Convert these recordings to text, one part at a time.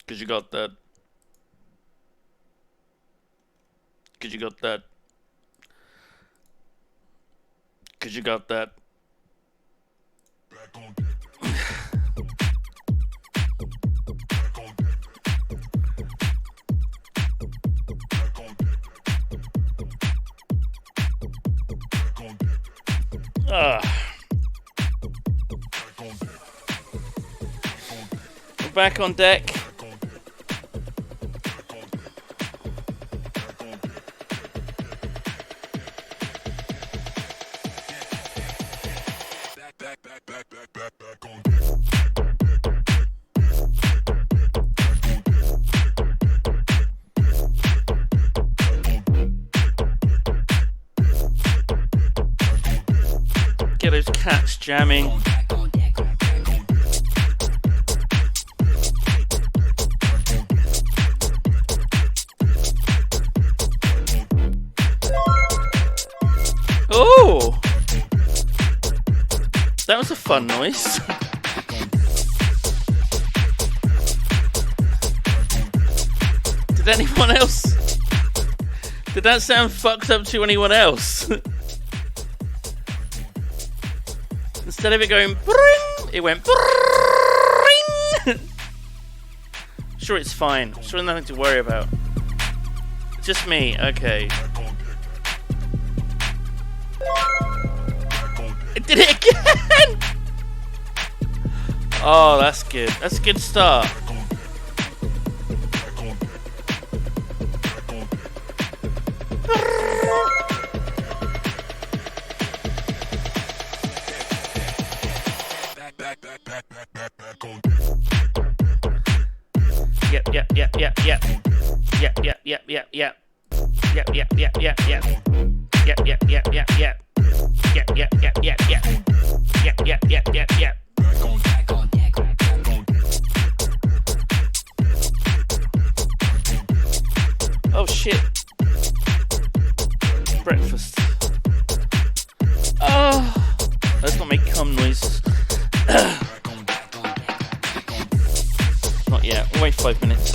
Because you got that. Because you got that. Because you got that. We're back on deck. Get those cats jamming. Oh! That was a fun noise. Did anyone else? Did that sound fucked up to anyone else? Instead of it going bring, it went bring. Sure, it's fine. Sure, nothing to worry about. Just me. Okay. I did it again. Oh, that's good. That's a good start. Oh shit. Breakfast. Oh, let's not make cum noises. Not yet. We'll wait 5 minutes.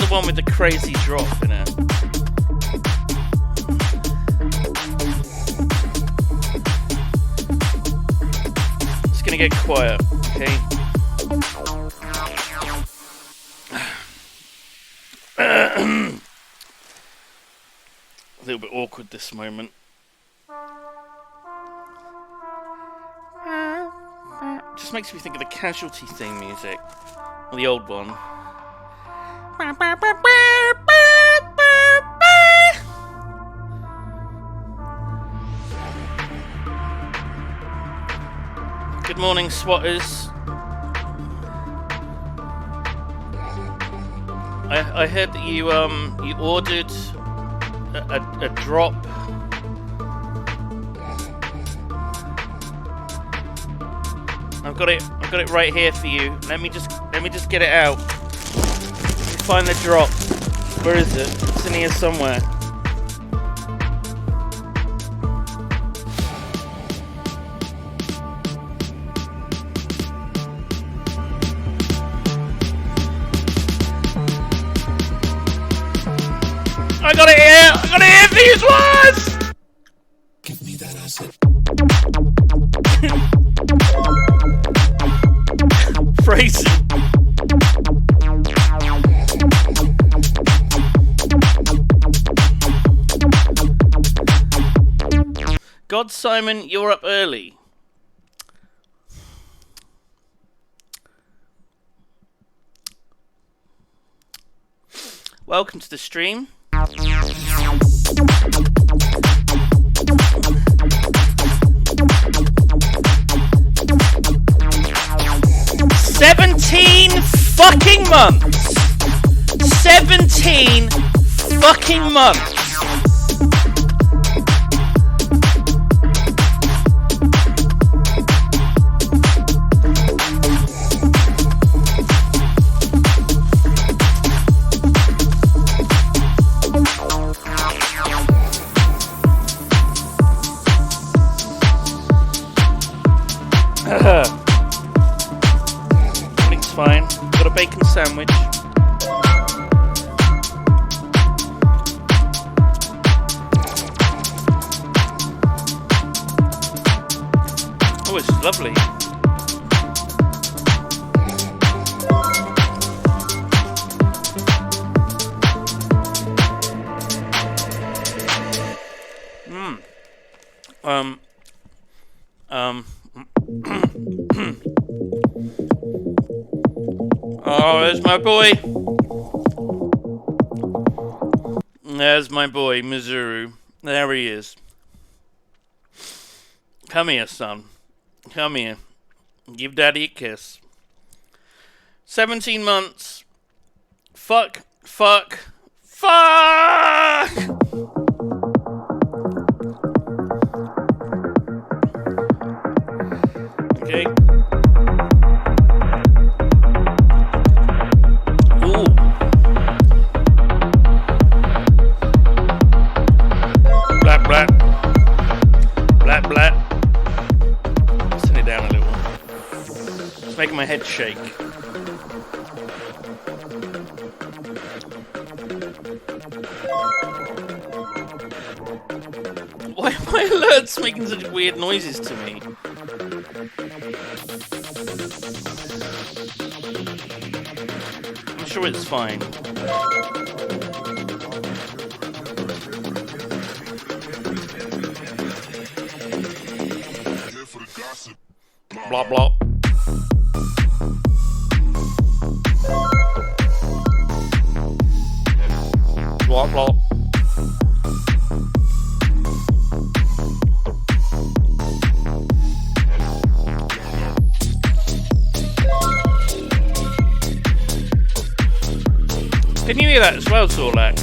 the one with the crazy drop in it. It's gonna get quiet, okay? A little bit awkward this moment. Just makes me think of the Casualty theme music, or the old one. Good morning, swatters. I heard that you ordered a drop. I've got it right here for you. Let me just get it out. Let me find the drop. Where is it? It's in here somewhere. I got it here! I got it here for you, Swaz! Give me that asset. Phrasing. God, Simon, you're up early. Welcome to the stream. 17 fucking months! 17 fucking months! Everything's fine. Got a bacon sandwich. Oh, it's lovely. Oh, there's my boy. There's my boy, Mizuru. There he is. Come here, son. Come here. Give daddy a kiss. 17 months. Fuck. Okay. Ooh. Blat, blat. Blat, blat. Send it down a little. It's making my head shake. Why are my alerts making such weird noises to me? I'm sure it's fine. Blah blah. Blah blah. Can you hear that as well, Sorlak?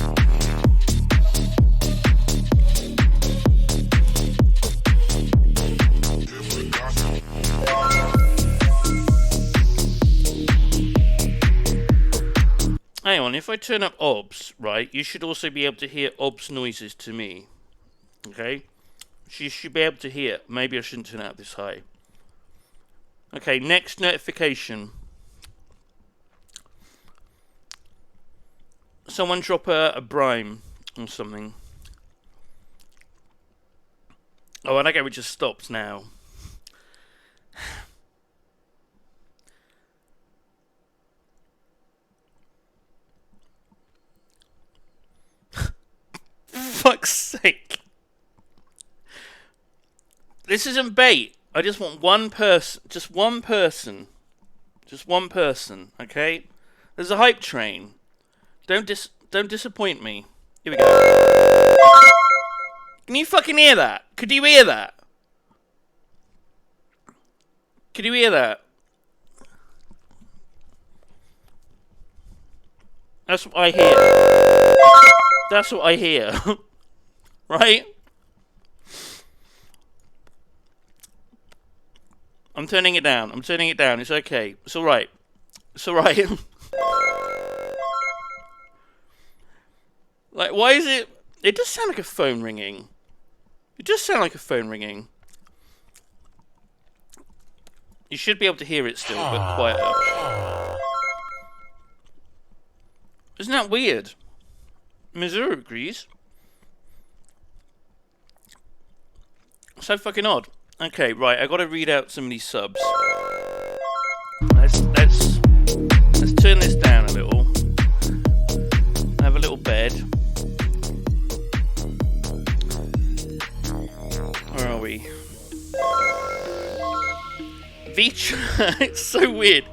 Hang on, if I turn up OBS, right, you should also be able to hear OBS noises to me. Okay? You should be able to hear. Maybe I shouldn't turn it up this high. Okay, next notification. Someone drop a brime or something. Oh, and I get it just stops now. Fuck's sake. This isn't bait. I just want one person. Just one person. Just one person, okay? There's a hype train. Don't disappoint me. Here we go. Can you fucking hear that? Could you hear that? Could you hear that? That's what I hear. That's what I hear. Right? I'm turning it down. I'm turning it down. It's okay. It's alright. It's alright. Like, why is it... It does sound like a phone ringing. It does sound like a phone ringing. You should be able to hear it still, but quieter. Isn't that weird? Missouri agrees. So fucking odd. Okay, right, I gotta read out some of these subs. Let's turn this down a little. Have a little bed. Where are we? Vicha, it's so weird.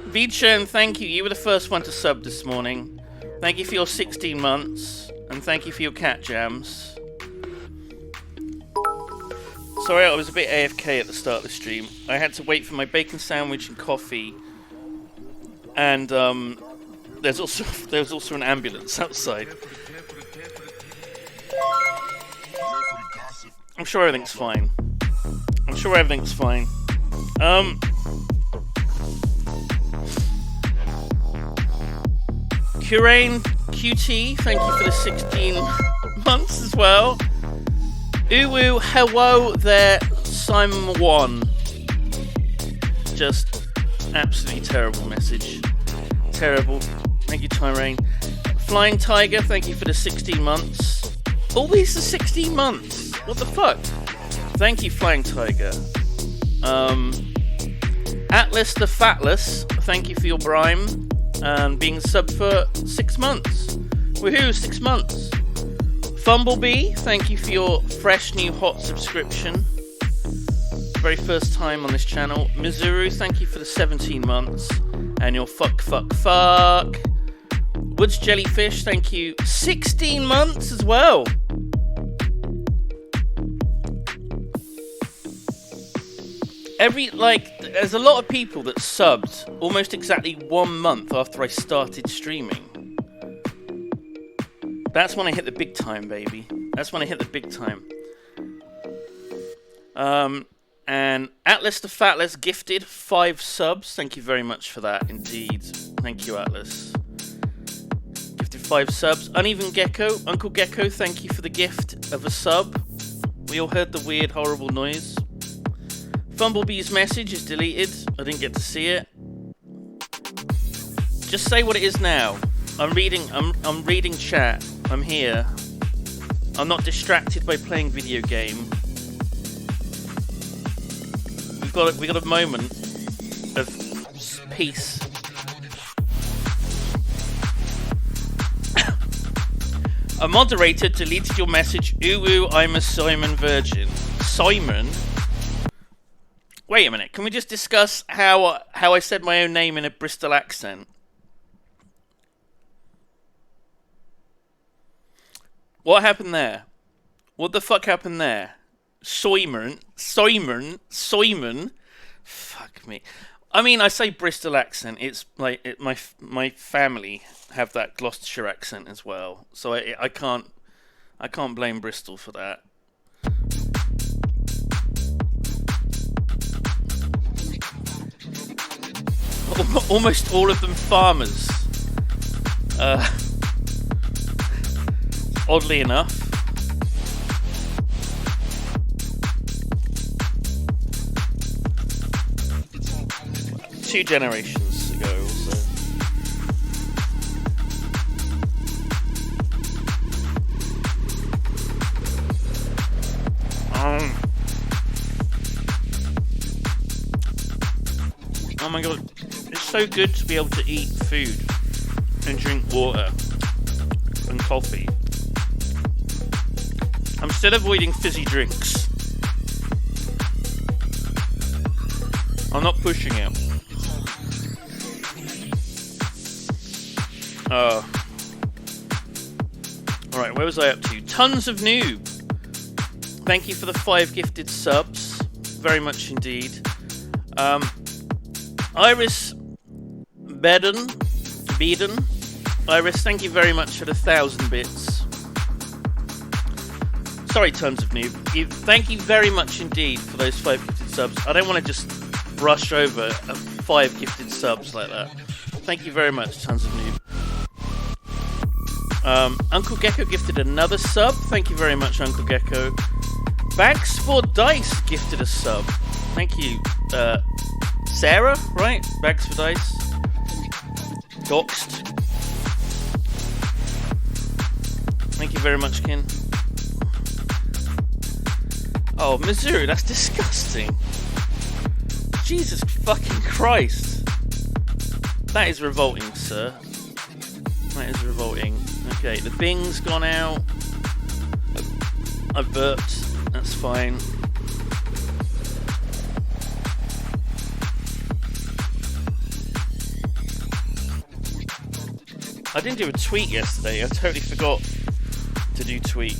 Vicha, thank you. You were the first one to sub this morning. Thank you for your 16 months, and thank you for your cat jams. Sorry, I was a bit AFK at the start of the stream. I had to wait for my bacon sandwich and coffee, and there's also an ambulance outside. I'm sure everything's fine. I'm sure everything's fine. Curane QT, thank you for the 16 months as well. Uwu, hello there, Simon 1. Just absolutely terrible message. Terrible. Thank you, Tyrane. Flying Tiger, thank you for the 16 months. All these are 16 months. What the fuck? Thank you, Flying Tiger. Atlas the Fatless, thank you for your brime. And being sub for 6 months. Woohoo, 6 months. Fumblebee, thank you for your fresh new hot subscription. Very first time on this channel. Mizuru, thank you for the 17 months. And your fuck. Woods Jellyfish, thank you. 16 months as well. There's a lot of people that subbed almost exactly 1 month after I started streaming. That's when I hit the big time, baby. That's when I hit the big time. And Atlas the Fatless gifted 5 subs. Thank you very much for that, indeed. Thank you, Atlas. Gifted 5 subs. Uneven Gecko, Uncle Gecko, thank you for the gift of a sub. We all heard the weird, horrible noise. Fumblebee's message is deleted. I didn't get to see it. Just say what it is now. I'm reading chat. I'm here. I'm not distracted by playing video game. We got a moment of peace. A moderator deleted your message. Ooh, I'm a Simon virgin. Simon? Wait a minute. Can we just discuss how I said my own name in a Bristol accent? What happened there? What the fuck happened there? Simon. Fuck me. I mean, I say Bristol accent. It's like my family have that Gloucestershire accent as well, so I can't blame Bristol for that. Almost all of them farmers. Oddly enough. Two generations ago or so. Oh my god, it's so good to be able to eat food and drink water and coffee. I'm still avoiding fizzy drinks. I'm not pushing it. Alright, where was I up to? Tons of noob! Thank you for the 5 gifted subs. Very much indeed. Iris Beden. Iris, thank you very much for the 1,000 bits. Sorry, tons of noob. Thank you very much indeed for those 5 gifted subs. I don't want to just brush over 5 gifted subs like that. Thank you very much, tons of noob. Uncle Gecko gifted another sub. Thank you very much, Uncle Gecko. Bags for Dice gifted a sub. Thank you, Sarah, right? Bags for Dice. Doxed. Thank you very much, Kin. Oh, Mizzou, that's disgusting. Jesus fucking Christ. That is revolting, sir. That is revolting. Okay, the Bing's gone out. I burped. That's fine. I didn't do a tweet yesterday. I totally forgot to do tweet.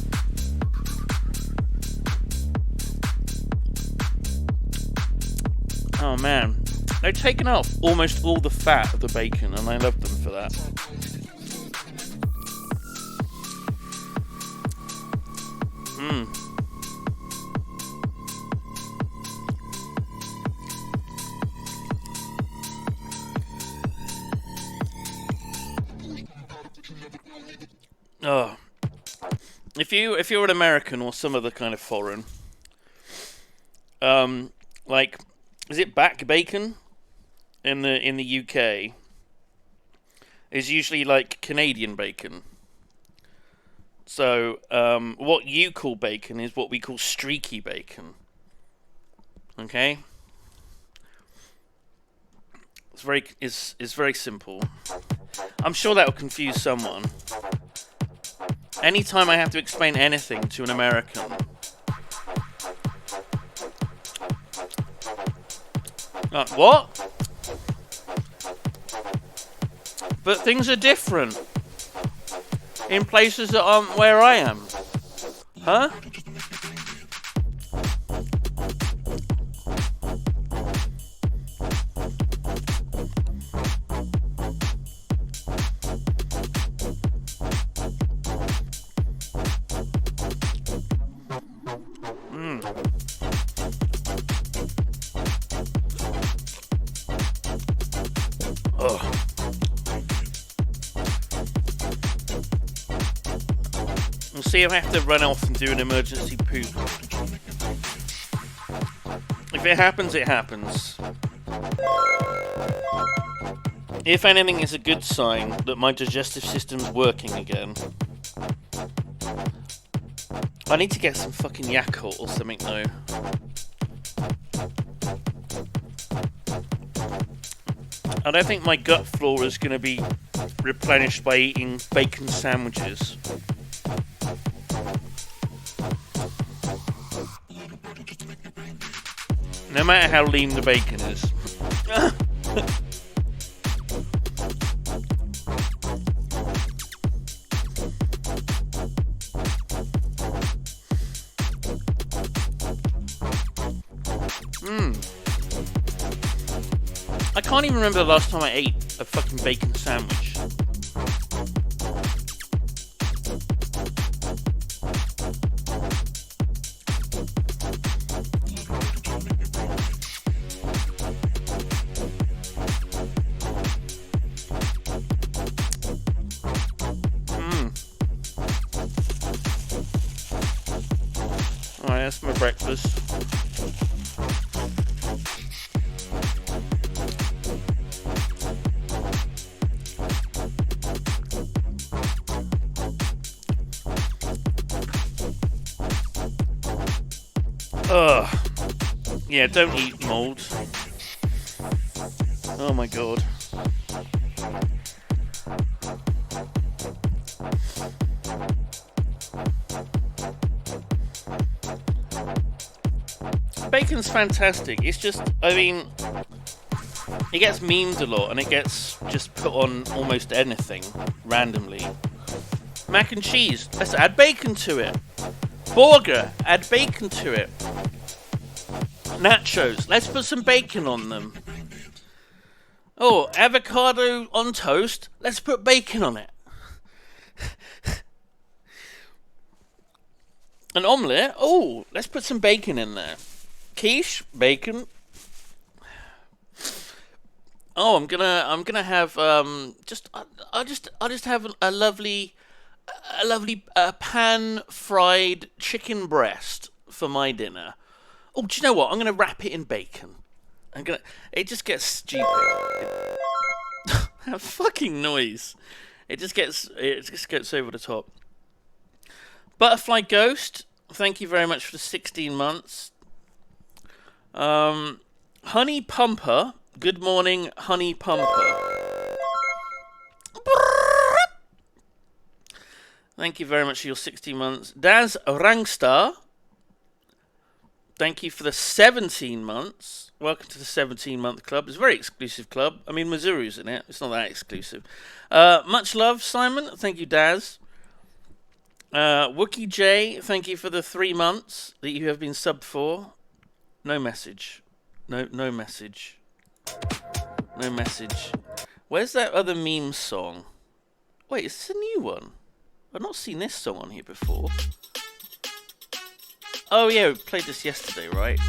Oh man. They've taken off almost all the fat of the bacon, and I love them for that. Oh. If you're an American or some other kind of foreign, like, is it back bacon in the UK? Is usually like Canadian bacon. So what you call bacon is what we call streaky bacon. Okay? It's very simple. I'm sure that will confuse someone. Anytime I have to explain anything to an American, what? But things are different in places that aren't where I am. Huh? See if I have to run off and do an emergency poop. If it happens, it happens. If anything, is a good sign that my digestive system's working again. I need to get some fucking Yakult or something though. I don't think my gut flora is going to be replenished by eating bacon sandwiches. No matter how lean the bacon is. I can't even remember the last time I ate a fucking bacon sandwich. Alright, that's my breakfast. Ugh. Yeah, don't eat mold. Oh my god. Bacon's fantastic. It's just, I mean, it gets memed a lot and it gets just put on almost anything randomly. Mac and cheese, let's add bacon to it. Burger, add bacon to it. Nachos, let's put some bacon on them. Oh, avocado on toast, let's put bacon on it. An omelette, oh, let's put some bacon in there. Quiche, bacon. Oh, I'm gonna have I'll just have a lovely pan fried chicken breast for my dinner. Oh, do you know what? I'm gonna wrap it in bacon. It just gets stupid. That fucking noise. It just gets over the top. Butterfly Ghost, thank you very much for the 16 months. Honey Pumper, good morning, Honey Pumper. Thank you very much for your 16 months. Daz Rangstar, thank you for the 17 months. Welcome to the 17-month club. It's a very exclusive club. I mean, Mizuru's in it. It's not that exclusive. Much love, Simon. Thank you, Daz. Wookie J, thank you for the 3 months that you have been subbed for. No message. No message. No message. Where's that other meme song? Wait, is this a new one? I've not seen this song on here before. Oh yeah, we played this yesterday, right?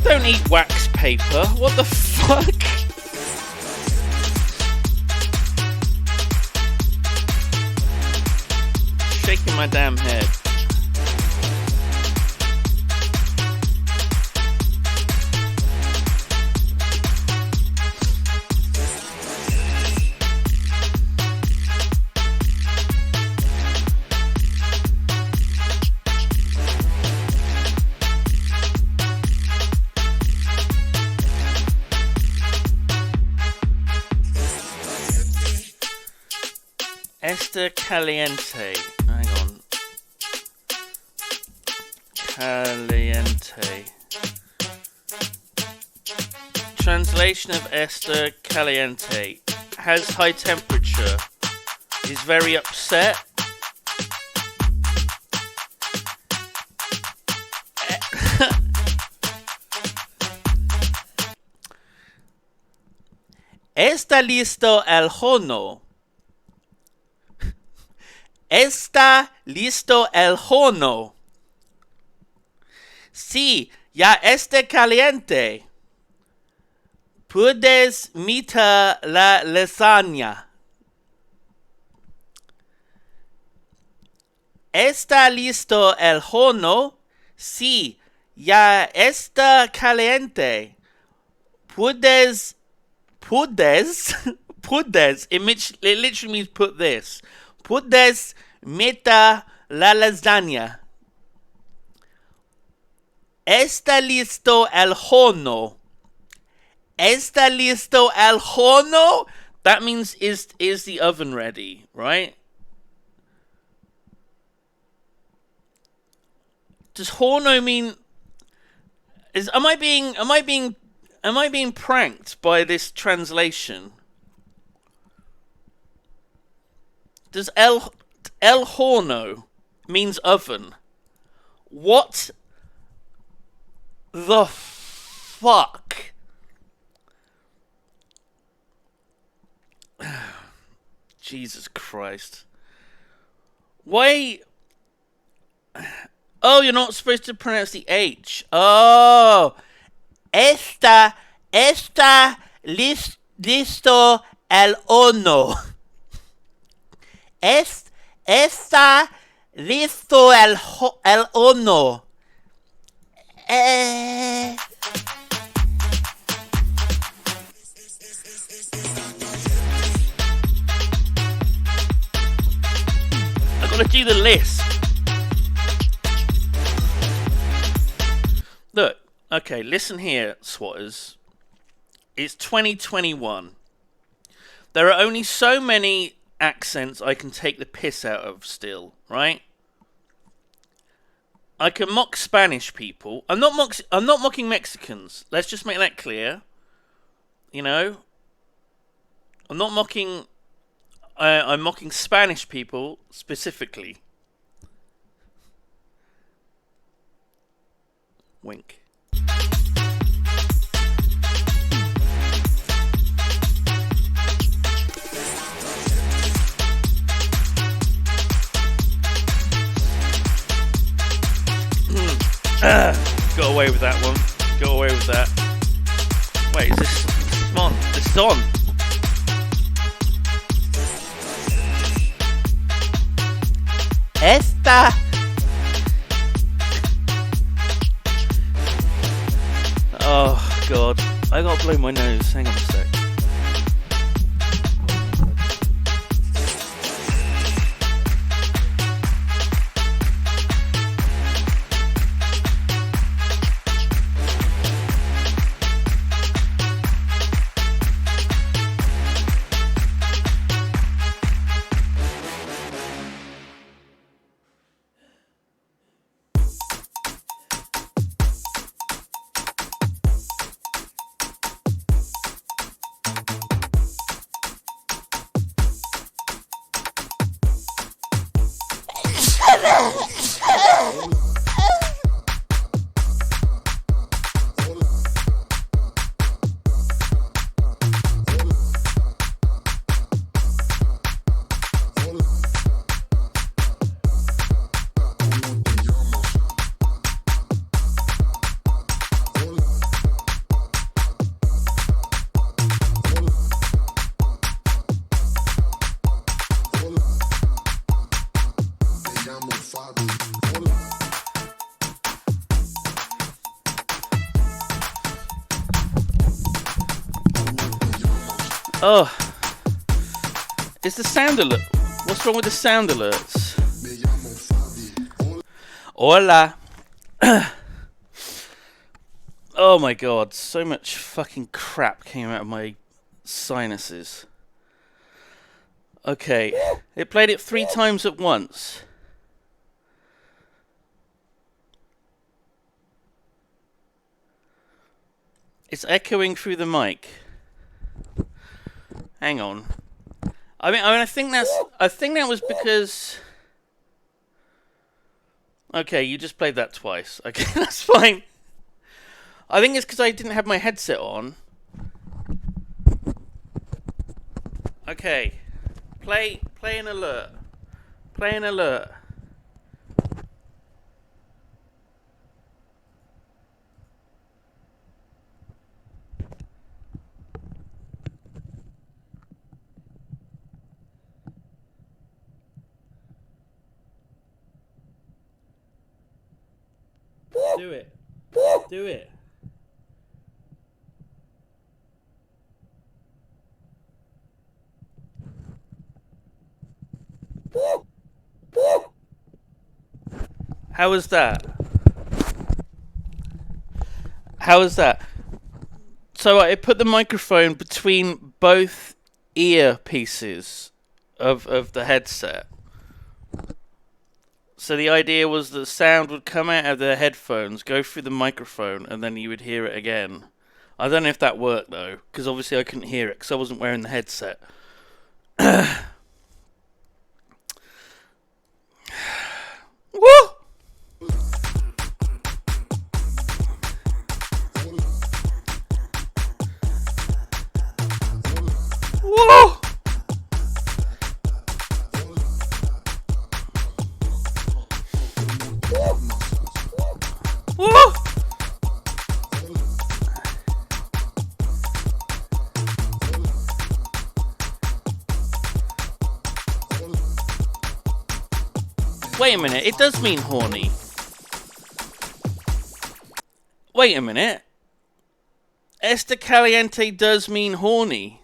Don't eat wax paper. What the fuck? Shaking my damn head. Esther Caliente. Hang on. Caliente. Translation of Esther Caliente. Has high temperature. Is very upset. Está listo el horno. Está listo el horno. Sí, ya está caliente. Puedes meter la lasaña. ¿Está listo el horno? Sí, ya está caliente. Puedes, it literally means put this. Puedes meter la lasaña. ¿Está listo el horno? ¿Está listo el horno? That means is the oven ready, right? Does horno mean am I being pranked by this translation? Does el horno means oven? What the fuck? Jesus Christ. Why Oh, you're not supposed to pronounce the H. Oh. Está listo el horno. Está listo el horno. I gotta do the list. Look, okay, listen here, swatters. It's 2021. There are only so many accents I can take the piss out of still, right? I can mock Spanish people. I'm not mocking Mexicans. Let's just make that clear. You know? I'm not mocking... I'm mocking Spanish people specifically. Wink. Got away with that one. Got away with that. Wait, is this on? This is on. Esta. Oh god, I gotta blow my nose. Hang on a sec. Oh, it's the sound alert. What's wrong with the sound alerts? Hola. Oh my god, so much fucking crap came out of my sinuses. Okay, it played it 3 times at once. It's echoing through the mic. Hang on. I think that was because. Okay, you just played that twice. Okay, that's fine. I think it's because I didn't have my headset on. Okay, play an alert. Play an alert. Do it. Do it. How was that? How was that? So I put the microphone between both ear pieces of the headset. So the idea was that sound would come out of the headphones, go through the microphone, and then you would hear it again. I don't know if that worked, though, because obviously I couldn't hear it, because I wasn't wearing the headset. Woo! Woo! Wait a minute, it does mean horny. Wait a minute. Esta caliente does mean horny.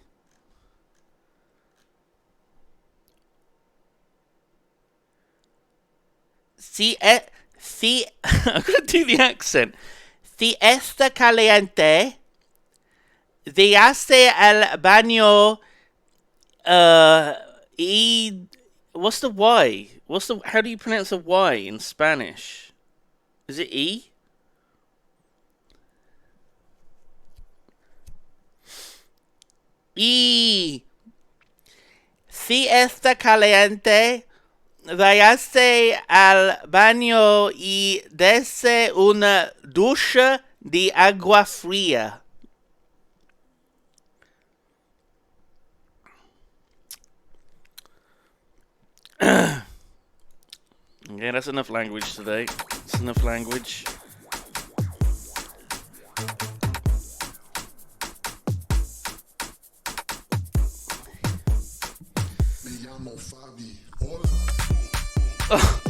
I'm gonna do the accent. Si esta caliente, se hace el baño, y... What's the Y? How do you pronounce a Y in Spanish? Is it E? Y si está caliente, váyase al baño y dese una ducha de agua fría. Okay, that's enough language today. That's enough language. Oh.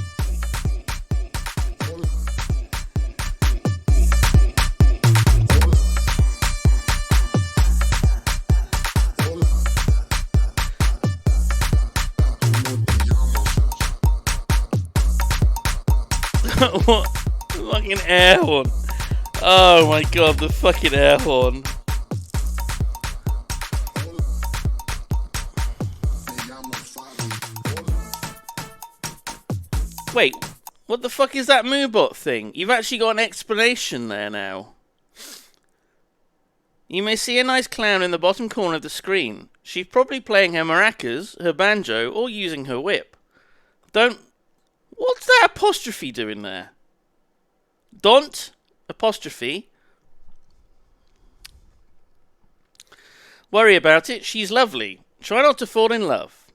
What? The fucking air horn. Oh my god, the fucking air horn. Wait, what the fuck is that Moobot thing? You've actually got an explanation there now. You may see a nice clown in the bottom corner of the screen. She's probably playing her maracas, her banjo, or using her whip. What's that apostrophe doing there? Don't apostrophe. Worry about it, she's lovely. Try not to fall in love.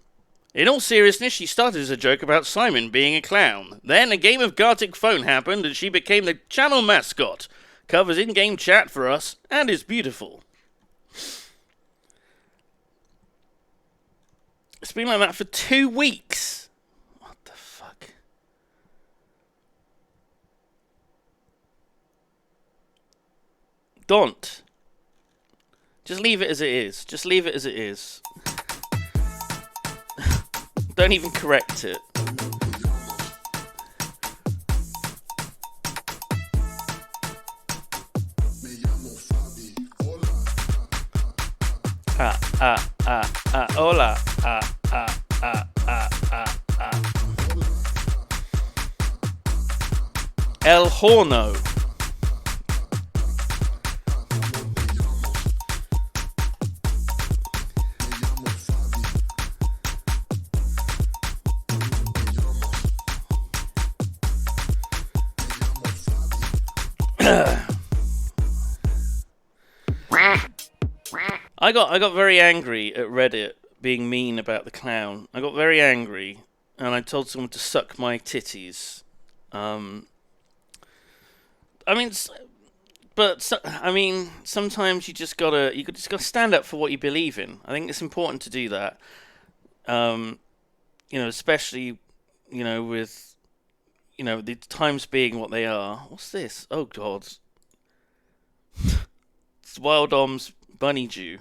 In all seriousness, she started as a joke about Simon being a clown. Then a game of Gartic Phone happened and she became the channel mascot. Covers in-game chat for us and is beautiful. It's been like that for 2 weeks. What the fuck? Don't. Just leave it as it is. Just leave it as it is. Don't even correct it. Hola. El Horno. I got very angry at Reddit being mean about the clown. I got very angry, and I told someone to suck my titties. Sometimes you just gotta stand up for what you believe in. I think it's important to do that. Especially, with, the times being what they are. What's this? Oh god. It's Wild Om's Bunnydew.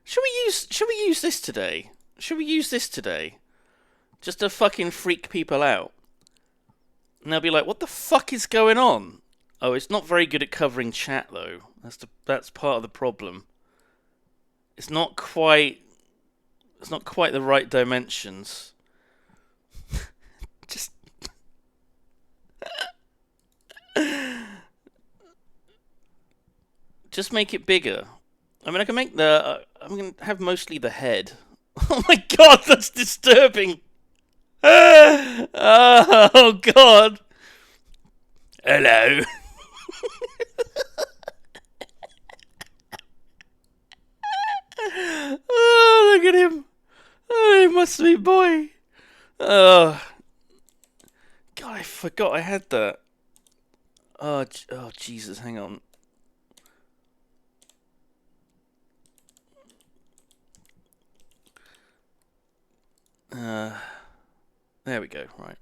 Should we use this today? Just to fucking freak people out. And they'll be like, what the fuck is going on? Oh, it's not very good at covering chat though. That's part of the problem. It's not quite the right dimensions. Just make it bigger. I mean, I can make I'm going to have mostly the head. Oh my god, that's disturbing. Oh god. Hello. Oh, look at him. Oh, my sweet boy. Oh. God, I forgot I had that. Oh, Jesus, hang on. There we go, right.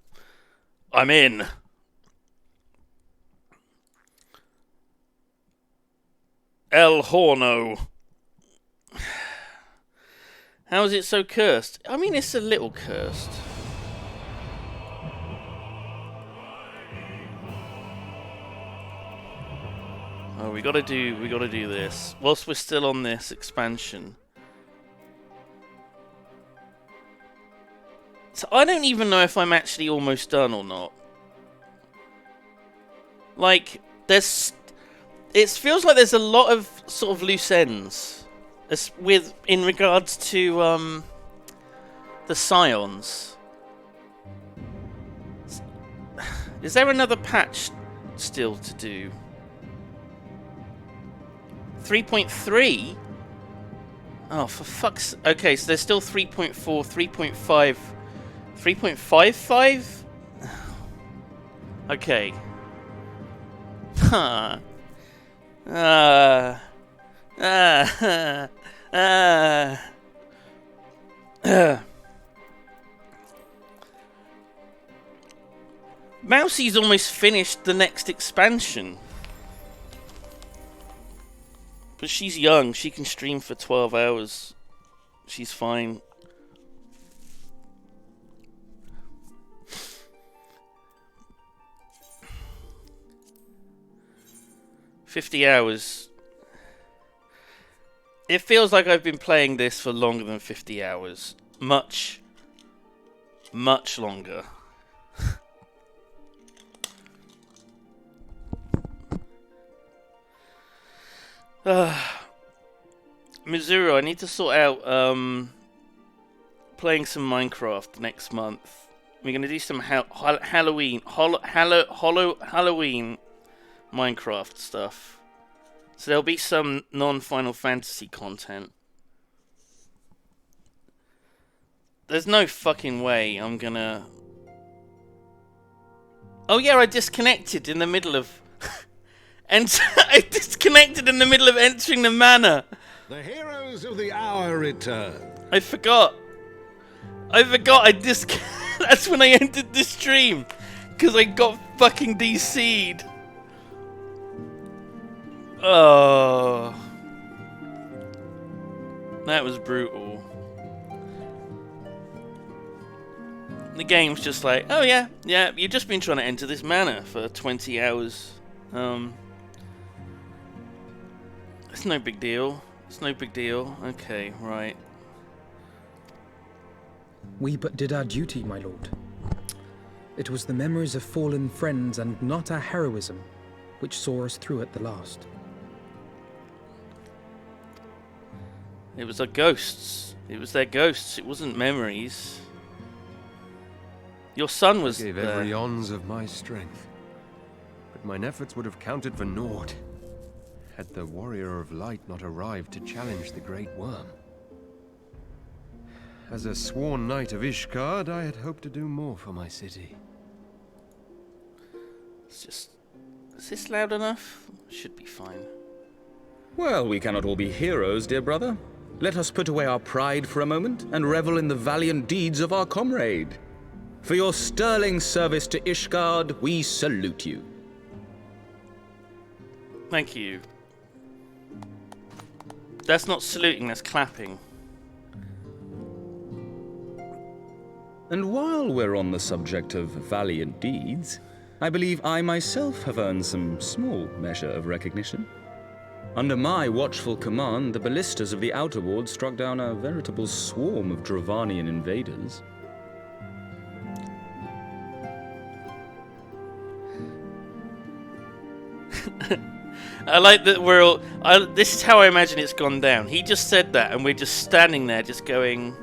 I'm in. El Horno. How is it so cursed? I mean, it's a little cursed. Oh, we gotta do this whilst we're still on this expansion. So I don't even know if I'm actually almost done or not. Like, it feels like there's a lot of sort of loose ends in regards to the scions. Is there another patch still to do? 3.3? Oh, for fuck's... Okay, so there's still 3.4, 3.5... 3.55? Okay. Huh. Mousie's almost finished the next expansion. But she's young. She can stream for 12 hours. She's fine. $50 hours. It feels like I've been playing this for longer than 50 hours. Much longer. Mizuru, I need to sort out playing some Minecraft next month. We're gonna do some Halloween Minecraft stuff. So there'll be some non-Final Fantasy content. There's no fucking way I'm gonna... Oh yeah, I disconnected in the middle of... I disconnected in the middle of entering the manor. The heroes of the hour return. I forgot. That's when I entered the stream. Because I got fucking DC'd. Oh. That was brutal. The game's just like, oh yeah, you've just been trying to enter this manor for 20 hours. It's no big deal. It's no big deal. Okay, right. We but did our duty, my lord. It was the memories of fallen friends and not our heroism which saw us through at the last. It was our ghosts. It was their ghosts. It wasn't memories. Your son was I gave every ounce of my strength, but mine efforts would have counted for naught had the Warrior of Light not arrived to challenge the Great Worm. As a sworn knight of Ishgard, I had hoped to do more for my city. It's just... Is this loud enough? Should be fine. Well, we cannot all be heroes, dear brother. Let us put away our pride for a moment and revel in the valiant deeds of our comrade. For your sterling service to Ishgard, we salute you. Thank you. That's not saluting, that's clapping. And while we're on the subject of valiant deeds, I believe I myself have earned some small measure of recognition. Under my watchful command, the ballistas of the Outer Ward struck down a veritable swarm of Dravanian invaders. I like that we're all... this is how I imagine it's gone down. He just said that, and we're just standing there just going...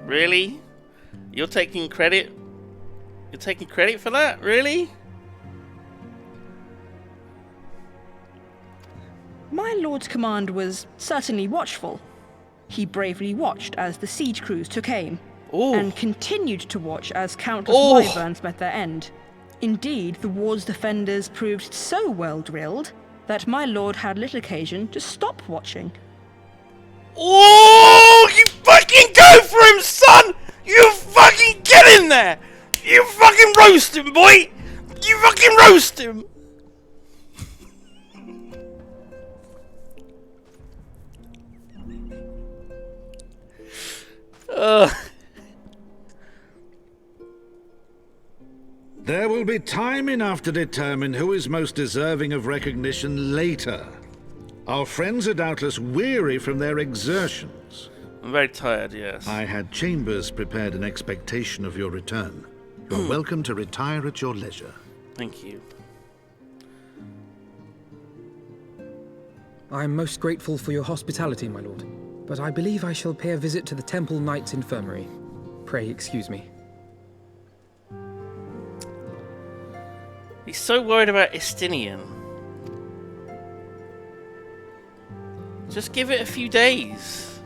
Really? You're taking credit? You're taking credit for that? Really? My lord's command was certainly watchful. He bravely watched as the siege crews took aim, and continued to watch as countless wyverns met their end. Indeed, the ward's defenders proved so well drilled that my lord had little occasion to stop watching. Oh, you fucking go for him, son! You fucking get in there! You fucking roast him, boy! You fucking roast him! There will be time enough to determine who is most deserving of recognition later. Our friends are doubtless weary from their exertions. I'm very tired, yes. I had chambers prepared in expectation of your return. You're welcome to retire at your leisure. Thank you. I am most grateful for your hospitality, my lord, but I believe I shall pay a visit to the Temple Knight's Infirmary. Pray excuse me. He's so worried about Estinian. Just give it a few days.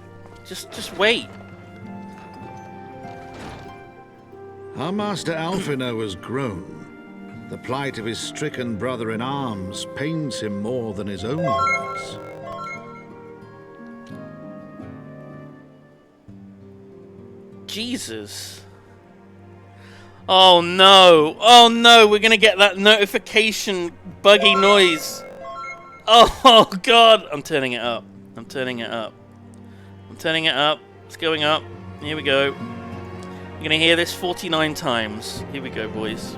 Just wait. Our master Alphino has grown. The plight of his stricken brother-in-arms pains him more than his own wounds. Jesus. Oh no. Oh no, we're gonna get that notification buggy noise. Oh god. I'm turning it up. I'm turning it up. I'm turning it up. It's going up. Here we go. You're gonna hear this 49 times. Here we go, boys.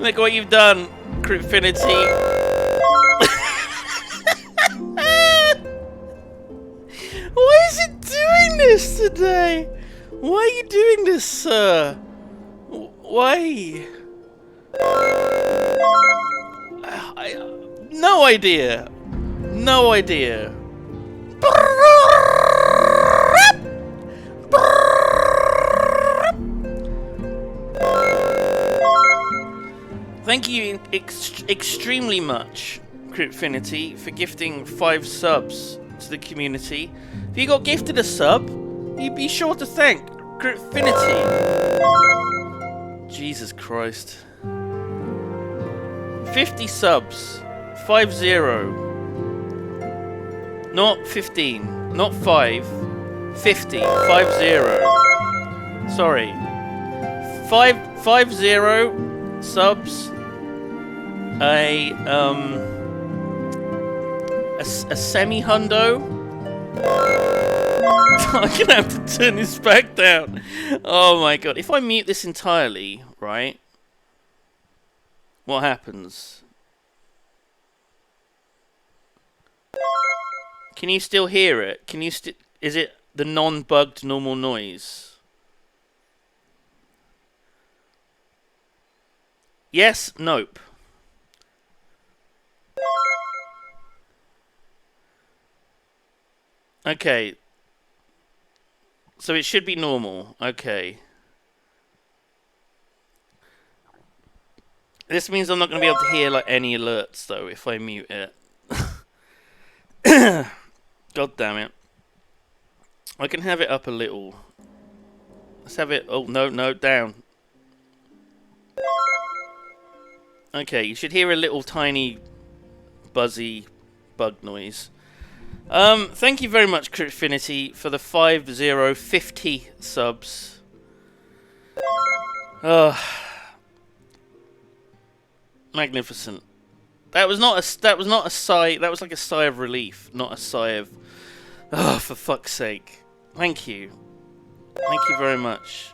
Look what you've done, Confrontation. Why is it doing this today? Why are you doing this, sir? Why? No idea. No idea. Thank you extremely much, Confronting, for gifting 5 subs to the community. If you got gifted a sub, you be sure to thank Confronting. Jesus Christ. 50 subs. 50. Not 15. Not 5. 50. 50. Sorry. 50 subs. A semi-hundo. I'm gonna have to turn this back down. Oh my god. If I mute this entirely, right? What happens? Can you still hear it? Can you is it the non-bugged normal noise? Yes? Nope. Okay. So it should be normal. Okay. This means I'm not going to be able to hear like any alerts though if I mute it. God damn it. I can have it up a little. Let's have it. Oh, no, down. Okay, you should hear a little tiny buzzy bug noise. Thank you very much, Confronting, for the 50 subs. Magnificent. That was not a sigh. That was like a sigh of relief, not a sigh of. Oh, for fuck's sake! Thank you. Thank you very much.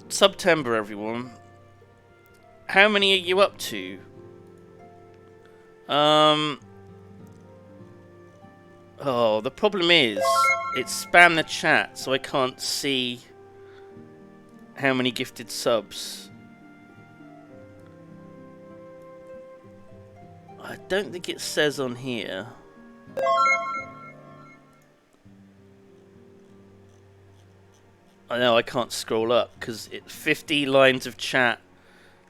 September, everyone. How many are you up to? Oh, the problem is it's spam the chat, so I can't see how many gifted subs. I don't think it says on here. I know I can't scroll up because it's 50 lines of chat.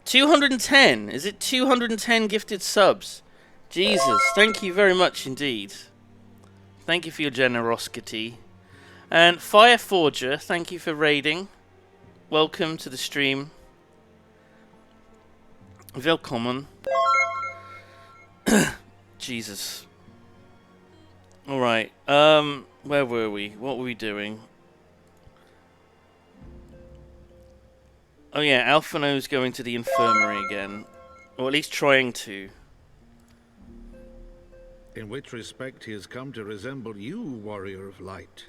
210! Is it 210 gifted subs? Jesus, thank you very much indeed. Thank you for your generosity. And Fireforger, thank you for raiding. Welcome to the stream. Willkommen. Jesus. Alright, where were we? What were we doing? Oh yeah, Alphino's going to the infirmary again. Or at least trying to. In which respect he has come to resemble you, Warrior of Light.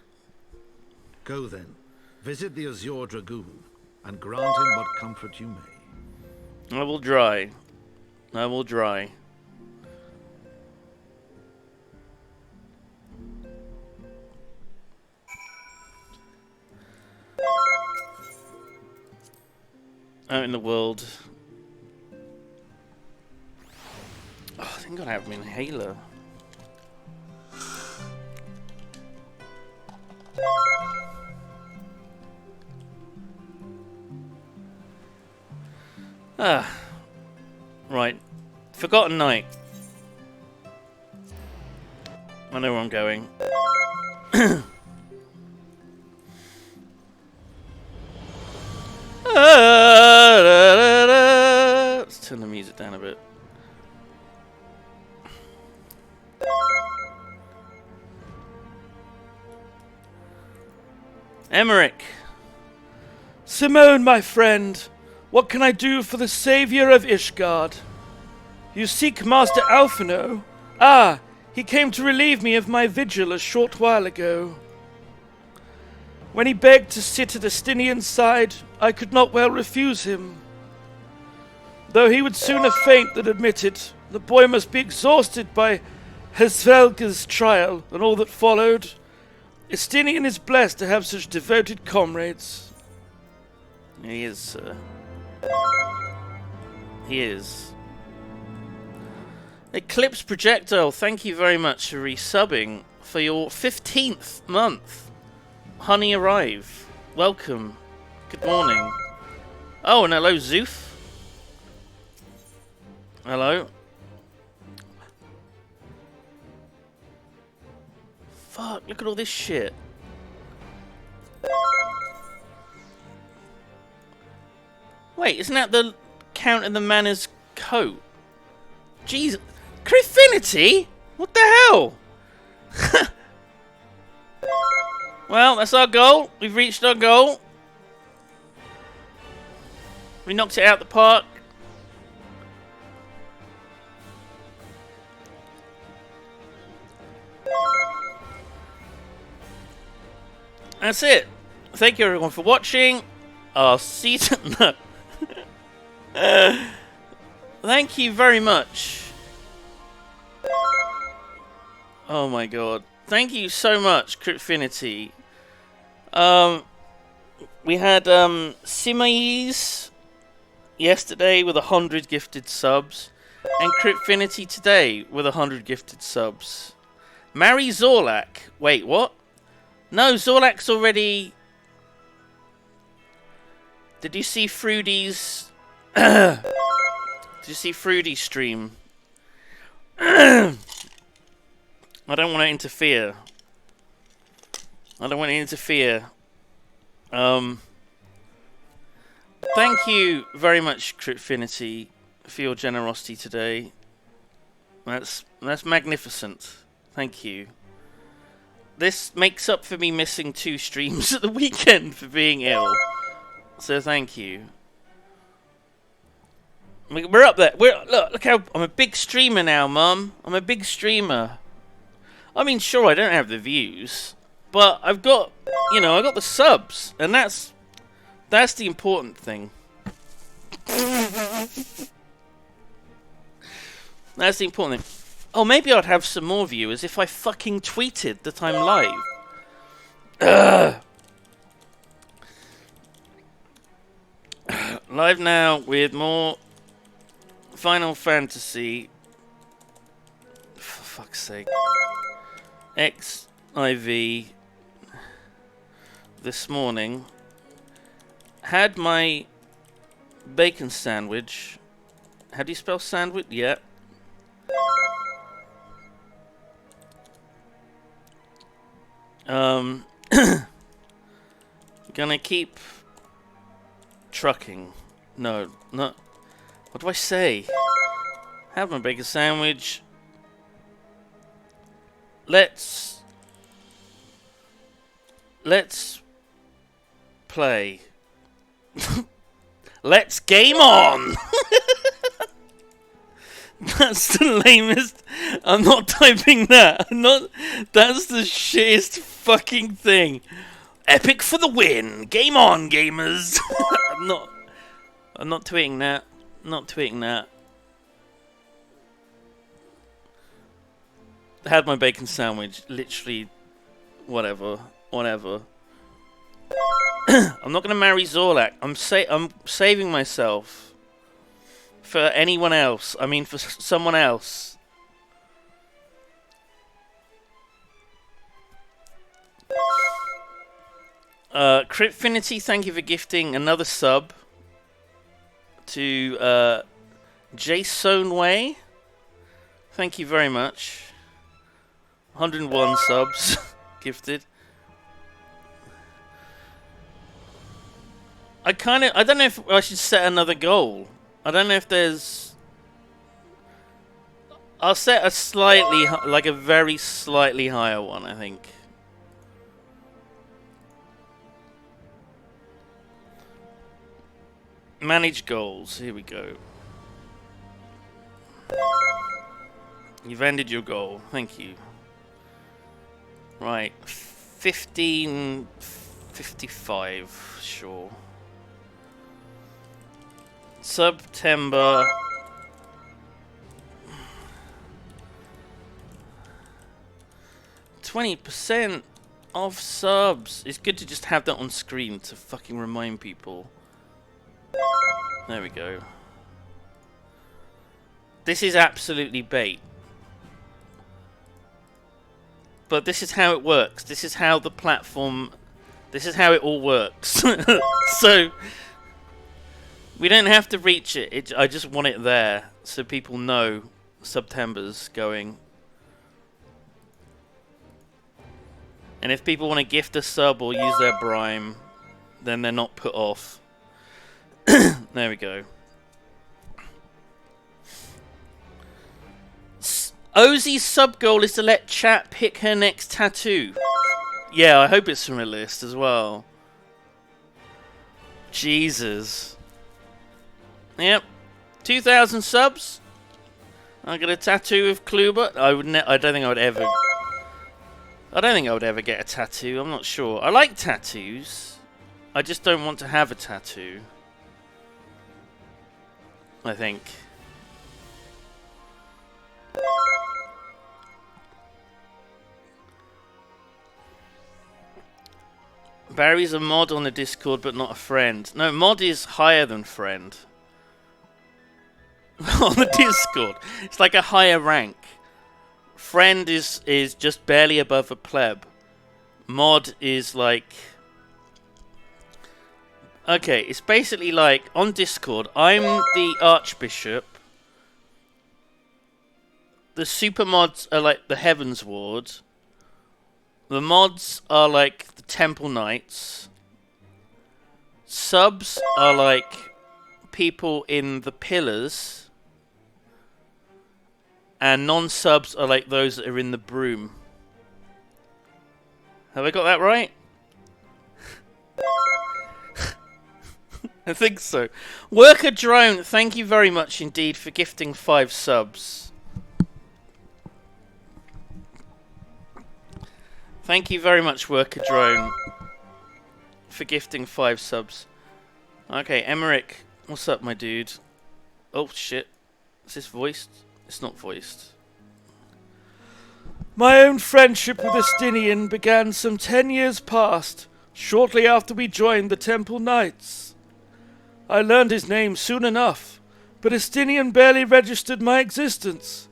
Go then, visit the Azure Dragoon, and grant him what comfort you may. I will try. I will try. Out in the world. Oh, I think I have an inhaler. Ah. Right. Forgotten Night. I know where I'm going. Let's turn the music down a bit. Emmerich. Simone, my friend, what can I do for the savior of Ishgard? You seek Master Alphino? Ah, he came to relieve me of my vigil a short while ago. When he begged to sit at Astinian's side, I could not well refuse him. Though he would sooner faint than admit it, the boy must be exhausted by Hesvelga's trial and all that followed. Astinian is blessed to have such devoted comrades. He is, sir. He is. Eclipse Projectile, thank you very much for resubbing for your 15th month. Honey Arrive, welcome. Good morning. Oh, and hello, Zoof. Hello. Fuck, look at all this shit. Wait, isn't that the Count of the Manor's coat? Jesus. Confronting? What the hell? Well, that's our goal. We've reached our goal. We knocked it out the park. That's it. Thank you everyone for watching. I'll see you. No. Thank you very much. Oh my god. Thank you so much, Cryptfinity. We had Simais yesterday with 100 gifted subs, and Cryptfinity today with 100 gifted subs. Marry Zorlak. Wait, what? No, Zorlak's already... Did you see Fruity's... Did you see Fruity's stream? I don't want to interfere. I don't want to interfere. Thank you very much, Cryptfinity, for your generosity today. That's magnificent. Thank you. This makes up for me missing 2 streams at the weekend for being ill. So thank you. We're up there. Look how I'm a big streamer now, Mum. I'm a big streamer. I mean, sure, I don't have the views, but I've got, you know, I got the subs, and that's the important thing. That's the important thing. Oh, maybe I'd have some more viewers if I fucking tweeted that I'm live. Ugh. Live now with more Final Fantasy. For fuck's sake. XIV this morning. Had my bacon sandwich. How do you spell sandwich? Yeah. Gonna keep trucking. No, not. What do I say? Have my bacon sandwich. Let's play. Let's game on! That's the lamest. I'm not typing that. That's the shittest fucking thing. Epic for the win. Game on, gamers. I'm not tweeting that. Not tweeting that. Had my bacon sandwich. Literally, whatever. I'm not gonna marry Zorlak. I'm saving myself for anyone else. I mean, for someone else. Cryptfinity, thank you for gifting another sub to Jason Way. Thank you very much. 101 subs gifted. I don't know if I should set another goal. I don't know if there's... I'll set a slightly, like a very slightly higher one, I think. Manage goals, here we go. You've ended your goal, thank you. Right, 1555, sure. September. %20 of subs. It's good to just have that on screen to fucking remind people. There we go. This is absolutely bait. But this is how it works. This is how the platform... This is how it all works. So... We don't have to reach it. I just want it there. So people know September's going. And if people want to gift a sub or use their Brime, then they're not put off. There we go. Ozzy's sub goal is to let chat pick her next tattoo. Yeah, I hope it's from a list as well. Jesus. Yep. 2,000 subs. I got a tattoo of Kluber. I don't think I would ever get a tattoo. I'm not sure. I like tattoos. I just don't want to have a tattoo. I think. Barry's a mod on the Discord, but not a friend. No, mod is higher than friend. On the Discord. It's like a higher rank. Friend is just barely above a pleb. Mod is like... Okay, it's basically like, on Discord, I'm the Archbishop. The super mods are like the Heavens Ward. The mods are like the Temple Knights. Subs are like people in the Pillars. And non-subs are like those that are in the Broom. Have I got that right? I think so. Worker Drone, thank you very much indeed for gifting 5 subs. Thank you very much, Worker Drone, for gifting 5 subs. Okay, Emmerich, what's up, my dude? Oh, shit. Is this voiced? It's not voiced. My own friendship with Estinian began some 10 years past, shortly after we joined the Temple Knights. I learned his name soon enough, but Estinian barely registered my existence.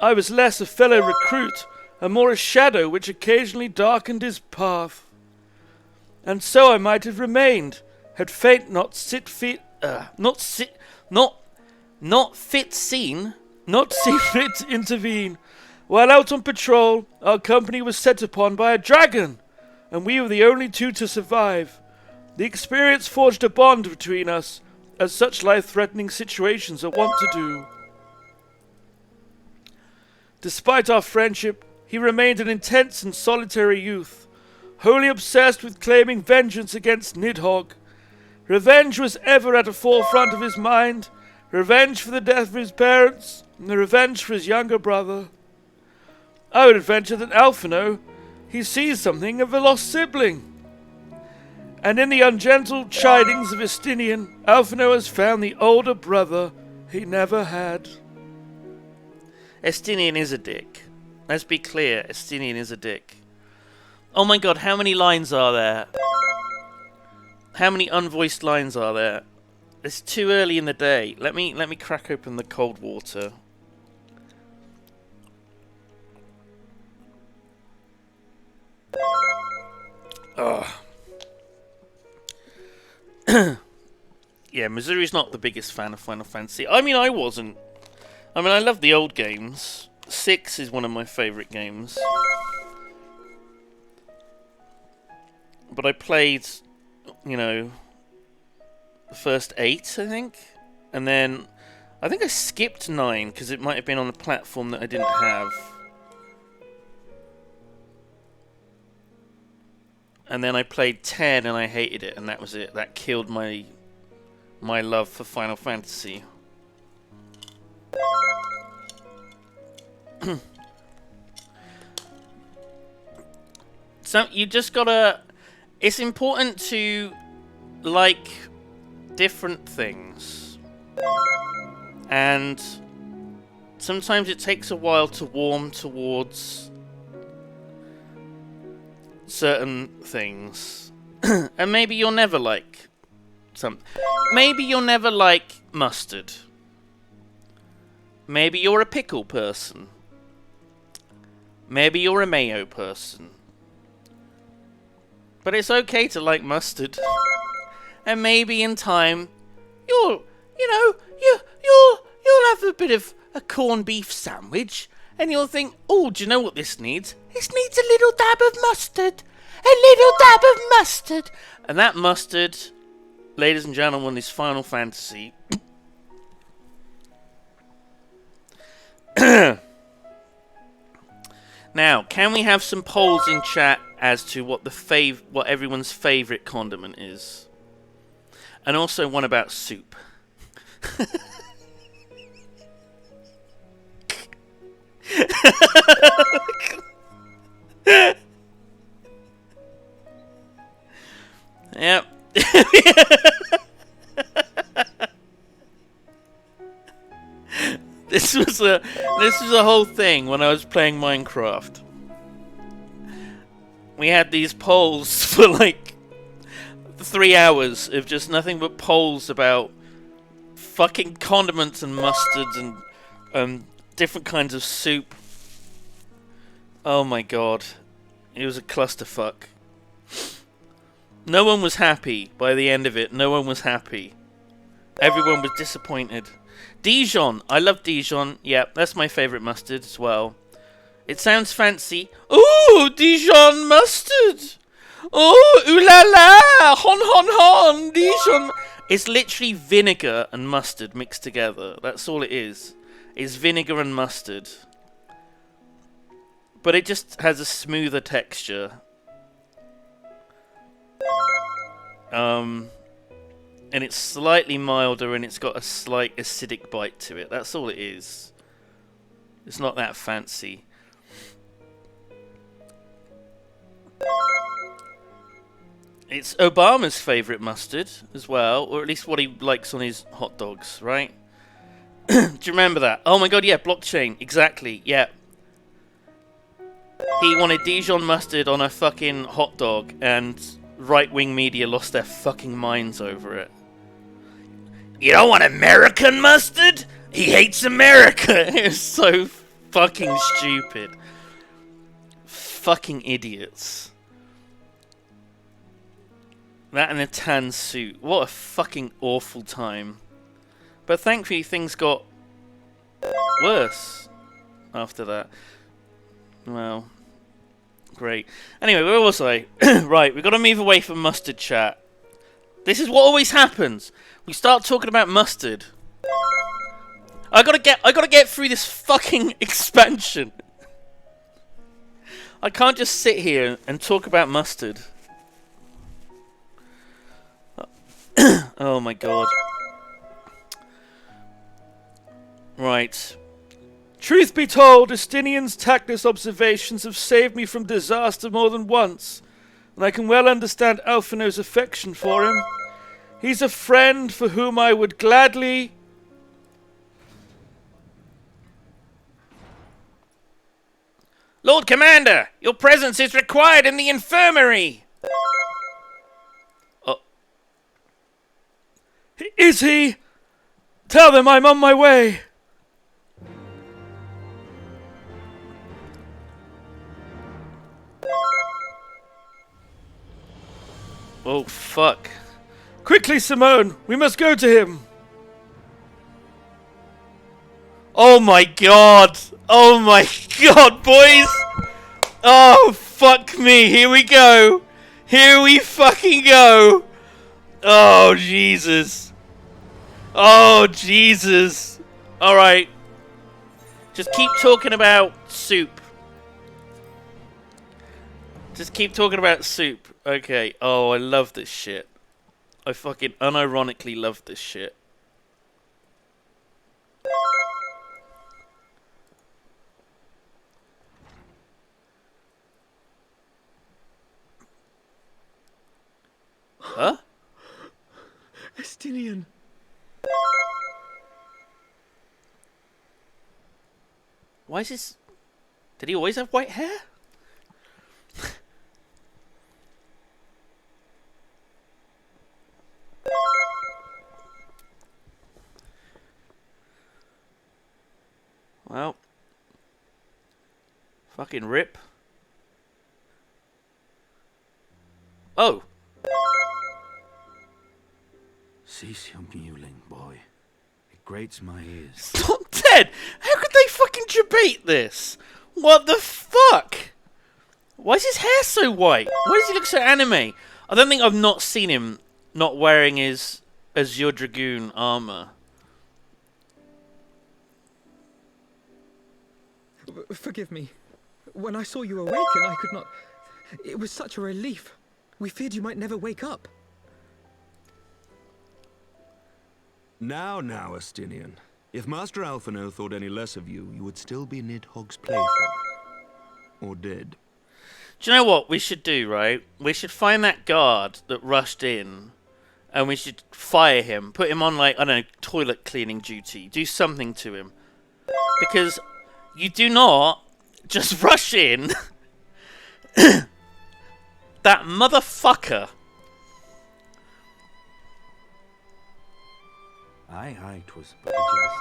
I was less a fellow recruit, and more a shadow which occasionally darkened his path. And so I might have remained, had fate not seen fit to intervene. While out on patrol, our company was set upon by a dragon, and we were the only 2 to survive. The experience forged a bond between us, as such life-threatening situations are wont to do. Despite our friendship, he remained an intense and solitary youth, wholly obsessed with claiming vengeance against Nidhogg. Revenge was ever at the forefront of his mind, revenge for the death of his parents, and the revenge for his younger brother. I would venture that Alphino, he sees something of a lost sibling. And in the ungentle chidings of Estinian, Alphino has found the older brother he never had. Estinian is a dick. Let's be clear, Estinian is a dick. Oh my god, how many lines are there? How many unvoiced lines are there? It's too early in the day. Let me crack open the cold water. Ugh. Yeah, Missouri's not the biggest fan of Final Fantasy. I mean, I wasn't. I mean, I love the old games. 6 is one of my favourite games. But I played, you know, the first 8, I think. And then, I think I skipped 9, because it might have been on a platform that I didn't have. And then I played 10 and I hated it, and that was it. That killed my love for Final Fantasy. So you just gotta... It's important to like different things. And sometimes it takes a while to warm towards certain things. And maybe you'll never like maybe you'll never like mustard. Maybe you're a pickle person. Maybe you're a mayo person. But it's okay to like mustard. And maybe in time you'll have a bit of a corned beef sandwich and you'll think, oh, do you know what this needs? This needs a little dab of mustard. A little dab of mustard. And that mustard, ladies and gentlemen, is Final Fantasy. Now, can we have some polls in chat as to what what everyone's favourite condiment is? And also one about soup. Yep. This was a whole thing when I was playing Minecraft. We had these polls for like 3 hours of just nothing but polls about fucking condiments and mustards and different kinds of soup. Oh my god. It was a clusterfuck. No one was happy by the end of it. No one was happy. Everyone was disappointed. Dijon. I love Dijon. Yep, that's my favourite mustard as well. It sounds fancy. Ooh, Dijon mustard. Oh, ooh la la. Hon hon hon. Dijon. It's literally vinegar and mustard mixed together. That's all it is. It's vinegar and mustard. But it just has a smoother texture. And it's slightly milder and it's got a slight acidic bite to it. That's all it is. It's not that fancy. It's Obama's favourite mustard as well, or at least what he likes on his hot dogs, right? Do you remember that? Oh my god, yeah, blockchain, exactly, yeah. He wanted Dijon mustard on a fucking hot dog, and right-wing media lost their fucking minds over it. You don't want American mustard? He hates America! It's so fucking stupid. Fucking idiots. That and a tan suit. What a fucking awful time. But thankfully things got worse after that. Well, great. Anyway, where was I? Right, we've got to move away from mustard chat. This is what always happens. We start talking about mustard. I gotta get through this fucking expansion. I can't just sit here and talk about mustard. Oh my god. Right. Truth be told, Justinian's tactless observations have saved me from disaster more than once, and I can well understand Alphino's affection for him. He's a friend for whom I would gladly... Lord Commander, your presence is required in the infirmary. Oh. Is he? Tell them I'm on my way. Oh, fuck. Quickly, Simone, we must go to him. Oh my god! Oh my god, boys! Oh, fuck me. Here we go. Here we fucking go. Oh, Jesus. Oh, Jesus. Alright. Just keep talking about soup. Just keep talking about soup. Okay. Oh, I love this shit. I fucking unironically love this shit. Huh? Estinian. Why is this... Did he always have white hair? Well. Fucking rip. Oh. Cease your mewling, boy. It grates my ears. Stop dead! How could they fucking debate this? What the fuck? Why is his hair so white? Why does he look so anime? I don't think I've not seen him not wearing his Azure Dragoon armor. Forgive me. When I saw you awaken, I could not... It was such a relief. We feared you might never wake up. Now, Estinian. If Master Alphino thought any less of you, you would still be Nidhogg's plaything. Or dead. Do you know what we should do, right? We should find that guard that rushed in, and we should fire him. Put him on, like, I don't know, toilet cleaning duty. Do something to him. Because you do not just rush in. That motherfucker. Aye, 'twas but a jest.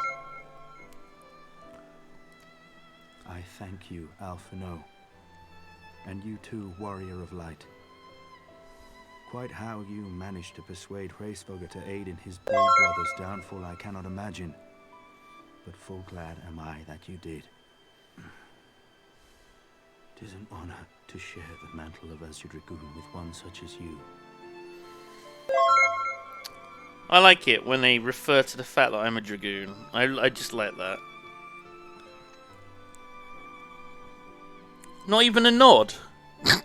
I thank you, Alphino. And you too, Warrior of Light. Quite how you managed to persuade Hraesvogr to aid in his boy brother's downfall I cannot imagine. But full glad am I that you did. 'Tis an honor to share the mantle of Azure Dragoon with one such as you. I like it when they refer to the fact that I'm a Dragoon. I just like that. Not even a nod. I,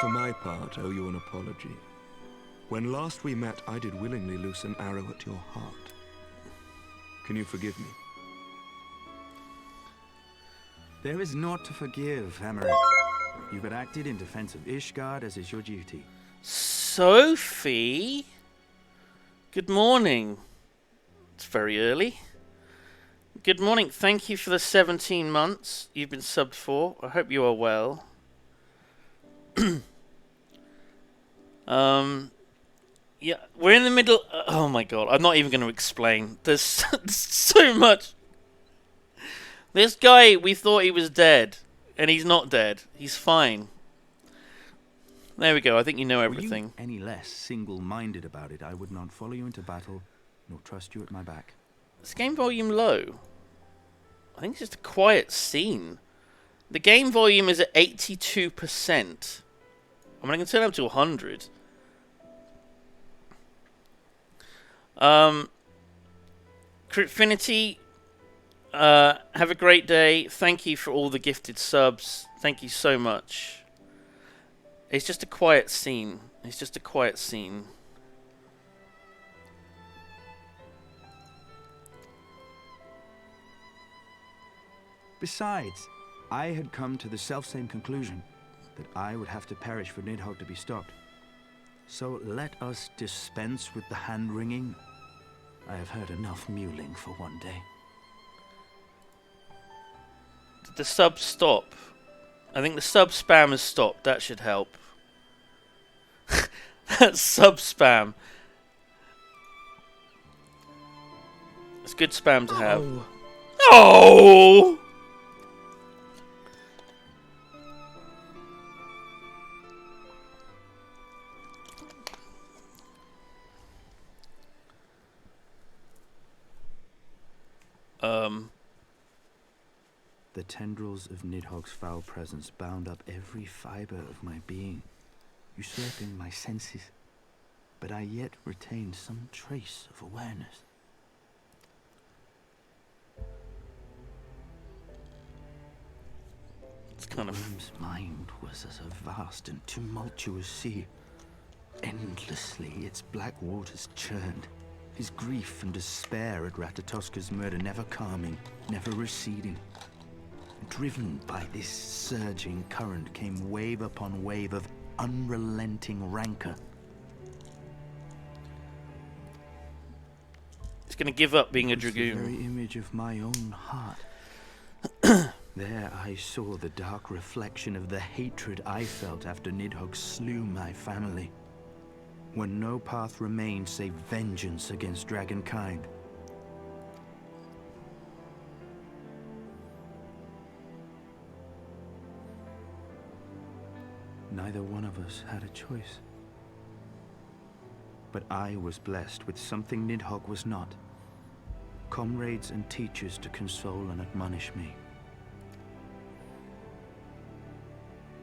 for my part, owe you an apology. When last we met, I did willingly loose an arrow at your heart. Can you forgive me? There is naught to forgive, Hameric. You but acted in defense of Ishgard as is your duty. Sophie? Good morning. It's very early. Good morning. Thank you for the 17 months you've been subbed for. I hope you are well. Yeah, we're in the middle... oh my god, I'm not even going to explain. There's so much. This guy, we thought he was dead. And he's not dead. He's fine. There we go. I think you know everything. Were you any less single-minded about it, I would not follow you into battle, nor trust you at my back. Is game volume low? I think it's just a quiet scene. The game volume is at 82%. I mean, I can turn it up to 100. Critfinity, have a great day. Thank you for all the gifted subs. Thank you so much. It's just a quiet scene. It's just a quiet scene. Besides, I had come to the selfsame conclusion, that I would have to perish for Nidhogg to be stopped. So let us dispense with the hand-wringing. I have heard enough mewling for one day. Did the sub stop? I think the sub spam has stopped. That should help. That's sub spam. It's good spam to have. Oh! The tendrils of Nidhogg's foul presence bound up every fiber of my being, usurping my senses, but I yet retained some trace of awareness. It's kind of... Worm's mind was as a vast and tumultuous sea. Endlessly its black waters churned, his grief and despair at Ratatoska's murder never calming, never receding. Driven by this surging current came wave upon wave of unrelenting rancor. It's gonna give up being a The dragoon. very image of my own heart. There I saw the dark reflection of the hatred I felt after Nidhogg slew my family. When no path remained save vengeance against dragonkind. Neither one of us had a choice. But I was blessed with something Nidhogg was not. Comrades and teachers to console and admonish me.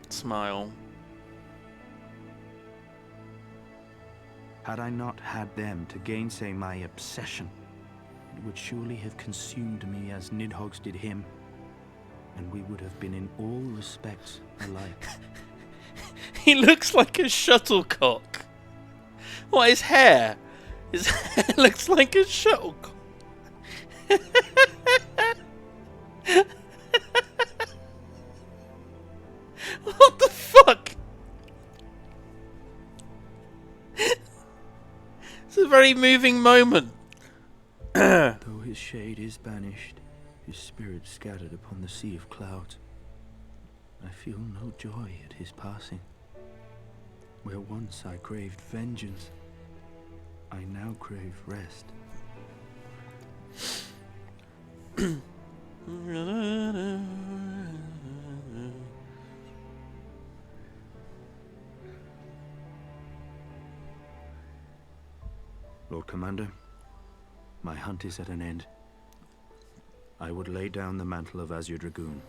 Smile. Had I not had them to gainsay my obsession, it would surely have consumed me as Nidhogg's did him, and we would have been in all respects alike. He looks like a shuttlecock. What, his hair? His hair looks like a shuttlecock. What the fuck? It's a very moving moment. Though his shade is banished, his spirit scattered upon the sea of clouds, I feel no joy at his passing. Where once I craved vengeance, I now crave rest. Lord Commander, my hunt is at an end. I would lay down the mantle of Azure Dragoon.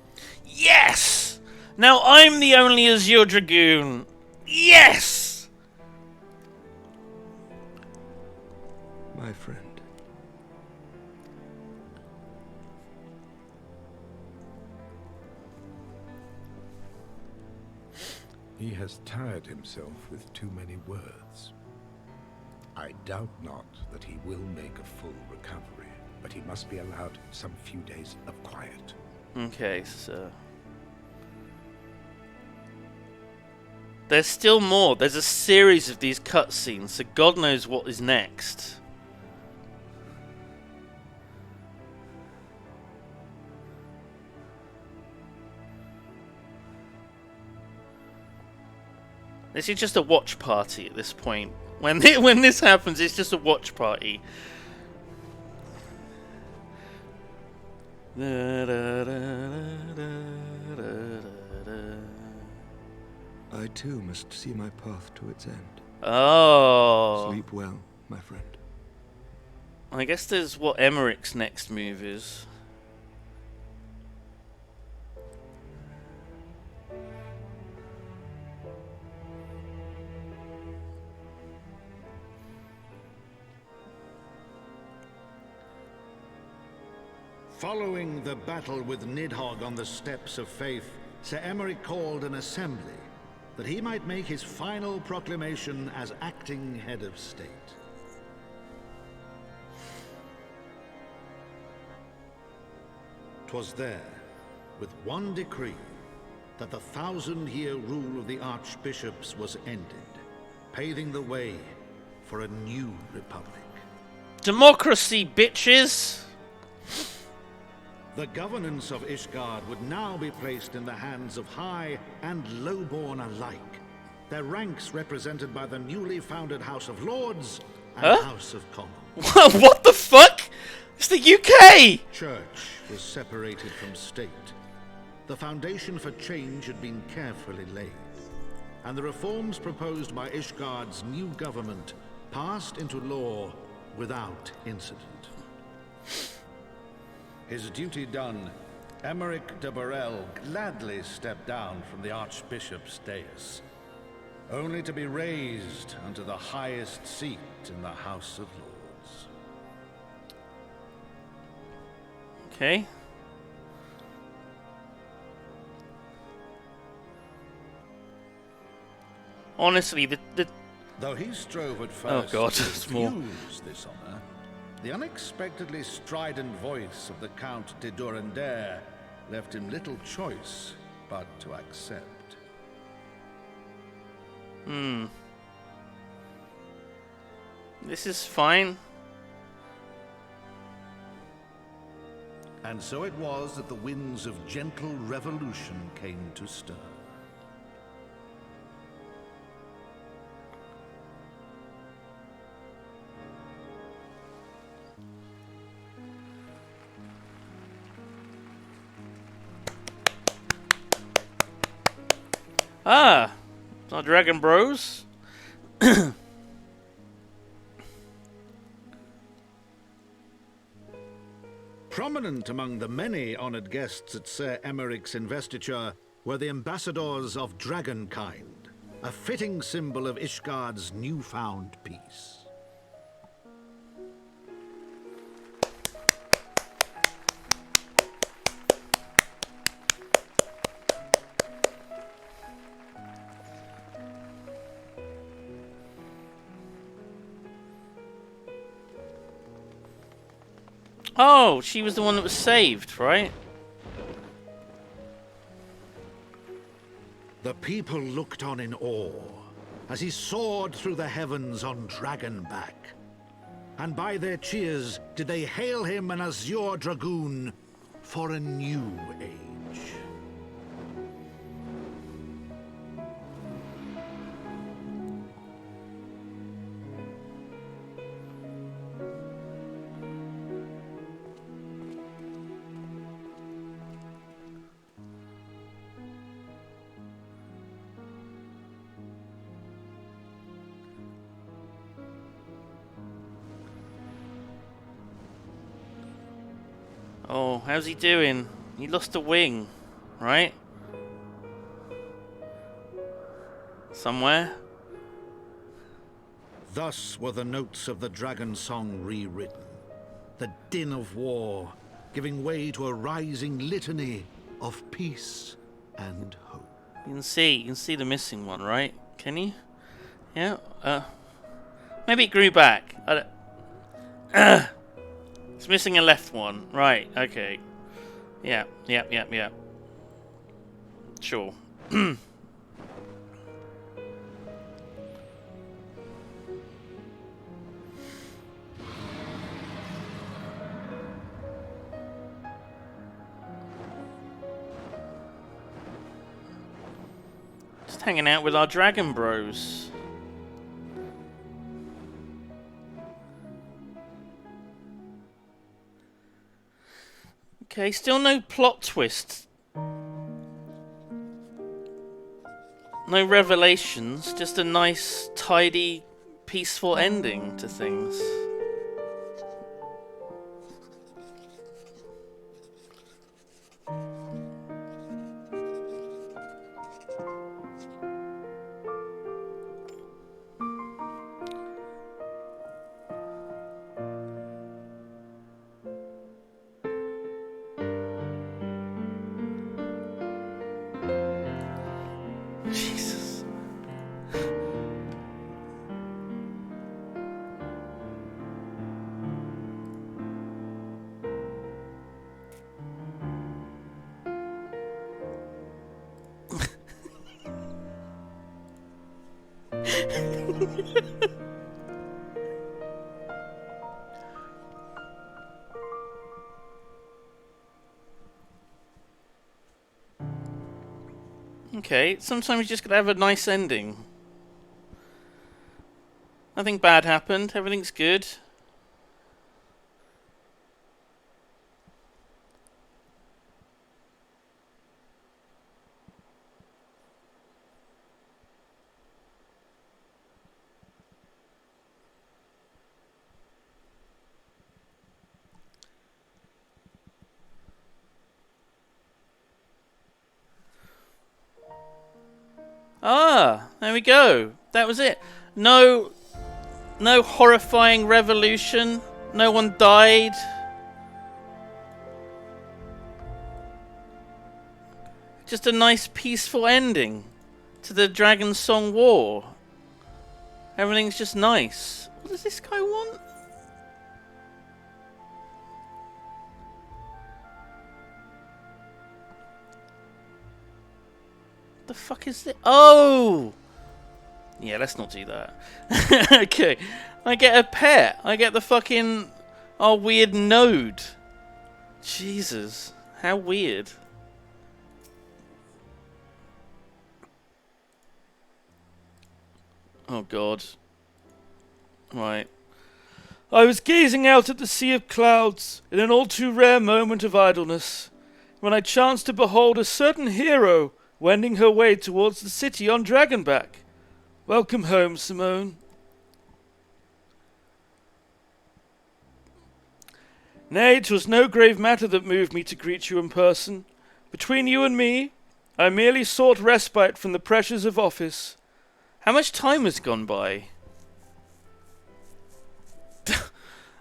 Yes! Now I'm the only Azure Dragoon. Yes! My friend. He has tired himself with too many words. I doubt not that he will make a full recovery, but he must be allowed some few days of quiet. Okay, so... There's still more. There's a series of these cutscenes, so God knows what is next. This is just a watch party at this point. When this happens, it's just a watch party. I too must see my path to its end. Oh. Sleep well, my friend. I guess there's what Emmerich's next move is. Following the battle with Nidhogg on the Steps of Faith, Sir Emeric called an assembly that he might make his final proclamation as acting head of state. 'Twas there, with one decree, that the 1,000-year rule of the archbishops was ended, paving the way for a new republic. Democracy, bitches! The governance of Ishgard would now be placed in the hands of high and lowborn alike, their ranks represented by the newly founded House of Lords and House of Commons. What the fuck? It's the UK! Church was separated from state. The foundation for change had been carefully laid, and the reforms proposed by Ishgard's new government passed into law without incident. His duty done, Emeric de Burrell gladly stepped down from the Archbishop's dais, only to be raised unto the highest seat in the House of Lords. Okay. Honestly, Though he strove at first God, to it's more. refuse this honor, the unexpectedly strident voice of the Count de Durandare left him little choice but to accept. This is fine. And so it was that the winds of gentle revolution came to stir. Ah! Our Dragon Bros. Prominent among the many honored guests at Sir Emeric's investiture were the ambassadors of Dragonkind, a fitting symbol of Ishgard's newfound peace. Oh, she was the one that was saved, right? The people looked on in awe as he soared through the heavens on Dragonback. And by their cheers did they hail him an azure dragoon for a new age. Oh, how's he doing? He lost a wing, right? Somewhere? Thus were the notes of the dragon song rewritten, the din of war giving way to a rising litany of peace and hope. You can see the missing one, right? Can you? Yeah. Maybe it grew back. I don't... It's missing a left one. Right, okay. Yeah. Sure. Just hanging out with our dragon bros. Okay, still no plot twists. No revelations, just a nice, tidy, peaceful ending to things. Okay, sometimes you just gotta have a nice ending. Nothing bad happened, everything's good. Ah, there we go. That was it. No horrifying revolution. No one died. Just a nice peaceful ending to the Dragon Song War. Everything's just nice. What does this guy want? The fuck is this? Oh! Yeah, let's not do that. Okay. I get a pet. I get the fucking... our weird node. Jesus. How weird. Oh god. Right. I was gazing out at the sea of clouds in an all too rare moment of idleness, when I chanced to behold a certain hero wending her way towards the city on Dragonback. Welcome home, Simone. Nay, 'twas no grave matter that moved me to greet you in person. Between you and me, I merely sought respite from the pressures of office. How much time has gone by?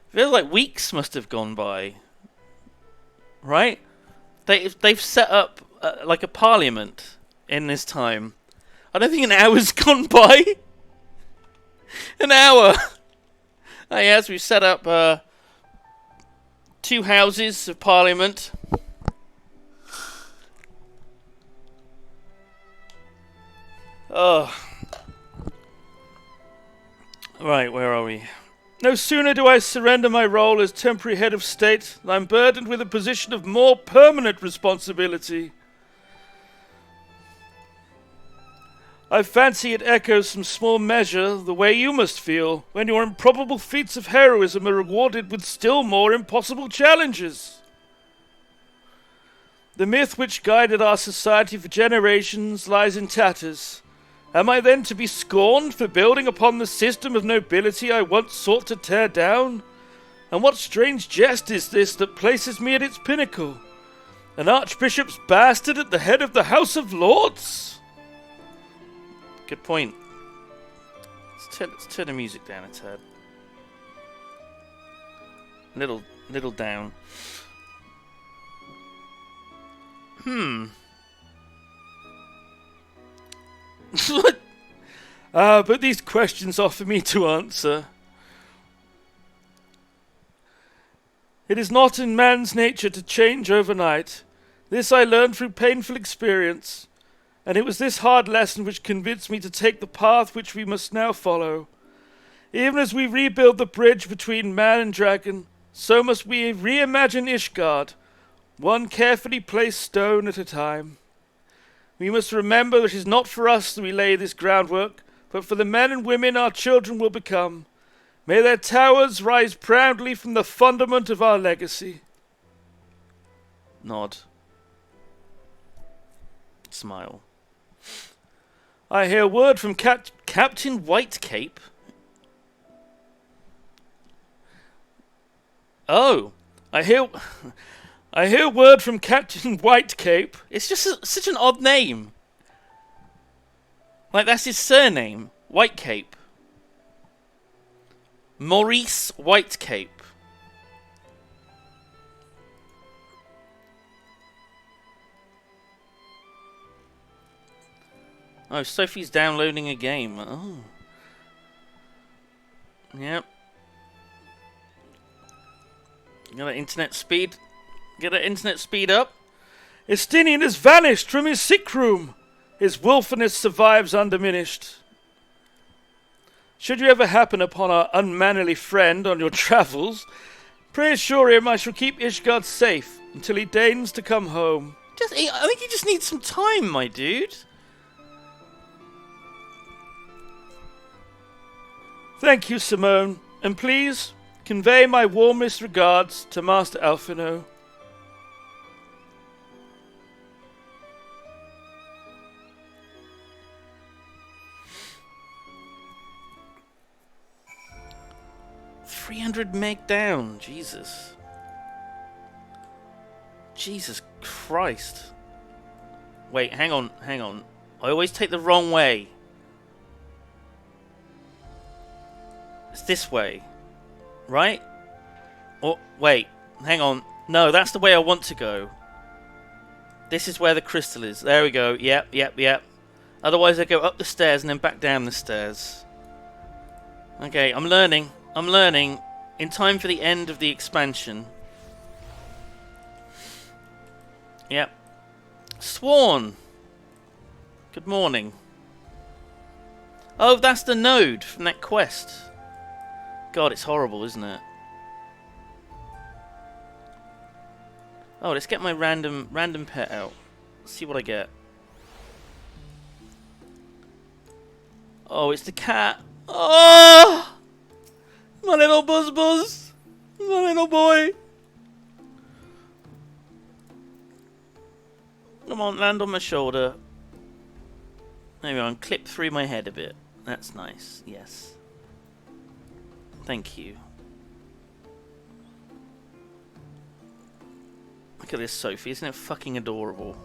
Feels like weeks must have gone by. Right? They've set up like a parliament in this time. I don't think an hour's gone by. An hour. Oh, yes, we've set up 2 houses of parliament. Oh. Right, where are we? No sooner do I surrender my role as temporary head of state than I'm burdened with a position of more permanent responsibility. I fancy it echoes some small measure the way you must feel when your improbable feats of heroism are rewarded with still more impossible challenges. The myth which guided our society for generations lies in tatters. Am I then to be scorned for building upon the system of nobility I once sought to tear down? And what strange jest is this that places me at its pinnacle? An archbishop's bastard at the head of the House of Lords? Good point. Let's turn the music down a tad. Little down. What? But these questions are for me to answer. It is not in man's nature to change overnight. This I learned through painful experience, and it was this hard lesson which convinced me to take the path which we must now follow. Even as we rebuild the bridge between man and dragon, so must we reimagine Ishgard, one carefully placed stone at a time. We must remember that it is not for us that we lay this groundwork, but for the men and women our children will become. May their towers rise proudly from the fundament of our legacy. Nod. Smile. I hear word from Captain Whitecape? Oh, I hear word from Captain Whitecape. It's just such an odd name. Like, that's his surname. Whitecape. Maurice Whitecape. Oh, Sophie's downloading a game. Oh. Yep. Got that internet speed? Get that internet speed up? Estinian has vanished from his sick room. His willfulness survives undiminished. Should you ever happen upon our unmannerly friend on your travels, pray assure him I shall keep Ishgard safe until he deigns to come home. I think he just needs some time, my dude. Thank you, Simone, and please convey my warmest regards to Master Alphino. $300 meg down, Jesus. Jesus Christ. Wait, hang on. I always take the wrong way. It's this way. Right? Oh, wait, hang on. No, that's the way I want to go. This is where the crystal is. There we go. Yep. Otherwise I go up the stairs and then back down the stairs. Okay, I'm learning. In time for the end of the expansion. Yep. Sworn. Good morning. Oh, that's the node from that quest. God, it's horrible, isn't it? Oh, let's get my random pet out. Let's see what I get. Oh, it's the cat. Oh! My little Buzz. My little boy. Come on, land on my shoulder. There we go, and clip through my head a bit. That's nice, yes. Thank you. Look at this Sophie, isn't it fucking adorable?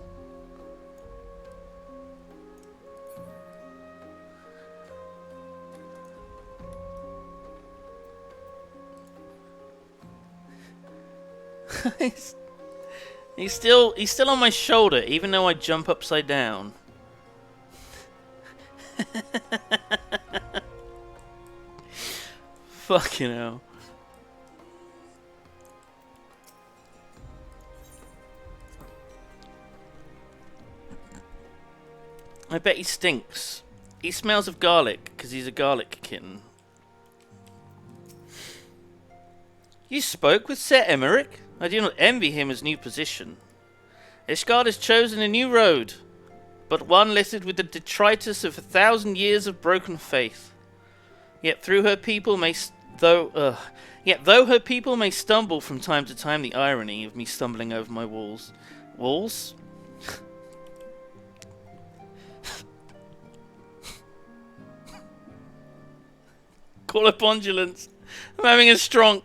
He's still on my shoulder, even though I jump upside down. Fucking hell. I bet he stinks. He smells of garlic, because he's a garlic kitten. You spoke with Sir Emmerich? I do not envy him his new position. Ishgard has chosen a new road, but one littered with the detritus of 1,000 years of broken faith. Yet though her people may stumble from time to time, the irony of me stumbling over my walls. Walls? Call up ambulance. I'm having a strong.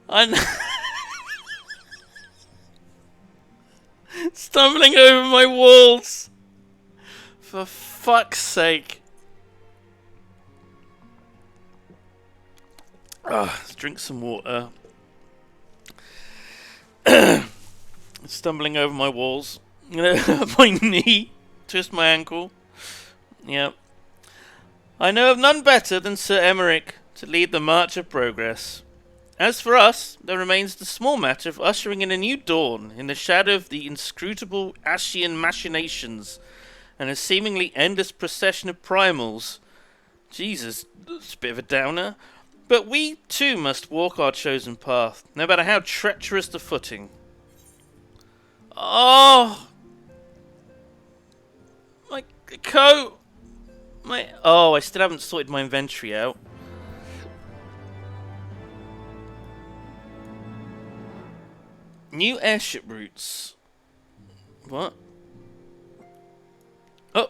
I'm stumbling over my walls. For fuck's sake. Let's drink some water. Stumbling over my walls. My knee. Twist my ankle. Yep. I know of none better than Sir Emmerich to lead the march of progress. As for us, there remains the small matter of ushering in a new dawn in the shadow of the inscrutable Ascian machinations and a seemingly endless procession of primals. Jesus, that's a bit of a downer. But we too must walk our chosen path, no matter how treacherous the footing. Oh! My coat! I still haven't sorted my inventory out. New airship routes. What? Oh!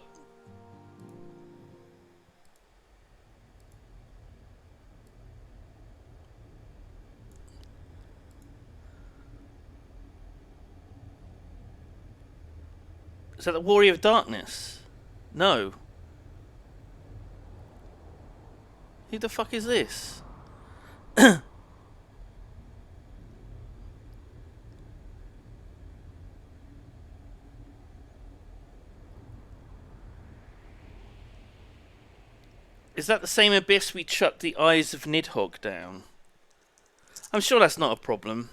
Is that the Warrior of Darkness? No. Who the fuck is this? Is that the same abyss we chucked the eyes of Nidhogg down? I'm sure that's not a problem.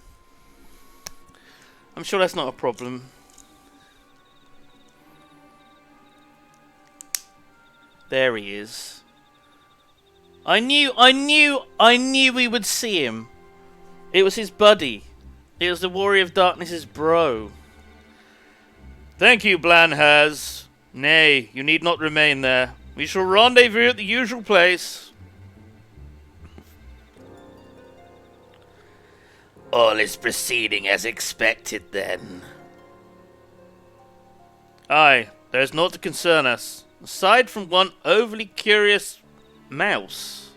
There he is. I knew we would see him. It was his buddy. It was the Warrior of Darkness's bro. Thank you, Blanhaz. Nay, you need not remain there. We shall rendezvous at the usual place. All is proceeding as expected, then. Aye, there's naught to concern us, aside from one overly curious mouse.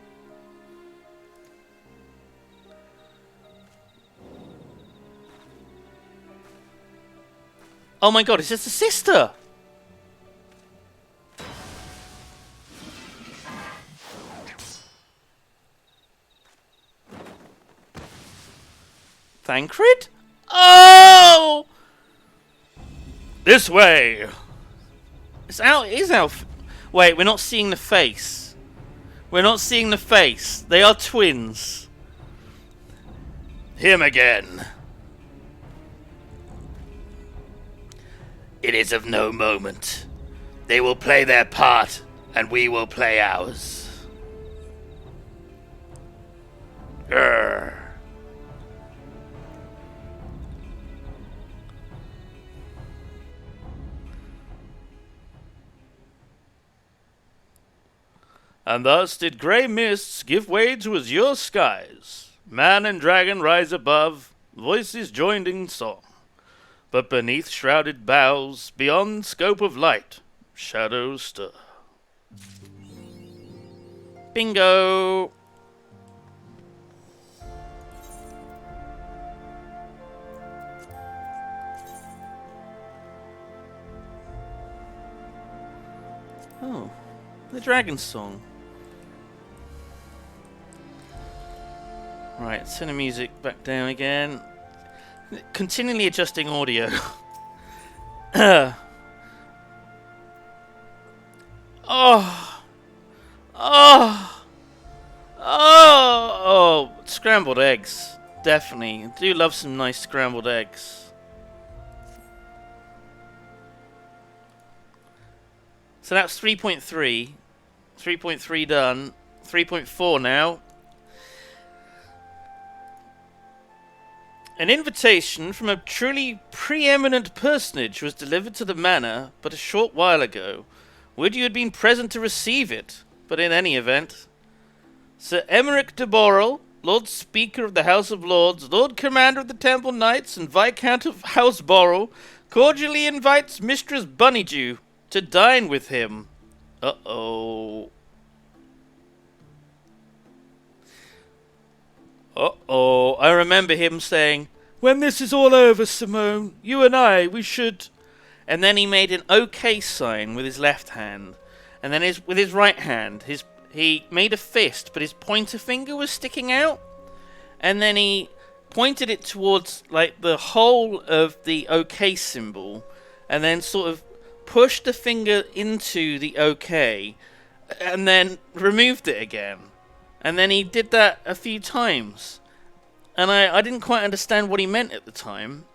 Oh my god, it's just a sister! Thancred? Oh! This way! It's out. It is Alf. Wait, we're not seeing the face. We're not seeing the face. They are twins. Him again. It is of no moment. They will play their part, and we will play ours. Grr. And thus did grey mists give way to azure skies. Man and dragon rise above, voices joined in song. But beneath shrouded boughs, beyond scope of light, shadows stir. Bingo! Oh, the dragon song. Right, turn the music back down again. Continually adjusting audio. Oh. Oh, scrambled eggs. Definitely. I do love some nice scrambled eggs. So that's 3.3. 3.3 done. 3.4 now. An invitation from a truly preeminent personage was delivered to the manor but a short while ago. Would you had been present to receive it, but in any event. Sir Emeric de Borrell, Lord Speaker of the House of Lords, Lord Commander of the Temple Knights, and Viscount of House Borrell, cordially invites Mistress Bunnydew to dine with him. Uh-oh. Uh-oh, I remember him saying, "When this is all over, Simone, you and I, we should..." And then he made an OK sign with his left hand. And then with his right hand, he made a fist, but his pointer finger was sticking out. And then he pointed it towards, like, the whole of the OK symbol. And then sort of pushed the finger into the OK. And then removed it again. And then he did that a few times. And I didn't quite understand what he meant at the time.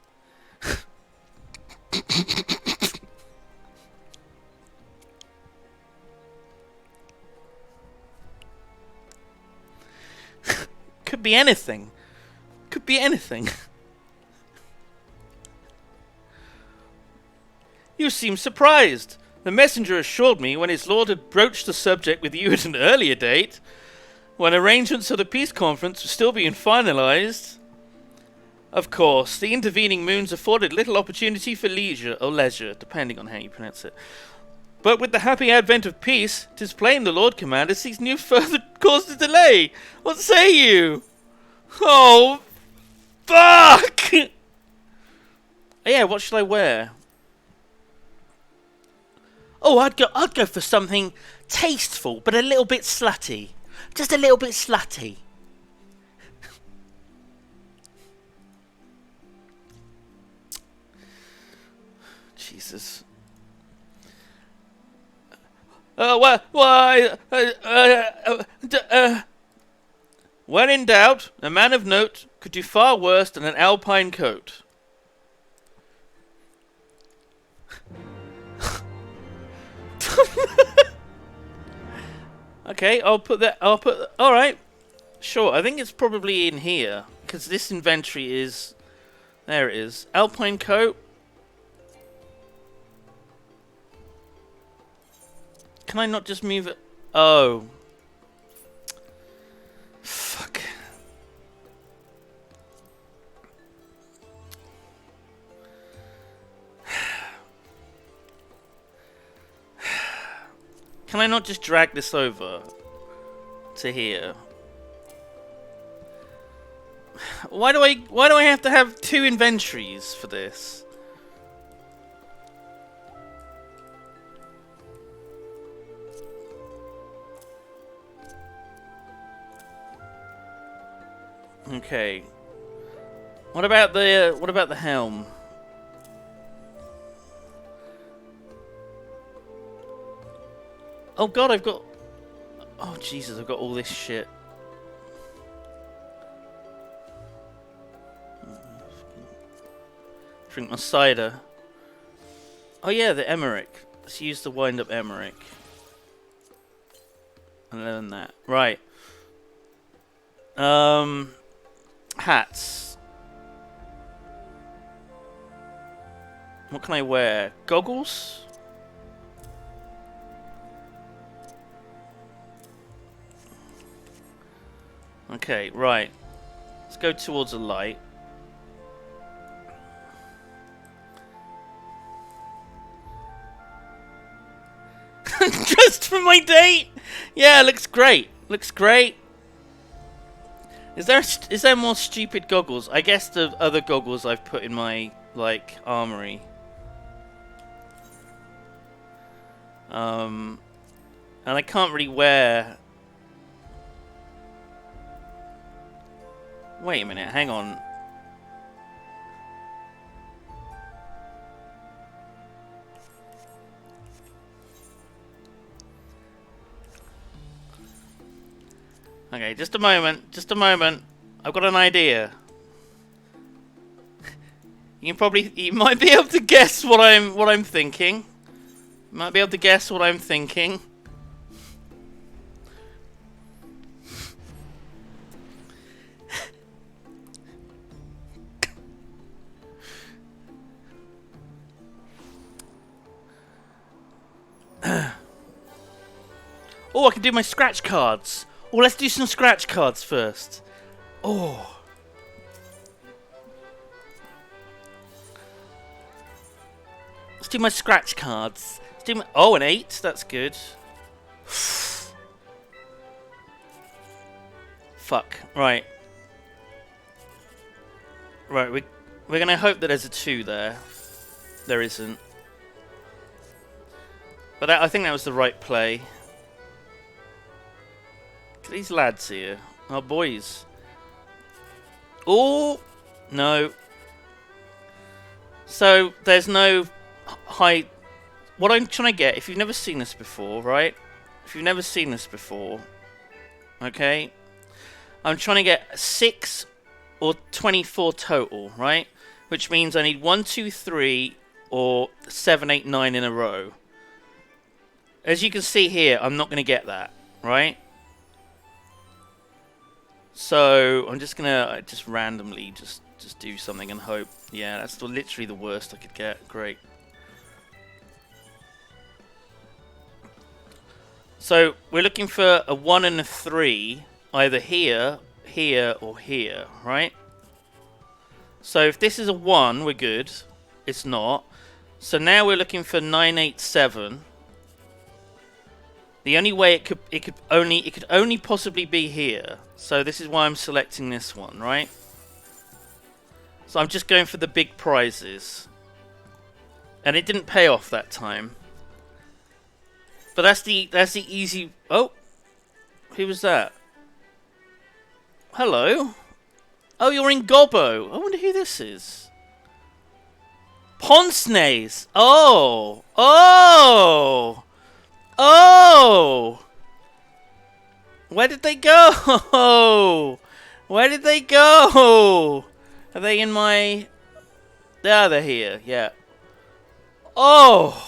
Could be anything. Could be anything. You seem surprised. The messenger assured me when his lord had broached the subject with you at an earlier date, when arrangements for the peace conference were still being finalised. Of course, the intervening moons afforded little opportunity for leisure, or leisure, depending on how you pronounce it. But with the happy advent of peace, 'tis plain the Lord Commander sees no further cause to delay. What say you? Oh, fuck! Yeah, what shall I wear? Oh, I'd go for something tasteful, but a little bit slutty. Just a little bit slutty. Jesus. When in doubt, a man of note could do far worse than an alpine coat. Okay, I'll put that. All right, sure. I think it's probably in here because this inventory is. There it is. Alpine coat. Can I not just move it? Oh. Fuck. Can I not just drag this over to here? Why do I have to have 2 inventories for this? Okay. What about the helm? Oh god, I've got... Oh Jesus, I've got all this shit. Drink my cider. Oh yeah, the Emmerich. Let's use the wind-up Emmerich. And then that. Right. Hats. What can I wear? Goggles? Okay, right. Let's go towards a light. Just for my date? Yeah, looks great. Looks great. Is there more stupid goggles? I guess the other goggles I've put in my, like, armory. And I can't really wear... Wait a minute, hang on. Okay, just a moment, just a moment. I've got an idea. You might be able to guess what I'm thinking. You might be able to guess what I'm thinking. Oh, I can do my scratch cards. Oh, let's do some scratch cards first. Oh. Let's do my scratch cards. Let's do my... Oh, an 8. That's good. Fuck. Right. Right, we're going to hope that there's a 2 there. There isn't. But I think that was the right play. Look at these lads here. Our boys. Oh! No. So, there's no high... What I'm trying to get, if you've never seen this before, right? If you've never seen this before, okay? I'm trying to get 6 or 24 total, right? Which means I need 1, 2, 3, or 7, 8, 9 in a row. As you can see here, I'm not going to get that, right? So I'm just gonna randomly just do something and hope. Yeah, that's literally the worst I could get. Great. So we're looking for a 1 and a 3, either here, here, or here, right? So if this is a 1, we're good. It's not. So now we're looking for 9, 8, 7. The only way it could only possibly be here. So this is why I'm selecting this one, right? So I'm just going for the big prizes. And it didn't pay off that time. But that's the easy... Oh! Who was that? Hello? Oh, you're in Gobbo. I wonder who this is. Ponsnays! Oh! Oh! Oh! Where did they go? Where did they go? Are they in my... Ah, they're here, yeah. Oh!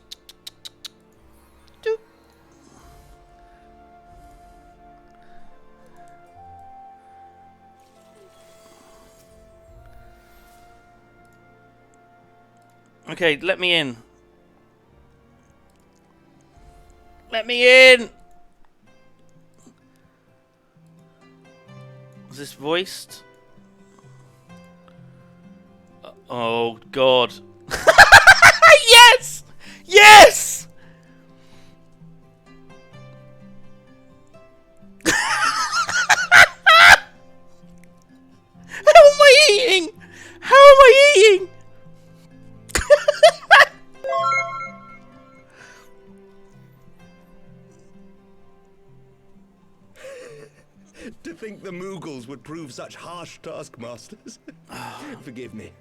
Okay, let me in. Let me in! Is this voiced? Oh, God. Yes! Yes! How am I eating? How am I eating? To think the Moogles would prove such harsh taskmasters. Forgive me.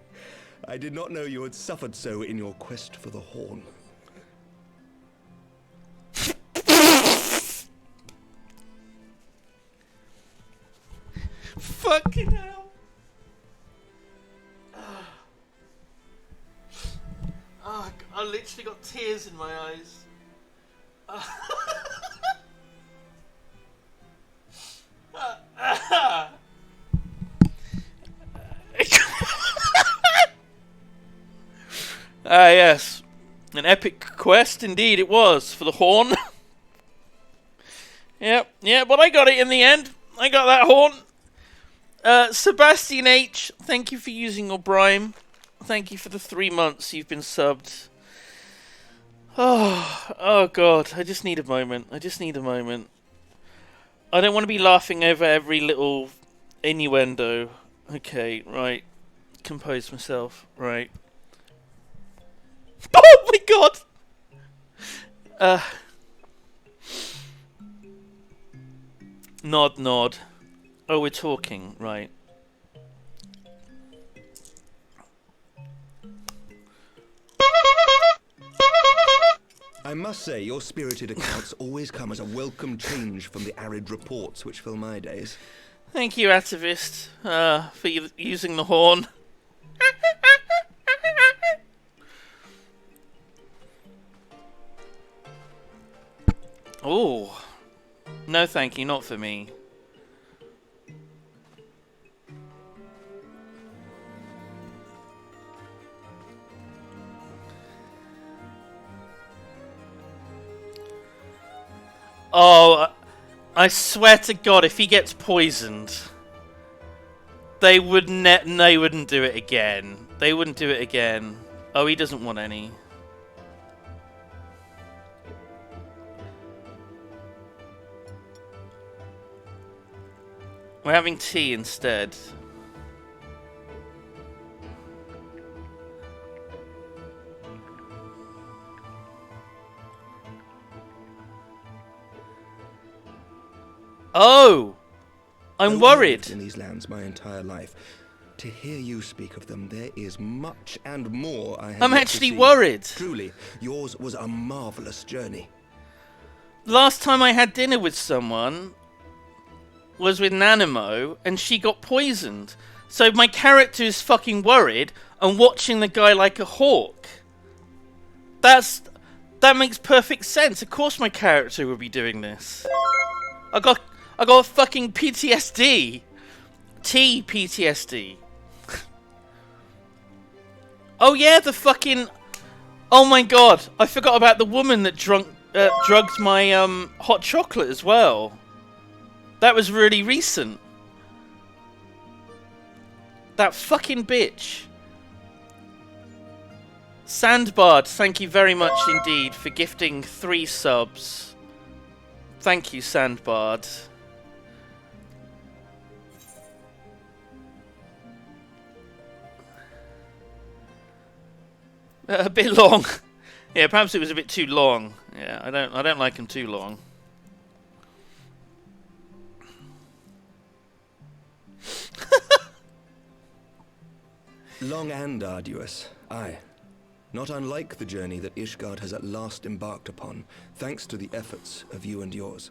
I did not know you had suffered so in your quest for the horn. Fucking hell. Oh, I literally got tears in my eyes. Yes. An epic quest indeed it was for the horn. Yep, but I got it in the end. I got that horn. Sebastian H, thank you for using your Brime. Thank you for the 3 months you've been subbed. Oh God, I just need a moment. I don't want to be laughing over every little innuendo. Okay, right. Compose myself. Right. Oh my God! Nod. Oh, we're talking, right. I must say, your spirited accounts always come as a welcome change from the arid reports which fill my days. Thank you, Atavist, for using the horn. Oh. No, thank you, not for me. Oh, I swear to God, if he gets poisoned, they wouldn't do it again. They wouldn't do it again. Oh, he doesn't want any. We're having tea instead. Oh! I'm worried. In these lands my entire life. To hear you speak of them, there is much and more I have I'm yet to actually see. worried. Truly, yours was a marvelous journey. Last time I had dinner with someone was with Nanimo, and she got poisoned. So my character is fucking worried and watching the guy like a hawk. That makes perfect sense. Of course my character would be doing this. I got fucking PTSD. PTSD. Oh yeah, the fucking... Oh my God, I forgot about the woman that drugged my hot chocolate as well. That was really recent. That fucking bitch. Sandbard, thank you very much indeed for gifting 3 subs. Thank you, Sandbard. A bit long. Yeah, perhaps it was a bit too long. Yeah, I don't like them too long. Long and arduous, aye. Not unlike the journey that Ishgard has at last embarked upon, thanks to the efforts of you and yours.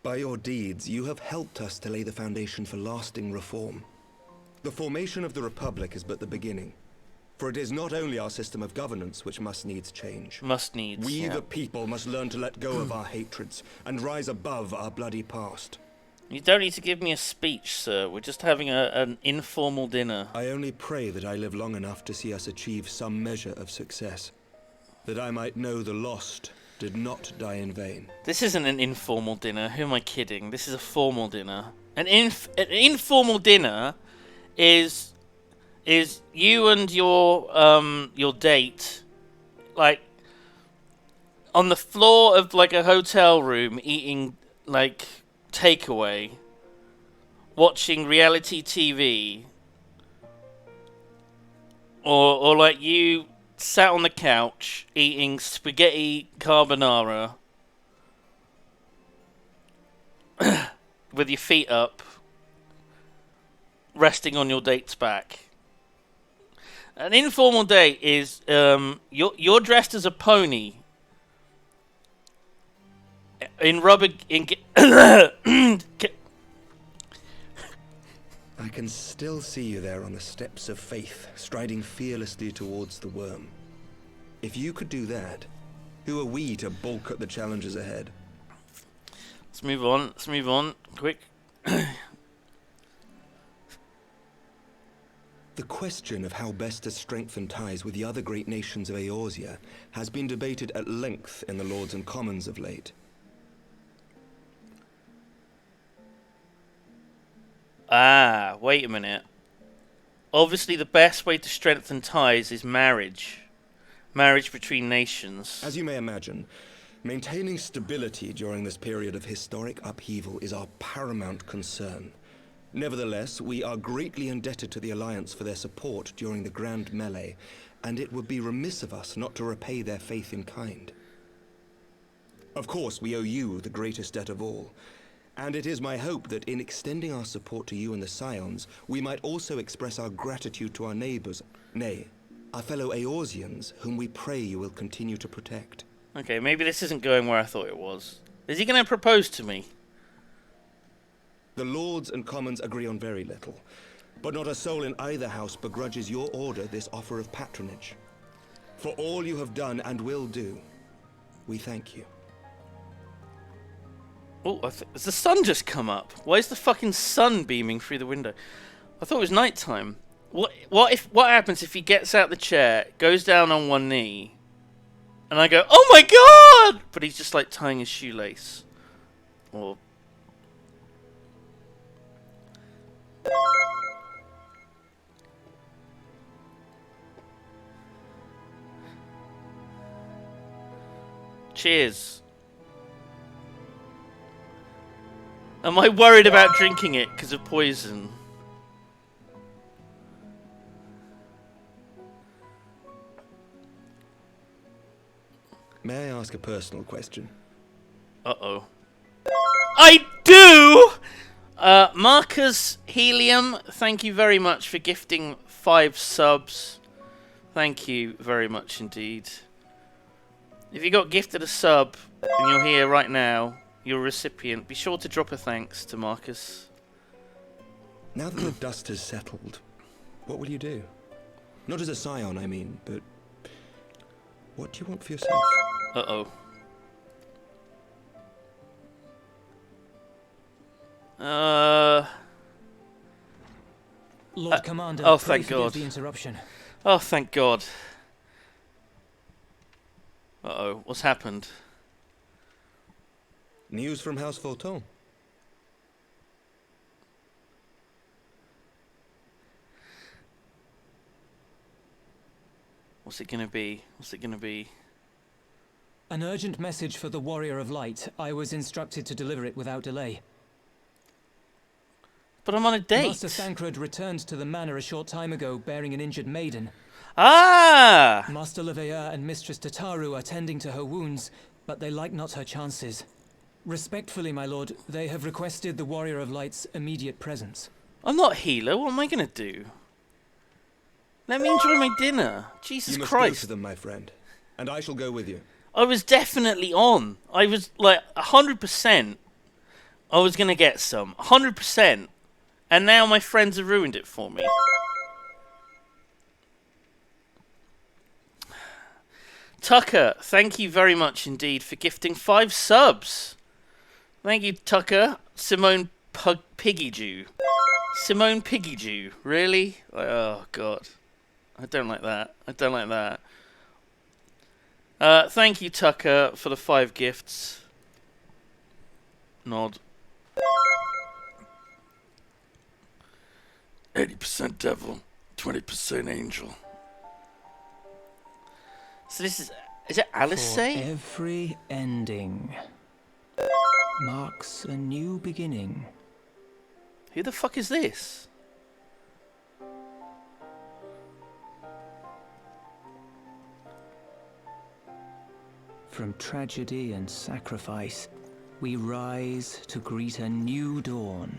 By your deeds, you have helped us to lay the foundation for lasting reform. The formation of the Republic is but the beginning. For it is not only our system of governance which must needs change. Must needs. We, yeah. the people, must learn to let go of our hatreds and rise above our bloody past. You don't need to give me a speech, sir. We're just having an informal dinner. I only pray that I live long enough to see us achieve some measure of success. That I might know the lost did not die in vain. This isn't an informal dinner. Who am I kidding? This is a formal dinner. An informal dinner is you and your date, like, on the floor of like a hotel room eating like takeaway, watching reality TV, or like you sat on the couch eating spaghetti carbonara with your feet up, resting on your date's back. An informal date is you're dressed as a pony in rubber I can still see you there on the steps of faith, striding fearlessly towards the worm. If you could do that, who are we to balk at the challenges ahead? Let's move on. Let's move on. Quick. The question of how best to strengthen ties with the other great nations of Eorzea has been debated at length in the Lords and Commons of late. Ah, wait a minute. Obviously, the best way to strengthen ties is marriage. Marriage between nations. As you may imagine, maintaining stability during this period of historic upheaval is our paramount concern. Nevertheless, we are greatly indebted to the Alliance for their support during the Grand Melee, and it would be remiss of us not to repay their faith in kind. Of course, we owe you the greatest debt of all, and it is my hope that in extending our support to you and the Scions, we might also express our gratitude to our neighbors, nay, our fellow Eorzeans, whom we pray you will continue to protect. Okay, maybe this isn't going where I thought it was. Is he going to propose to me? The Lords and Commons agree on very little, but not a soul in either house begrudges your order this offer of patronage. For all you have done and will do, we thank you. Oh, has the sun just come up? Why is the fucking sun beaming through the window? I thought it was nighttime. What happens if he gets out the chair, goes down on one knee, and I go, "Oh my god!" But he's just like tying his shoelace, or. Cheers. Am I worried about drinking it because of poison? May I ask a personal question? Uh-oh. I do! Marcus Helium, thank you very much for gifting 5 subs. Thank you very much indeed. If you got gifted a sub and you're here right now, you're a recipient, be sure to drop a thanks to Marcus. Now that the dust has settled, what will you do? Not as a scion, I mean, but what do you want for yourself? Uh-oh. Lord Commander, oh, thank pray forgive God. the interruption. Oh, thank God. Uh-oh, what's happened? News from House Fulton. What's it gonna be? What's it gonna be? An urgent message for the Warrior of Light. I was instructed to deliver it without delay. But I'm on a date. Master Thancred returned to the manor a short time ago, bearing an injured maiden. Ah! Master Leveilleur and Mistress Tataru are tending to her wounds, but they like not her chances. Respectfully, my lord, they have requested the Warrior of Light's immediate presence. I'm not a healer. What am I gonna do? Let me enjoy my dinner. Jesus You must Christ. go to them, my friend, and I shall go with you. I was definitely on. I was like 100%. I was gonna get some. 100%. And now my friends have ruined it for me. Tucker, thank you very much indeed for gifting 5 subs. Thank you, Tucker. Simone Piggydew. Simone Piggydew. Really? Oh, God. I don't like that. I don't like that. Thank you, Tucker, for the 5 gifts. Nod. 80% devil, 20% angel. So this is it Alice? For every ending marks a new beginning. Who the fuck is this? From tragedy and sacrifice, we rise to greet a new dawn,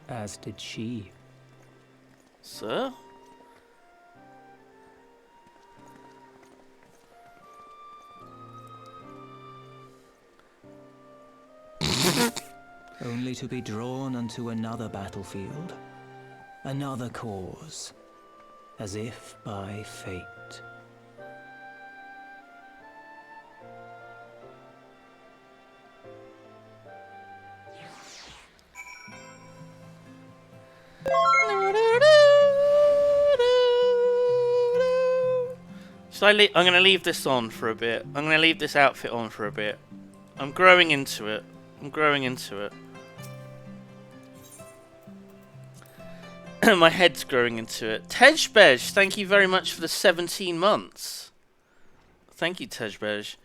as did she. Sir? Only to be drawn unto another battlefield, another cause, as if by fate. So I'm going to leave this on for a bit. I'm going to leave this outfit on for a bit. I'm growing into it. I'm growing into it. My head's growing into it. Tejbej, thank you very much for the 17 months. Thank you, Tejbej.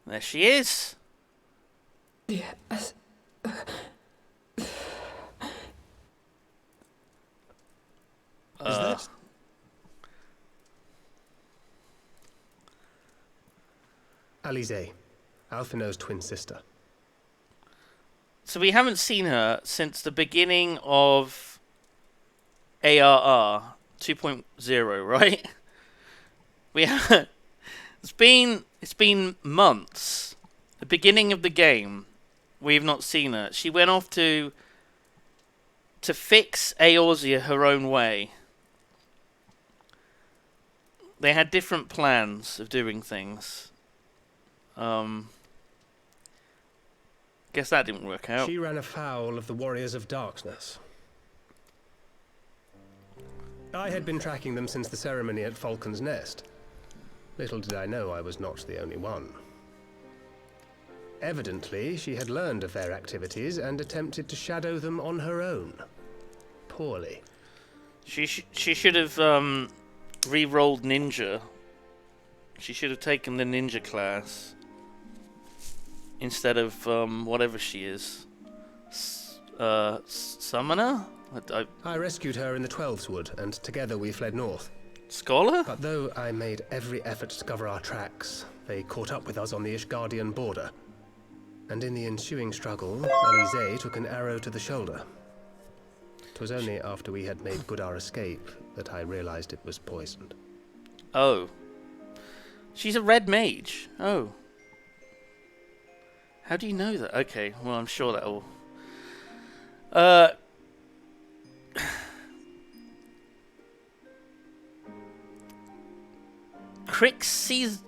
There she is. Yes. Is that? Alize, Alphino's twin sister. So we haven't seen her since the beginning of ARR 2.0, right? We have, it's been months. The beginning of the game, we've not seen her. She went off to fix Eorzea her own way. They had different plans of doing things. Guess that didn't work out. She ran afoul of the Warriors of Darkness. I had been tracking them since the ceremony at Falcon's Nest. Little did I know I was not the only one. Evidently, she had learned of their activities and attempted to shadow them on her own. Poorly. She should have re-rolled ninja. She should have taken the ninja class instead of whatever she is. Summoner? I rescued her in the Twelves Wood, and together we fled north. Scholar? But though I made every effort to cover our tracks, they caught up with us on the Ishgardian border. And in the ensuing struggle, Alize took an arrow to the shoulder. It was only after we had made good our escape that I realized it was poisoned. Oh. She's a red mage. Oh. How do you know that? Okay, well, I'm sure that'll... Crixo?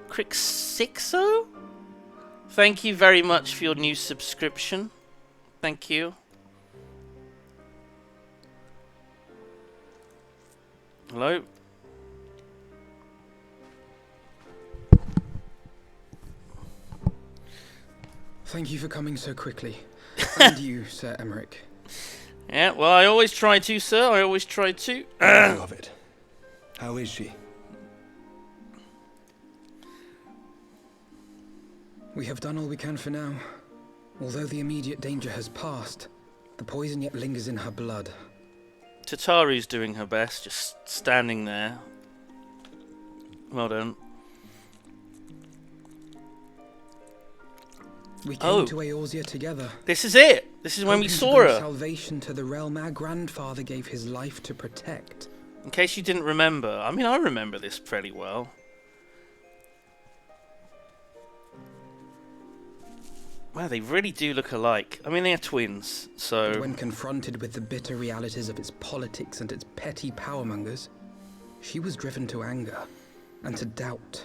Crixixo? Thank you very much for your new subscription. Thank you. Hello? Thank you for coming so quickly. And you, Sir Emmerich. Yeah, well, I always try to, sir. I always try to. Of it. How is she? We have done all we can for now. Although the immediate danger has passed, the poison yet lingers in her blood. Tataru's doing her best, just standing there. Well done. We came to Eorzea together. This is it. This is when we saw her. Salvation to the realm our grandfather gave his life to protect. In case you didn't remember, I mean, I remember this fairly well. Wow, they really do look alike. I mean, they're twins, so... But when confronted with the bitter realities of its politics and its petty powermongers, she was driven to anger and to doubt.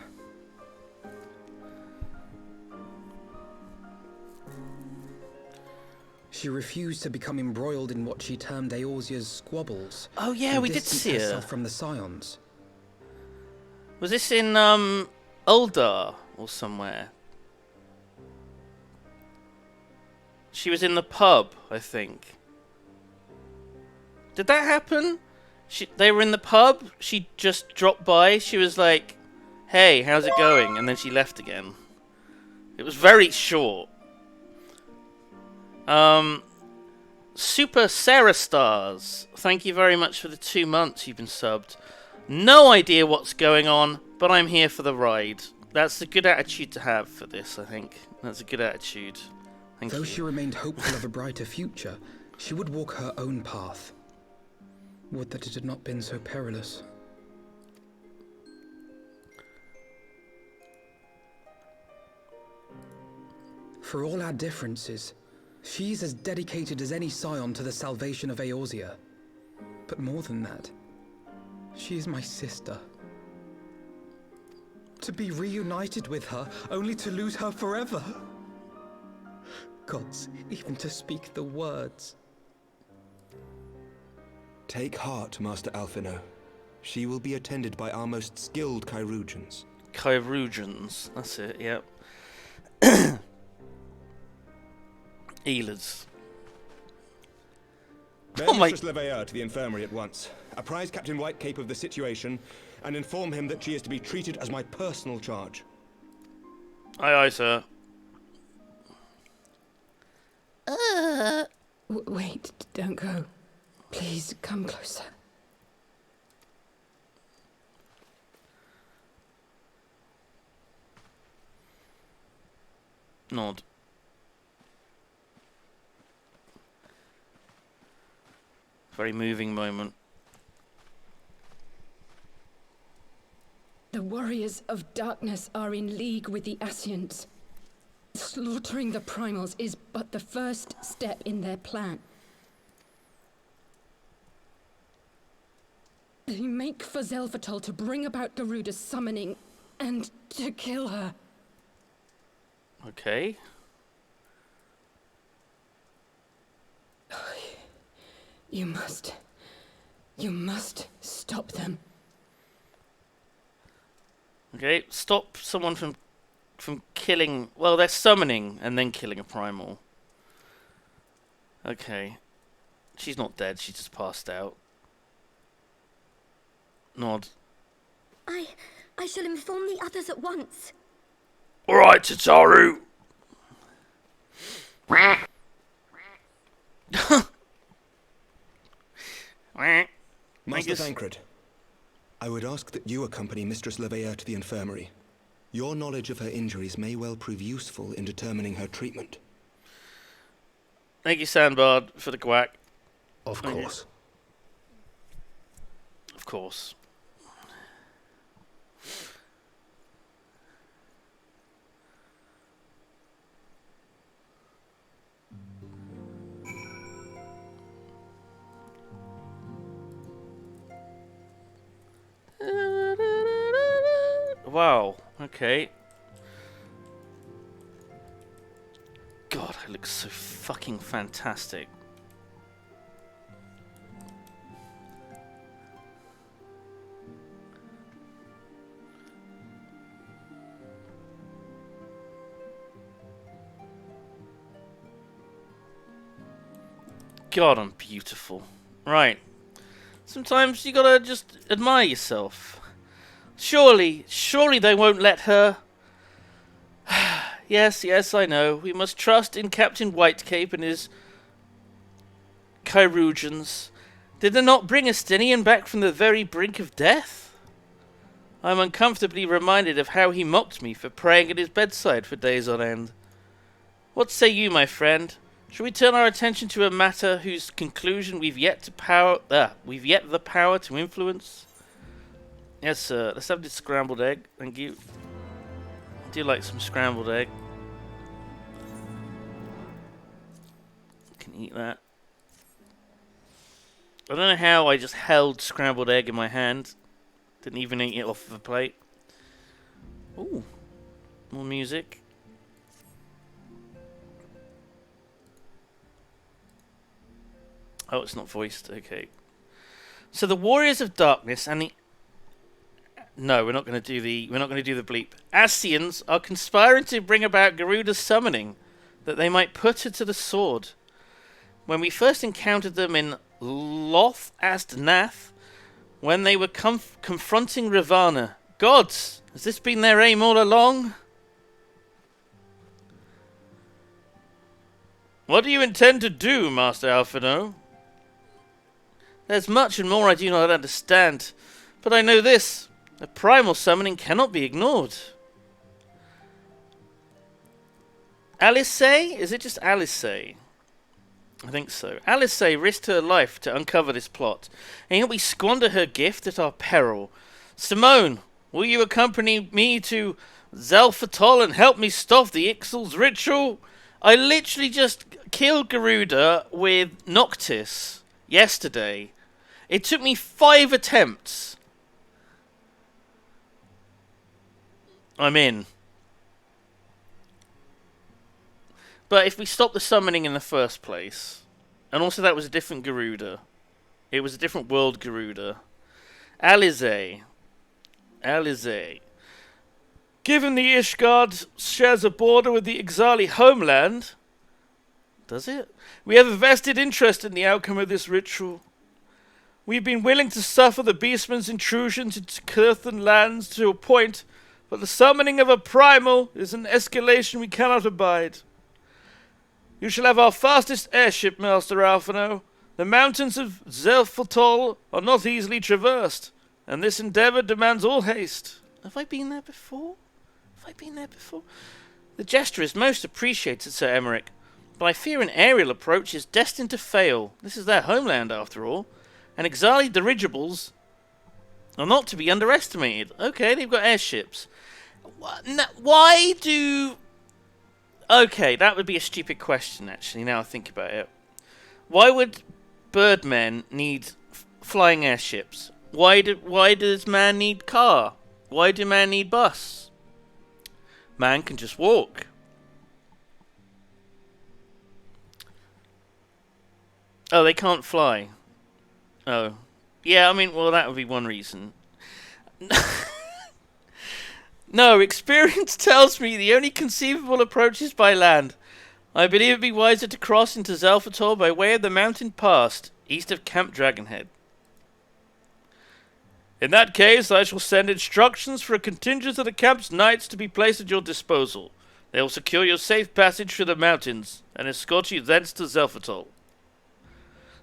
She refused to become embroiled in what she termed Eorzea's squabbles. Oh yeah, we did see her. Herself from the Scions. Was this in Uldar or somewhere? She was in the pub, I think. Did that happen? They were in the pub. She just dropped by. She was like, "Hey, how's it going?" And then she left again. It was very short. Super Sarah Stars, thank you very much for the 2 months you've been subbed. No idea what's going on, but I'm here for the ride. That's a good attitude to have for this, I think. That's a good attitude. Thank you. Though she remained hopeful of a brighter future, she would walk her own path. Would that it had not been so perilous. For all our differences, she's as dedicated as any Scion to the salvation of Eorzea. But more than that, she is my sister. To be reunited with her, only to lose her forever. Gods, even to speak the words. Take heart, Master Alphino. She will be attended by our most skilled Chirurgeons. Chirurgeons, that's it, yep. Ealers. Bear Mistress Leveilleur to the infirmary at once. Apprise Captain Whitecape of the situation, and inform him that she is to be treated as my personal charge. Aye, aye, sir. Wait, don't go. Please, come closer. Nod. Very moving moment. The warriors of darkness are in league with the Ascients. Slaughtering the primals is but the first step in their plan. They make for Zelvatol to bring about Garuda's summoning and to kill her. Okay. You must stop them. Okay, stop someone from killing... Well, they're summoning and then killing a primal. Okay. She's not dead, she's just passed out. Nod. I shall inform the others at once. Alright, Tataru! Master Thancred, I would ask that you accompany Mistress Leveilleur to the infirmary. Your knowledge of her injuries may well prove useful in determining her treatment. Thank you, Sandbard, for the quack. Of course. Of course. Wow, okay. God, it looks so fucking fantastic. God, I'm beautiful. Right. Sometimes you gotta just admire yourself. Surely they won't let her... Yes, I know. We must trust in Captain Whitecape and his Chirurgeons. Did they not bring Estinian back from the very brink of death? I'm uncomfortably reminded of how he mocked me for praying at his bedside for days on end. What say you, my friend? Shall we turn our attention to a matter whose conclusion we've yet the power to influence? Yes, sir. Let's have this scrambled egg. Thank you. I do like some scrambled egg. Can eat that. I don't know how I just held scrambled egg in my hand. Didn't even eat it off of a plate. Ooh. More music. Oh, it's not voiced. Okay. So the Warriors of Darkness and the... No, we're not going to do the bleep. Ascians are conspiring to bring about Garuda's summoning, that they might put her to the sword. When we first encountered them in Loth Astnath, when they were confronting Ravana. Gods, has this been their aim all along? What do you intend to do, Master Alphino? There's much and more I do not understand, but I know this. The primal summoning cannot be ignored. Alice? Is it just Alice? I think so. Alice risked her life to uncover this plot, and yet we squander her gift at our peril. Simone, will you accompany me to Zalfatol and help me stop the Ixal's ritual? I literally just killed Garuda with Noctis yesterday. It took me 5 attempts. I'm in. But if we stop the summoning in the first place, and also that was a different Garuda. It was a different world Garuda. Alize. Given the Ishgard shares a border with the Ixali homeland, does it? We have a vested interest in the outcome of this ritual. We've been willing to suffer the Beastman's intrusions into Kirthan lands to a point, but the summoning of a primal is an escalation we cannot abide. You shall have our fastest airship, Master Alphino. The mountains of Zelfatol are not easily traversed, and this endeavour demands all haste. Have I been there before? The gesture is most appreciated, Sir Emmerich, but I fear an aerial approach is destined to fail. This is their homeland, after all, and Ixali dirigibles are not to be underestimated. Okay, they've got airships. Why do... Okay, that would be a stupid question, actually, now I think about it. Why would birdmen need flying airships? Why does man need car? Why do man need bus? Man can just walk. Oh, they can't fly. Oh. Yeah, I mean, well, that would be one reason. No, experience tells me the only conceivable approach is by land. I believe it would be wiser to cross into Zalfatol by way of the mountain pass, east of Camp Dragonhead. In that case, I shall send instructions for a contingent of the camp's knights to be placed at your disposal. They will secure your safe passage through the mountains, and escort you thence to Zalfatol.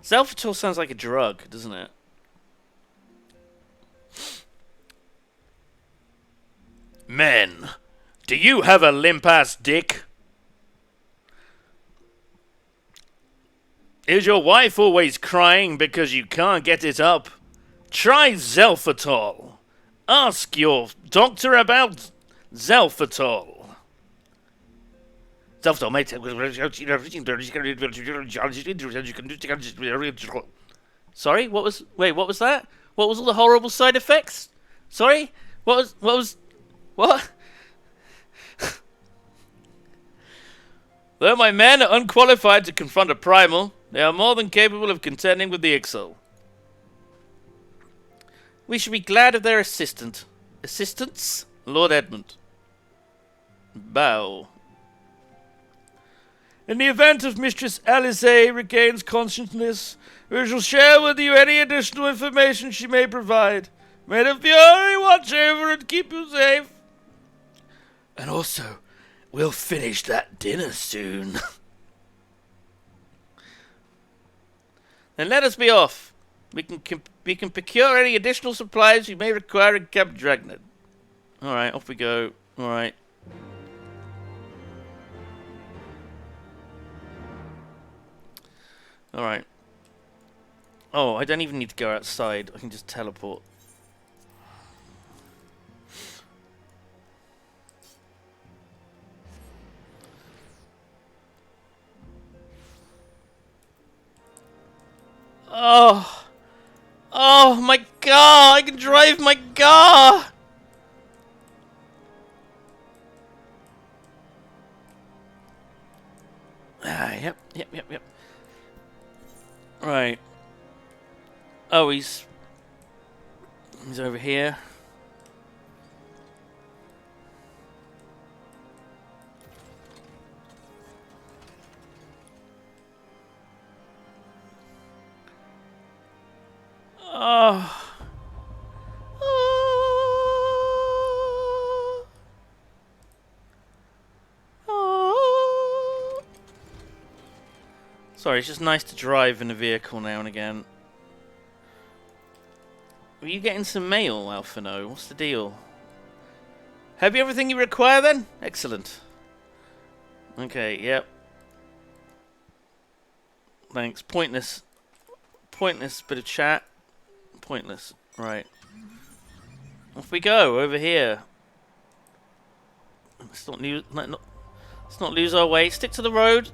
Zalfatol sounds like a drug, doesn't it? Men, do you have a limp-ass dick? Is your wife always crying because you can't get it up? Try Zelfatol. Ask your doctor about Zelfatol. Zelfatol, mate. Sorry, what was that? What was all the horrible side effects? Sorry? What? Though my men are unqualified to confront a primal, they are more than capable of contending with the Ixal. We should be glad of their assistance, Lord Edmund. Bow. In the event of Mistress Alice regains consciousness, we shall share with you any additional information she may provide. May the Fury watch over and keep you safe. And also, we'll finish that dinner soon. Then let us be off. We can procure any additional supplies you may require in Camp Dragnet. Alright, off we go. Alright. Alright. Oh, I don't even need to go outside. I can just teleport. Oh. Oh my god, I can drive my car! Ah, yep. Right. Oh, he's over here. Oh. Sorry, it's just nice to drive in a vehicle now and again. Are you getting some mail, Alphino? What's the deal? Have you everything you require then? Excellent. Okay, yep. Thanks. Pointless bit of chat. Pointless. Right. Off we go, over here. Let's not lose our way. Stick to the road.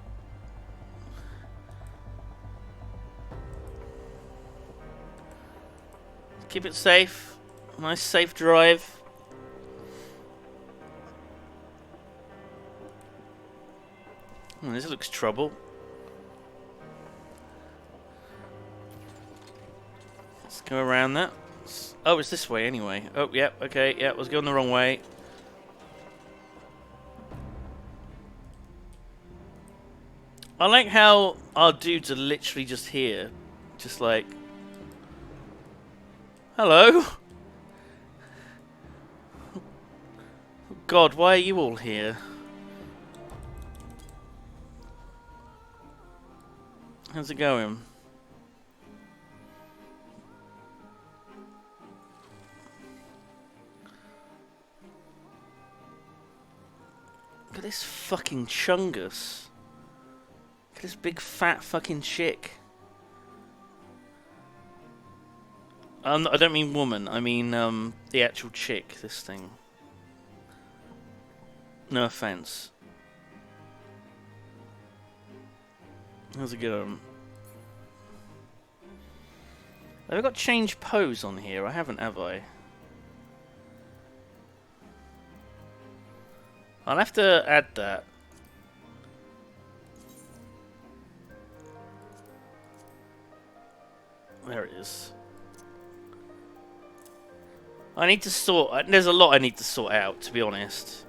Keep it safe. Nice safe drive. Oh, this looks trouble. Let's go around that. Oh, it's this way anyway. Oh, yep, okay, yeah, I was going the wrong way. I like how our dudes are literally just here. Just like... Hello? God, why are you all here? How's it going? Look at this fucking chungus. Look at this big fat fucking chick. I don't mean woman, I mean the actual chick, this thing. No offense. How's it going? Have I got change pose on here? I haven't, have I? I'll have to add that. There it is. I need to sort... There's a lot I need to sort out, to be honest.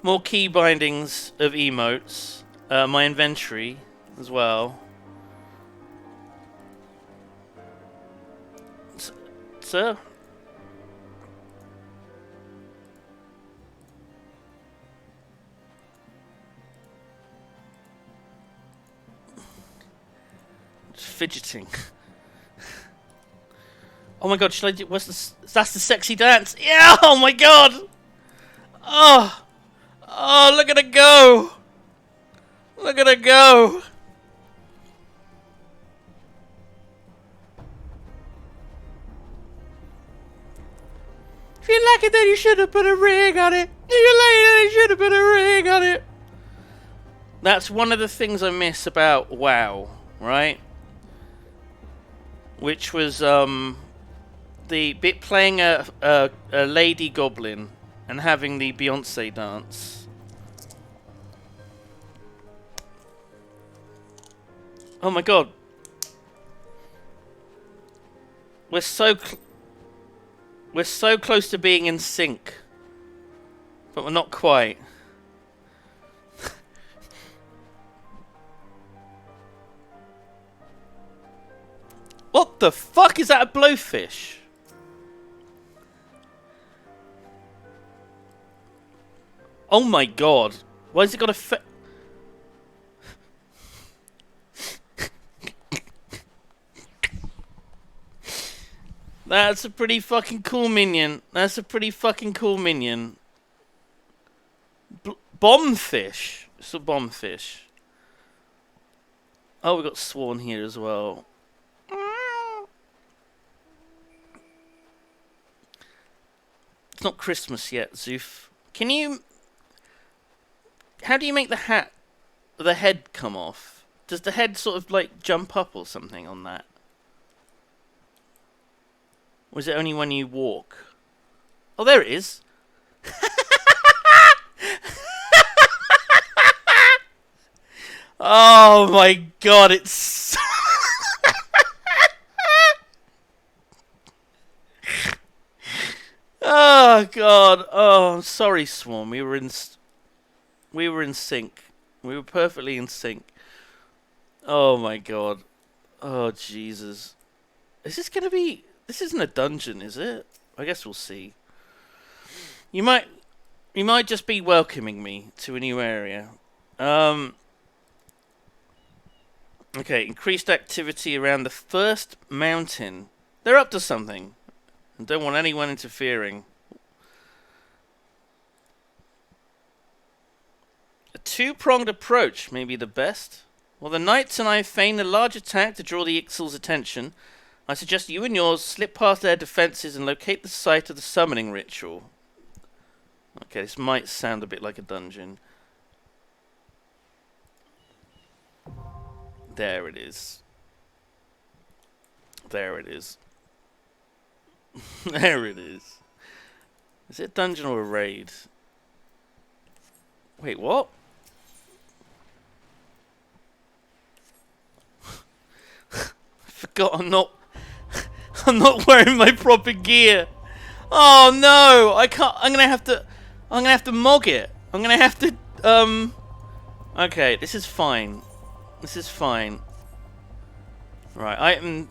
More key bindings of emotes. My inventory as well. Sir? Just fidgeting. Oh my god, should I do... What's the... That's the sexy dance! Yeah! Oh my god! Oh! Oh, look at her go! Look at her go! If you like it, then you should have put a ring on it! If you like it, then you should have put a ring on it! That's one of the things I miss about WoW, right? Which was, the bit playing a lady goblin and having the Beyonce dance. Oh my god. We're so close to being in sync. But we're not quite. What the fuck is that, a blowfish? Oh my god. Why has it got a That's a pretty fucking cool minion. That's a pretty fucking cool minion. Bombfish. It's a bombfish. Oh, we got Swan here as well. It's not Christmas yet, Zoof. Can you... How do you make the head come off? Does the head sort of like jump up or something on that? Or is it only when you walk? Oh, there it is. Oh my god, it's... Oh god. Oh, I'm sorry, Swarm. We were in sync. We were perfectly in sync. Oh my god. Oh Jesus. Is this gonna be... This isn't a dungeon, is it? I guess we'll see. You might just be welcoming me to a new area. Okay, increased activity around the first mountain. They're up to something. And don't want anyone interfering. A two-pronged approach may be the best. While the knights and I feign a large attack to draw the Ixal's attention, I suggest you and yours slip past their defenses and locate the site of the summoning ritual. Okay, this might sound a bit like a dungeon. There it is. There it is. There it is. Is it a dungeon or a raid? Wait, what? I forgot I'm not wearing my proper gear. Oh no, I can't. I'm gonna have to mog it. I'm gonna have to okay, this is fine. This is fine. Right, item.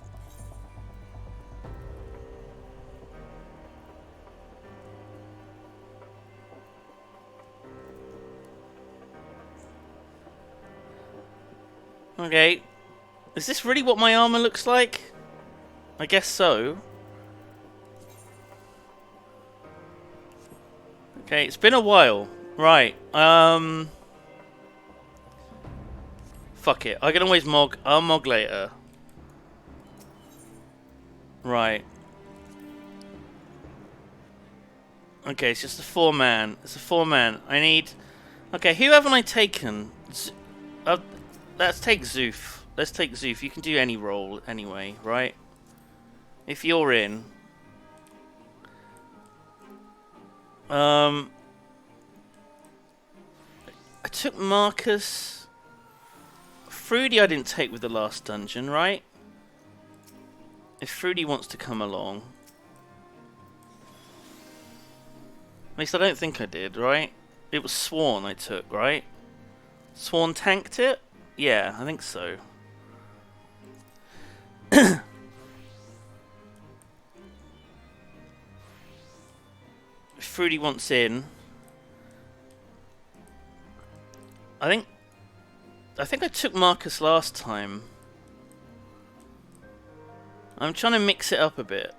Okay. Is this really what my armor looks like? I guess so. Okay, it's been a while. Right. Fuck it. I can always mog. I'll mog later. Right. Okay, it's just a 4-man. It's a 4-man. I need... Okay, who haven't I taken? Let's take Zoof. Let's take Zoof. You can do any role anyway, right? If you're in. I took Marcus. Fruity I didn't take with the last dungeon, right? If Fruity wants to come along. At least I don't think I did, right? It was Sworn I took, right? Sworn tanked it? Yeah, I think so. If Fruity wants in. I think I took Marcus last time. I'm trying to mix it up a bit.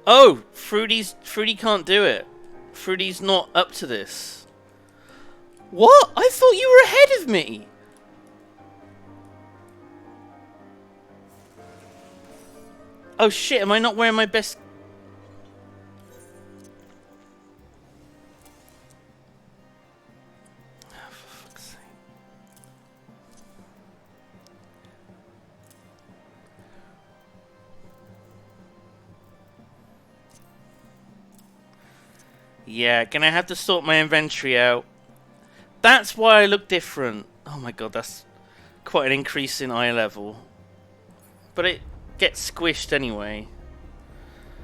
Oh, Fruity can't do it. Fruity's not up to this. What? I thought you were ahead of me. Oh shit, am I not wearing my best... Oh, for fuck's sake. Yeah, gonna have to sort my inventory out. That's why I look different. Oh my god, that's quite an increase in eye level. But it gets squished anyway.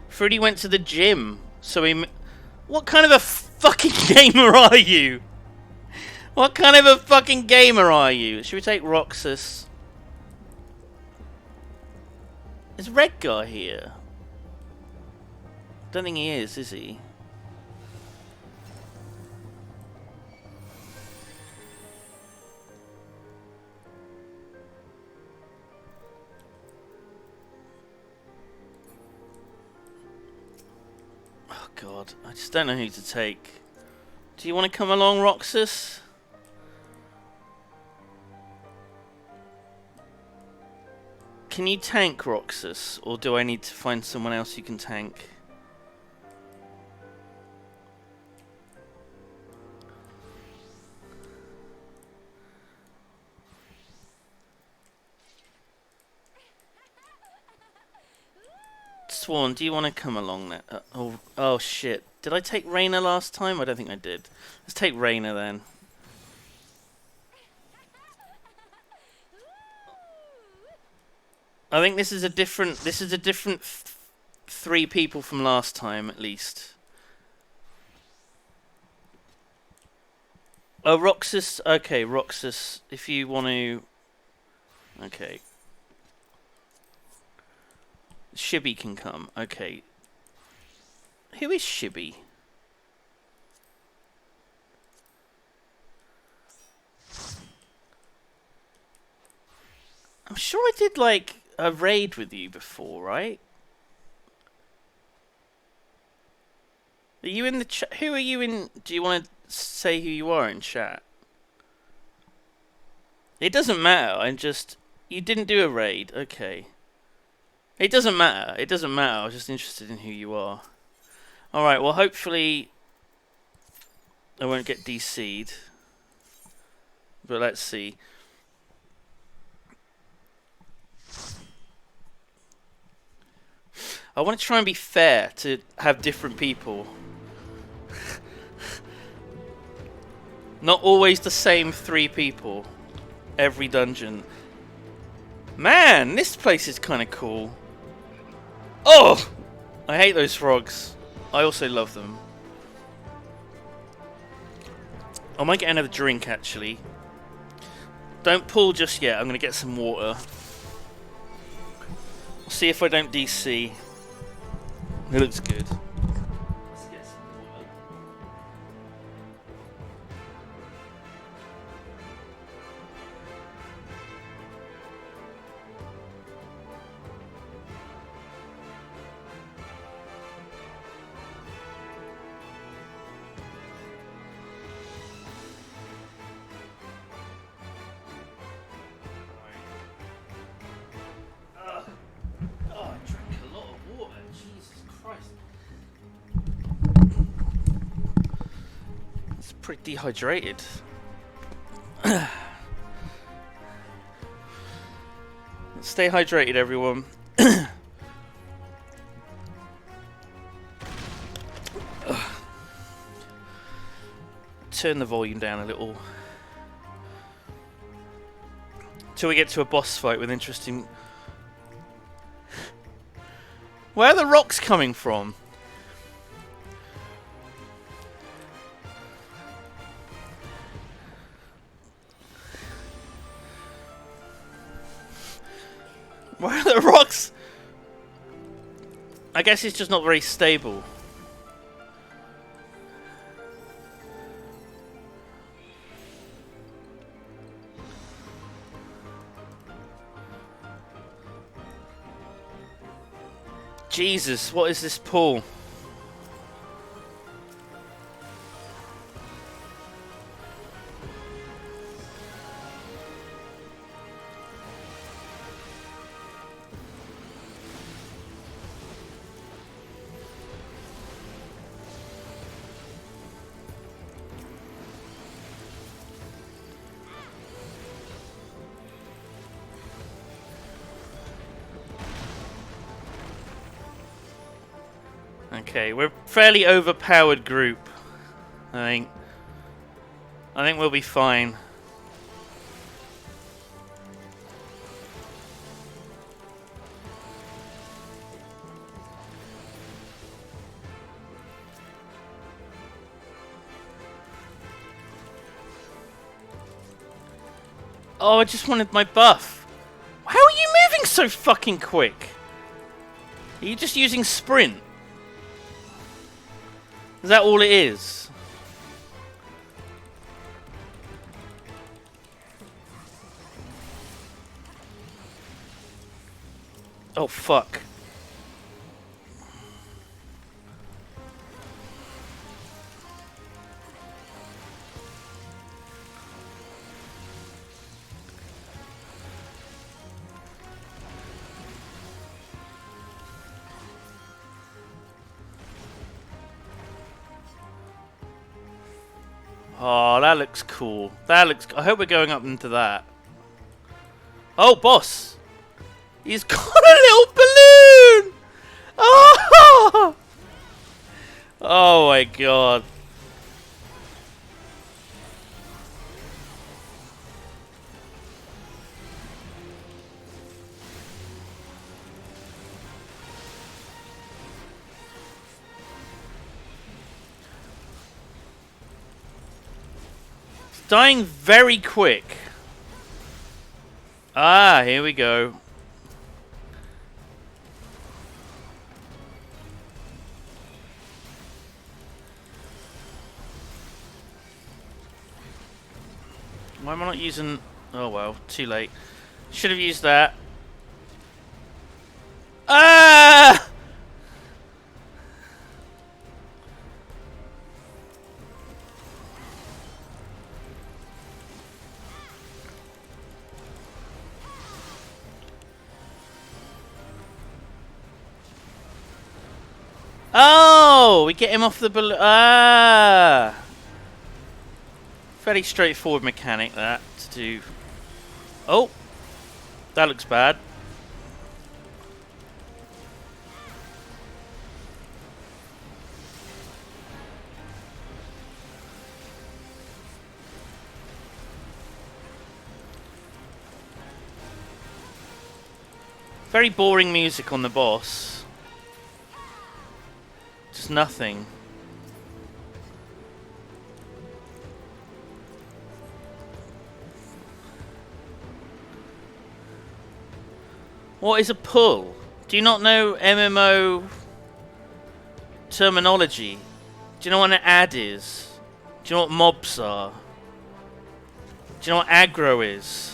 Fruity went to the gym, so he... What kind of a fucking gamer are you? What kind of a fucking gamer are you? Should we take Roxas? Is Redgar here? Don't think he is he? Oh god, I just don't know who to take. Do you want to come along, Roxas? Can you tank Roxas, or do I need to find someone else who can tank? Mistborn, do you want to come along there? Oh shit. Did I take Raina last time? I don't think I did. Let's take Raina then. I think this is a different three people from last time at least. Oh, Roxas. Okay, Roxas, if you want to. Okay. Shibby can come. Okay. Who is Shibby? I'm sure I did like a raid with you before, right? Are you in the chat? Who are you in? Do you want to say who you are in chat? It doesn't matter. I'm just. You didn't do a raid. Okay. It doesn't matter. It doesn't matter. I was just interested in who you are. Alright, well, hopefully I won't get DC'd. But let's see. I want to try and be fair to have different people. Not always the same 3 people every dungeon. Man, this place is kind of cool. Oh! I hate those frogs. I also love them. I might get another drink, actually. Don't pull just yet. I'm going to get some water. I'll see if I don't DC. It looks good. Let's get some water. Pretty dehydrated. Stay hydrated, everyone. Turn the volume down a little. Till we get to a boss fight with interesting... Where are the rocks coming from? Where are the rocks? I guess it's just not very stable. Jesus, what is this pool? Okay, we're a fairly overpowered group. I think we'll be fine. Oh, I just wanted my buff. How are you moving so fucking quick? Are you just using sprint? Is that all it is? Oh, fuck. Oh, that looks cool. That looks... I hope we're going up into that. Oh, boss! He's got a little balloon! Oh! Oh my god. It's dying very quick. Ah, here we go. Why am I not using... Oh well, too late. Should have used that. Ah! Oh! We get him off the balloon. Ah! Fairly straightforward mechanic that to do. Oh, that looks bad. Very boring music on the boss. Just nothing. What is a pull? Do you not know MMO terminology? Do you know what an ad is? Do you know what mobs are? Do you know what aggro is?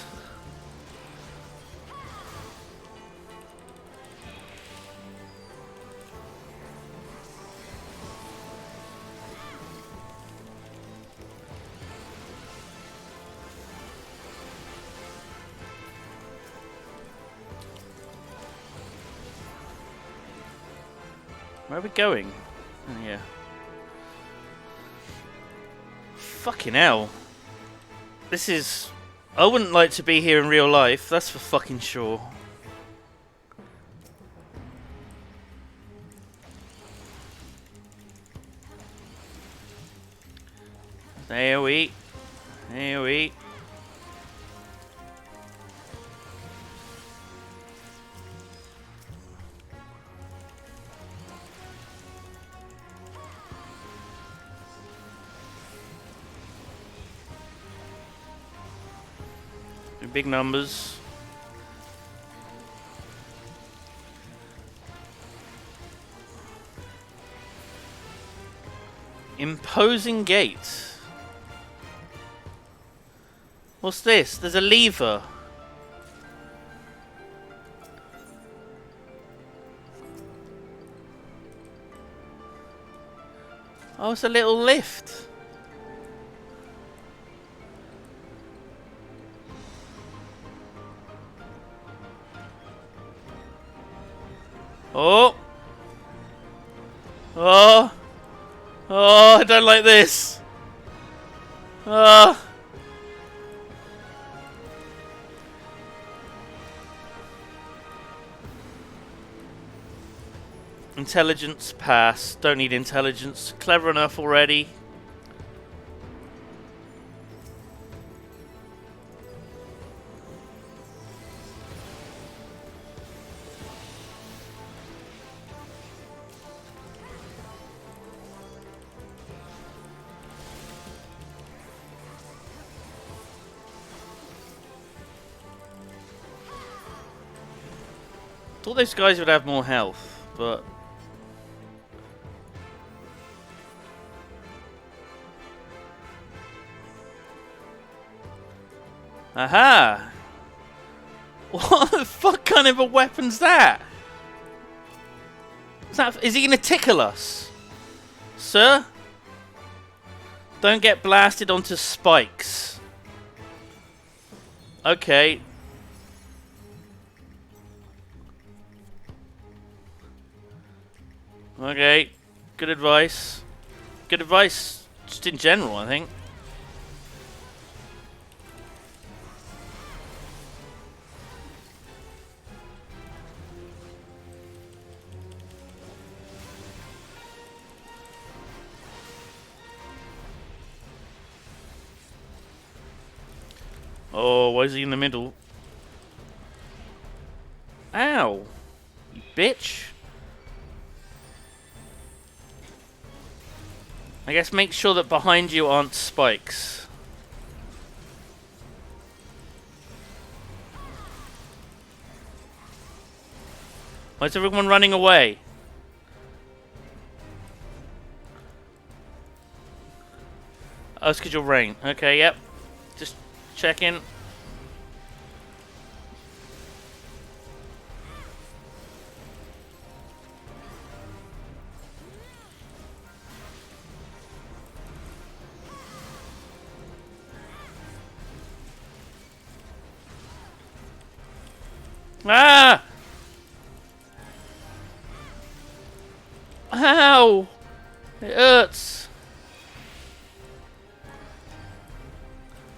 Where are we going? Oh, yeah. Fucking hell. This is... I wouldn't like to be here in real life, that's for fucking sure. AoE. AoE. Big numbers. Imposing gate. What's this? There's a lever. Oh, it's a little lift. Oh! Oh! Oh, I don't like this! Ah! Intelligence, pass. Don't need intelligence. Clever enough already. Thought those guys would have more health, but... Aha! What the fuck kind of a weapon's that? Is he gonna tickle us? Sir? Don't get blasted onto spikes. Okay. Okay. Good advice. Good advice just in general, I think. Oh, why is he in the middle? Ow! You bitch! I guess make sure that behind you aren't spikes. Why is everyone running away? Oh, it's 'cause you're rain. Okay, yep. Just checking. Ah! Ow! It hurts.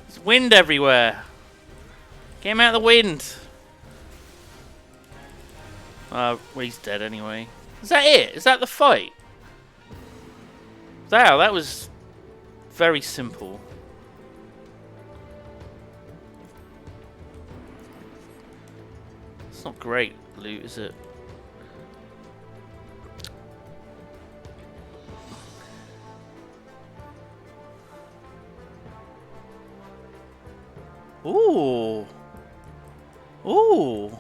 There's wind everywhere. Get him out of the wind. Well, he's dead anyway. Is that it? Is that the fight? Wow, that was very simple. It's not great loot, is it? Ooh. Ooh.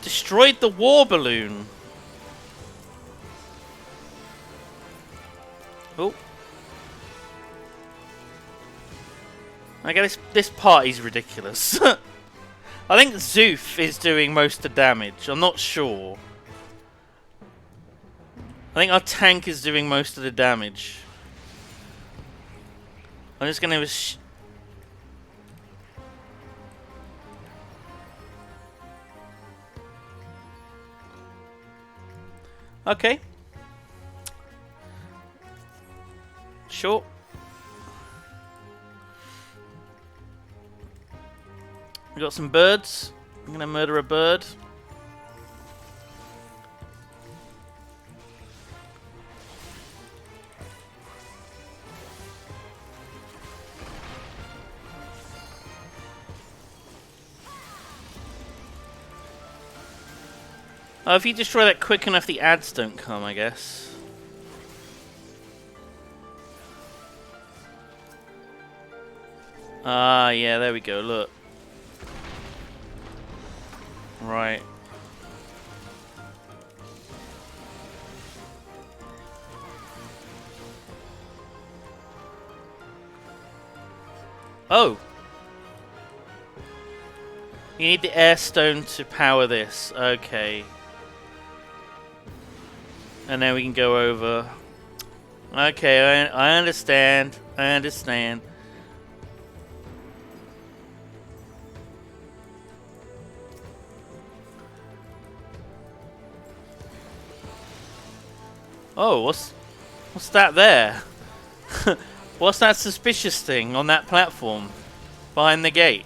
Destroyed the war balloon. Oh. I guess this party's ridiculous. I think Zoof is doing most of the damage. I'm not sure. I think our tank is doing most of the damage. I'm just gonna... Okay. Sure. We got some birds. I'm gonna murder a bird. Oh, if you destroy that quick enough, the ads don't come, I guess. Ah, yeah, there we go, look. Right. Oh! You need the air stone to power this. Okay. And then we can go over. Okay, I understand. I understand. Oh, what's that there? What's that suspicious thing on that platform behind the gate?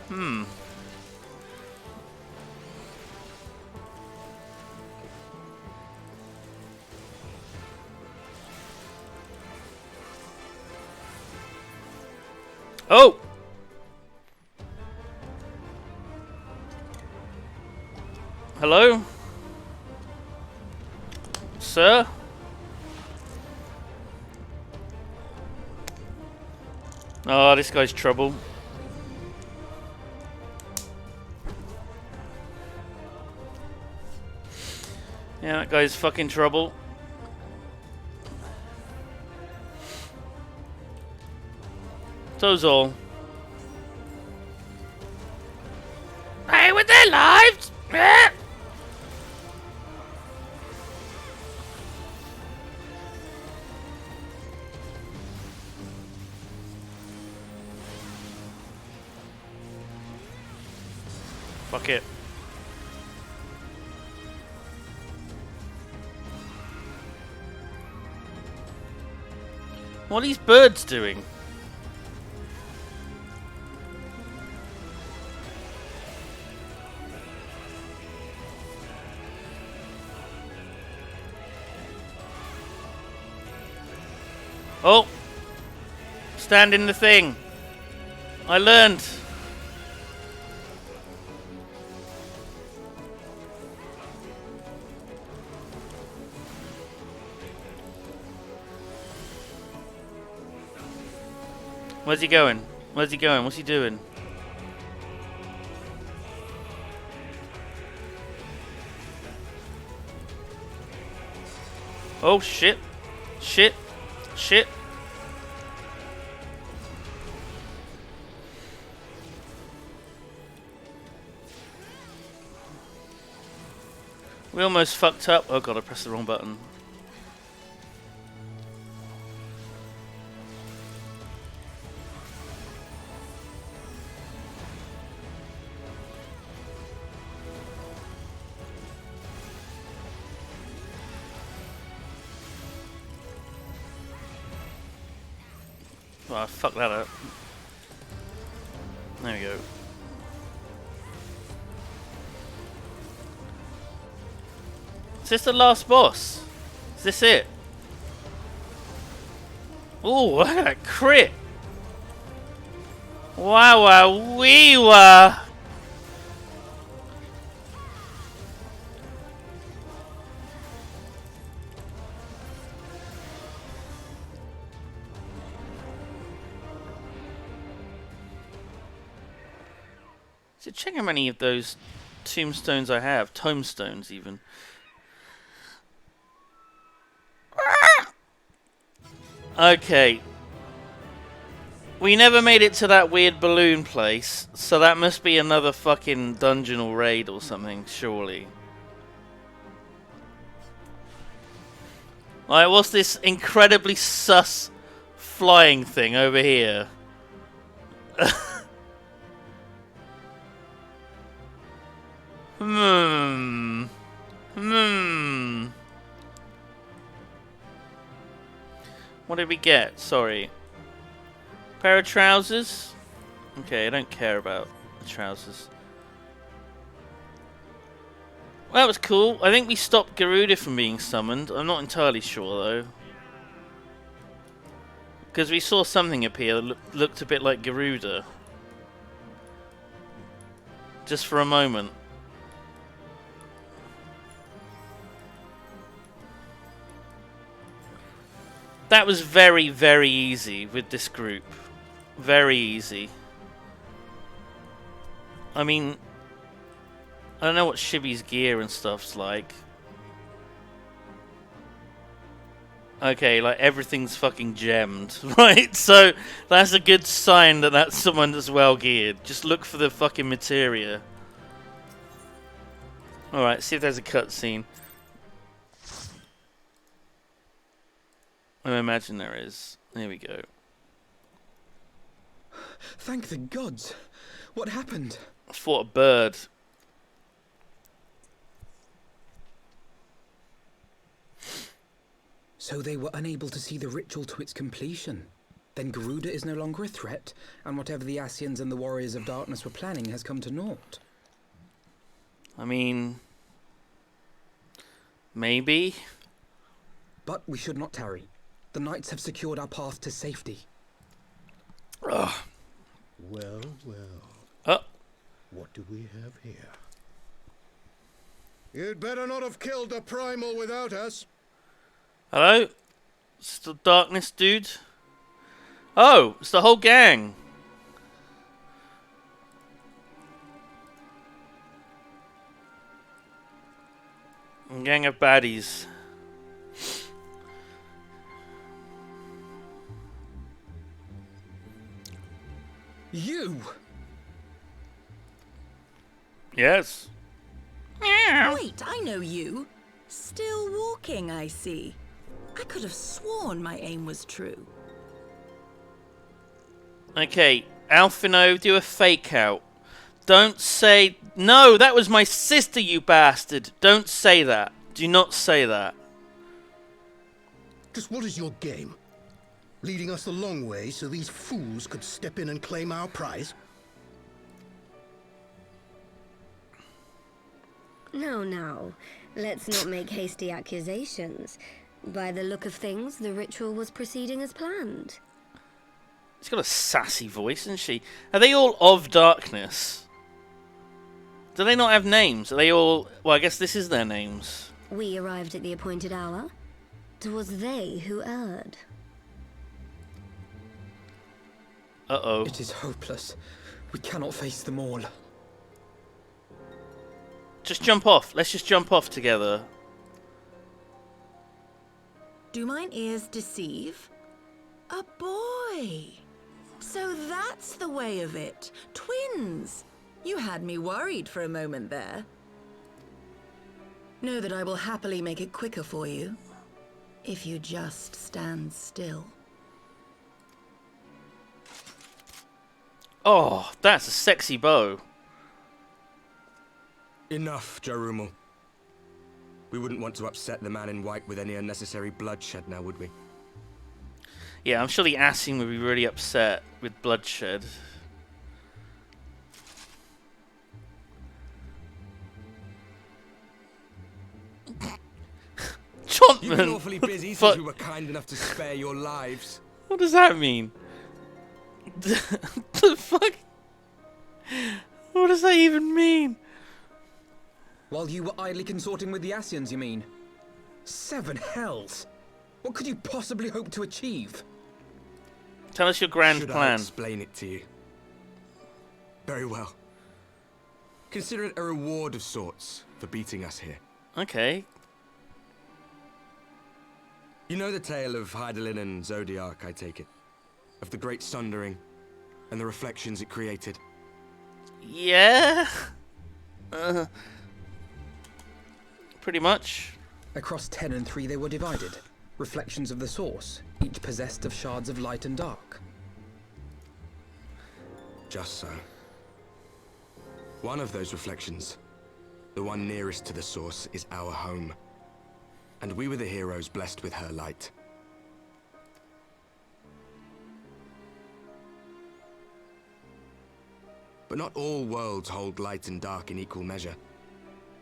Hmm. Oh! Hello? Sir? Oh, this guy's trouble. Yeah, that guy's fucking trouble. So's all. Hey, with their lives! Fuck it. What are these birds doing? Oh! Stand in the thing. I learned. Where's he going? Where's he going? What's he doing? Oh shit. Shit. Shit. We almost fucked up. Oh god, I pressed the wrong button. Oh, I fucked that up. There we go. Is this the last boss? Is this it? Ooh, look at that crit! Wow, wow, wee wah! So check how many of those tombstones I have. Tomestones, even. Okay. We never made it to that weird balloon place, so that must be another fucking dungeon or raid or something, surely. Like, what's this incredibly sus flying thing over here? What did we get? Sorry. Pair of trousers? Okay, I don't care about the trousers. Well, that was cool. I think we stopped Garuda from being summoned. I'm not entirely sure, though. Because we saw something appear that looked a bit like Garuda. Just for a moment. That was very, very easy with this group. Very easy. I mean, I don't know what Shibby's gear and stuff's like. Okay, like everything's fucking gemmed, right? So that's a good sign that that's someone that's well geared. Just look for the fucking materia. Alright, see if there's a cutscene. I imagine there is. There we go. Thank the gods. What happened? I fought a bird. So they were unable to see the ritual to its completion. Then Garuda is no longer a threat, and whatever the Ascians and the Warriors of Darkness were planning has come to naught. I mean, maybe. But we should not tarry. The knights have secured our path to safety. Ugh. Well, well. Oh. What do we have here? You'd better not have killed the primal without us. Hello? It's the darkness dude? Oh, it's the whole gang. A gang of baddies. You! Yes. Wait, I know you. Still walking, I see. I could have sworn my aim was true. Okay, Alphino, do a fake out. Don't say... No, that was my sister, you bastard. Don't say that. Do not say that. Just what is your game? Leading us the long way so these fools could step in and claim our prize? No, no. Let's not make hasty accusations. By the look of things, the ritual was proceeding as planned. She's got a sassy voice, isn't she? Are they all of darkness? Do they not have names? Are they all... Well, I guess this is their names. We arrived at the appointed hour. 'Twas they who erred. Uh-oh. It is hopeless. We cannot face them all. Just jump off. Let's just jump off together. Do mine ears deceive? A boy! So that's the way of it. Twins! You had me worried for a moment there. Know that I will happily make it quicker for you, if you just stand still. Oh, that's a sexy bow. Enough, Jarumul. We wouldn't want to upset the man in white with any unnecessary bloodshed now, would we? Yeah, I'm sure the Asing would be really upset with bloodshed. Chontman! You've been awfully busy since we were kind enough to spare your lives. What does that mean? The fuck? What does that even mean? While you were idly consorting with the Asians, you mean? 7 hells! What could you possibly hope to achieve? Tell us your grand Should plan. I explain it to you? Very well. Consider it a reward of sorts for beating us here. Okay. You know the tale of Hydaelyn and Zodiac, I take it? Of the Great Sundering and the reflections it created? Yeah? Pretty much. Across 10 and 3 they were divided. Reflections of the source, each possessed of shards of light and dark. Just so. One of those reflections, the one nearest to the source, is our home. And we were the heroes blessed with her light. But not all worlds hold light and dark in equal measure.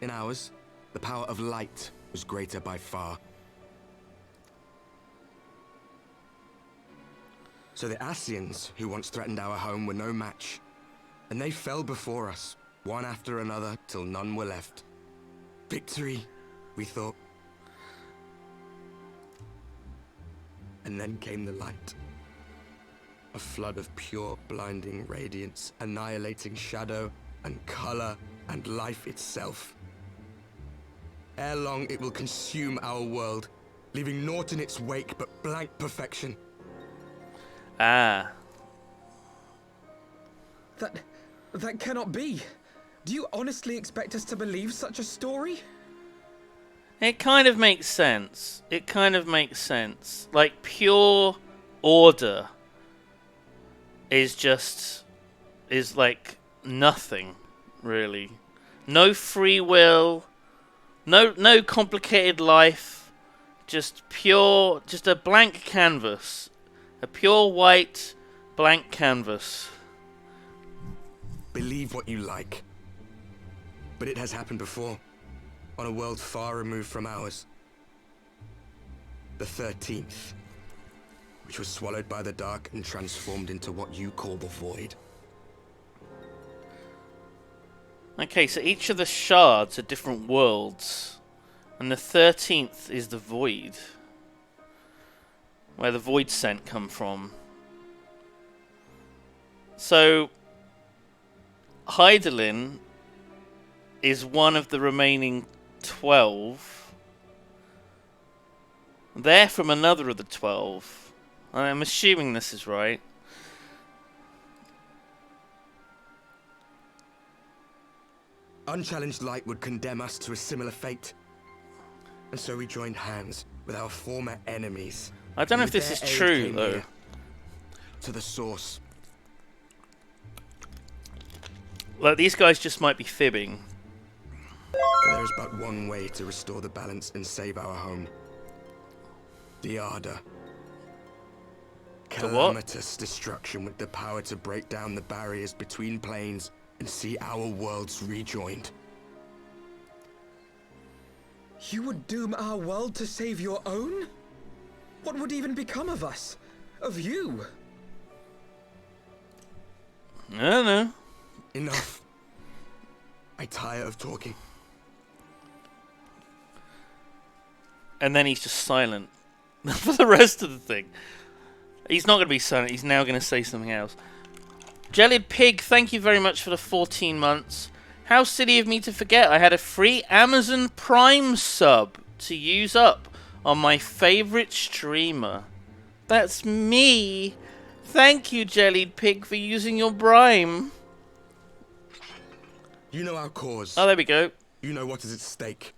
In ours, the power of light was greater by far. So the Asians, who once threatened our home, were no match. And they fell before us, one after another, till none were left. Victory, we thought. And then came the light. A flood of pure, blinding radiance, annihilating shadow and color and life itself. Ere long, it will consume our world, leaving naught in its wake but blank perfection. Ah. That cannot be. Do you honestly expect us to believe such a story? It kind of makes sense. It kind of makes sense. Like, pure order is like nothing, really. No free will, no complicated life, just a blank canvas. A pure white blank canvas. Believe what you like. But it has happened before, on a world far removed from ours. The 13th, which was swallowed by the dark and transformed into what you call the void. Okay, so each of the shards are different worlds. And the 13th is the void. Where the void scent come from. So Hydaelyn is one of the remaining 12. They're from another of the 12. I'm assuming this is right. Unchallenged light would condemn us to a similar fate. And so we joined hands with our former enemies. I don't know if this is true, though. To the source. Like, these guys just might be fibbing. For there is but one way to restore the balance and save our home. The Ardor. Calamitous destruction with the power to break down the barriers between planes and see our worlds rejoined. You would doom our world to save your own? What would even become of us? Of you? I don't know. Enough. I tire of talking. And then he's just silent for the rest of the thing. He's not going to be silent. He's now going to say something else. Jellied Pig, thank you very much for the 14 months. How silly of me to forget I had a free Amazon Prime sub to use up on my favourite streamer. That's me. Thank you, Jellied Pig, for using your Prime. You know our cause. Oh, there we go. You know what is at stake.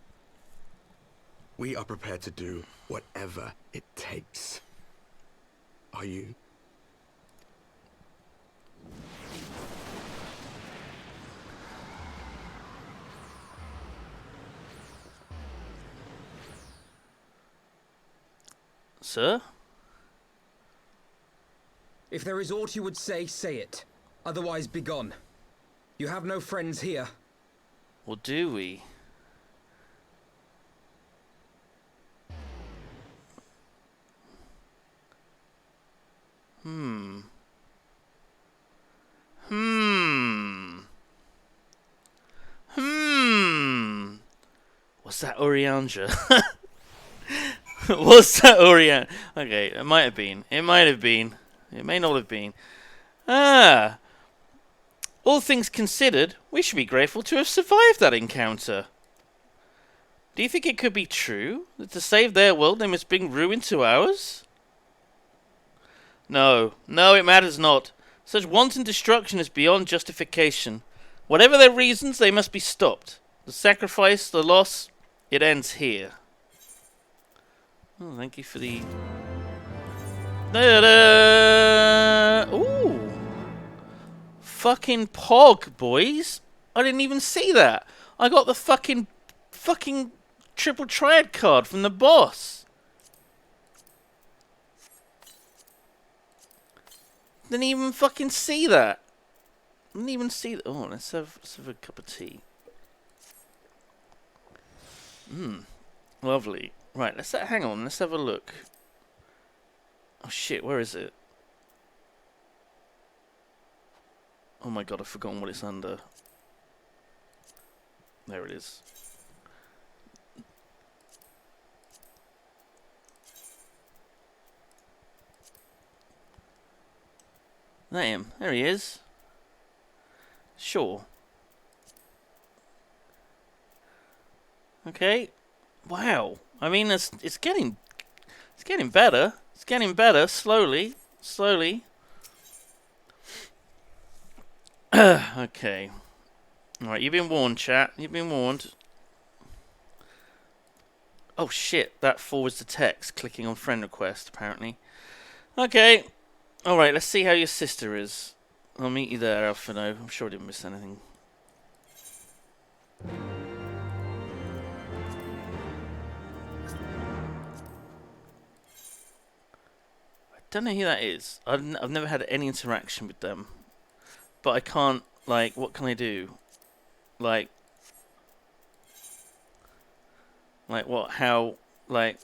We are prepared to do whatever it takes. Are you? Sir? If there is aught you would say, say it. Otherwise, begone. You have no friends here. Or do we? What's that, Urianger? What's that, Urianger? Okay, it might have been. It might have been. It may not have been. Ah. All things considered, we should be grateful to have survived that encounter. Do you think it could be true that to save their world they must bring ruin to ours? No, it matters not. Such wanton destruction is beyond justification. Whatever their reasons, they must be stopped. The sacrifice, the loss, it ends here. Oh, thank you for the... Da-da! Ooh! Fucking Pog, boys! I didn't even see that! I got the fucking triple triad card from the boss! Didn't even fucking see that! Didn't even see that. Oh, let's have a cup of tea. Lovely. Right, hang on, let's have a look. Oh shit, where is it? Oh my god, I've forgotten what it's under. There it is. That him. There he is. Sure. Okay. Wow. I mean, it's getting better. It's getting better slowly. Okay. Alright, you've been warned, chat. You've been warned. Oh shit, that forwards the text. Clicking on friend request, apparently. Okay. Alright, let's see how your sister is. I'll meet you there, Alphino. I'm sure I didn't miss anything. I don't know who that is. I've never had any interaction with them. But I can't, like, what can I do? Like what? How? Like,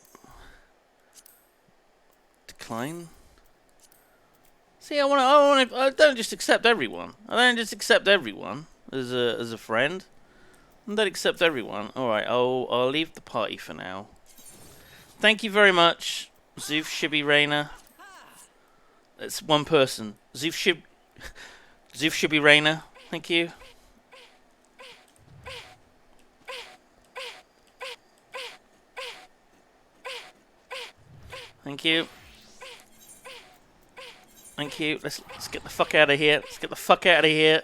decline? See, I don't just accept everyone. I don't just accept everyone as a friend. I don't accept everyone. All right, I'll leave the party for now. Thank you very much, Zoof Shibby Rainer. That's one person. Zoof Shibby Rainer. Thank you. Thank you. Thank you. Let's get the fuck out of here. Let's get the fuck out of here.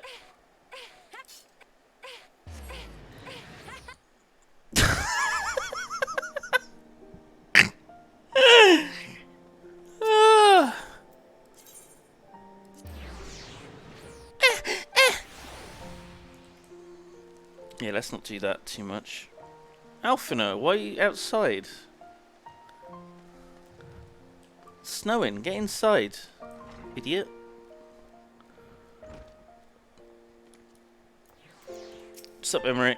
Yeah, let's not do that too much. Alphino, why are you outside? It's snowing. Get inside, idiot. What's up, Emery?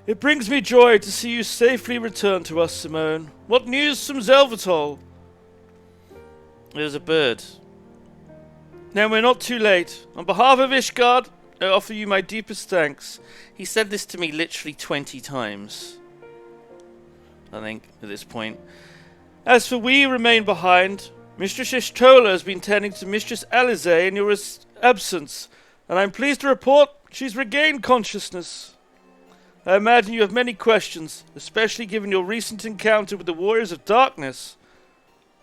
It brings me joy to see you safely return to us, Simone. What news from Zelvatol? There's a bird. Now we're not too late. On behalf of Ishgard, I offer you my deepest thanks. He said this to me literally 20 times. I think, at this point. As for we remain behind, Mistress Ishtola has been tending to Mistress Alize in your absence, and I'm pleased to report she's regained consciousness. I imagine you have many questions, especially given your recent encounter with the Warriors of Darkness.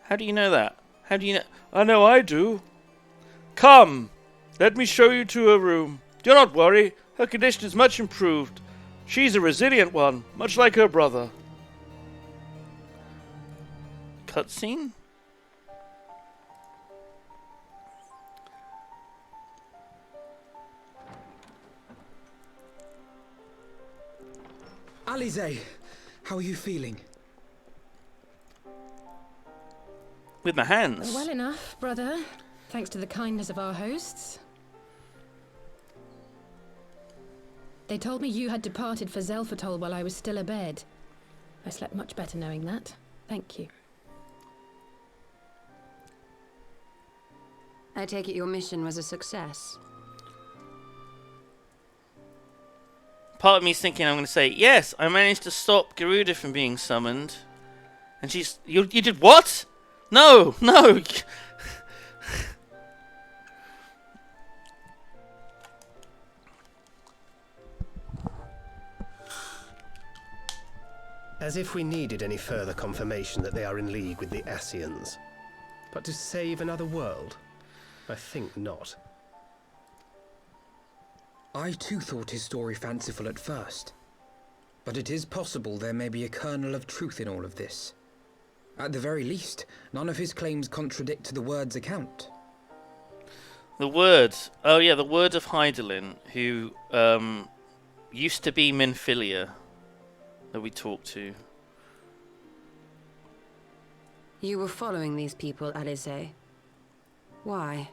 How do you know that? How do you know? I know I do. Come, let me show you to her room. Do not worry, her condition is much improved. She's a resilient one, much like her brother. Cutscene? Alize, how are you feeling? With my hands. Well enough, brother. Thanks to the kindness of our hosts. They told me you had departed for Zelfatol while I was still abed. I slept much better knowing that. Thank you. I take it your mission was a success. Part of me is thinking I'm going to say, yes, I managed to stop Garuda from being summoned. And she's... You did what? No, no. As if we needed any further confirmation that they are in league with the Ascians. But to save another world? I think not. I too thought his story fanciful at first. But it is possible there may be a kernel of truth in all of this. At the very least, none of his claims contradict the Word's account. The Word. Oh yeah, the Word of Hydaelyn, who used to be Minfilia, that we talked to. You were following these people, Alize. Why?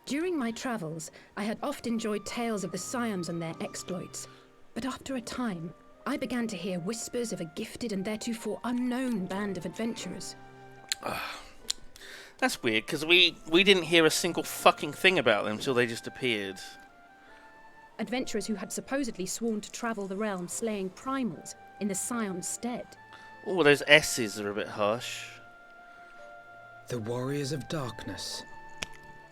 During my travels, I had oft enjoyed tales of the Scions and their exploits. But after a time, I began to hear whispers of a gifted and theretofore unknown band of adventurers. That's weird, because we didn't hear a single fucking thing about them until they just appeared. Adventurers who had supposedly sworn to travel the realm slaying primals in the Scion's stead. Oh, those S's are a bit harsh. The Warriors of Darkness.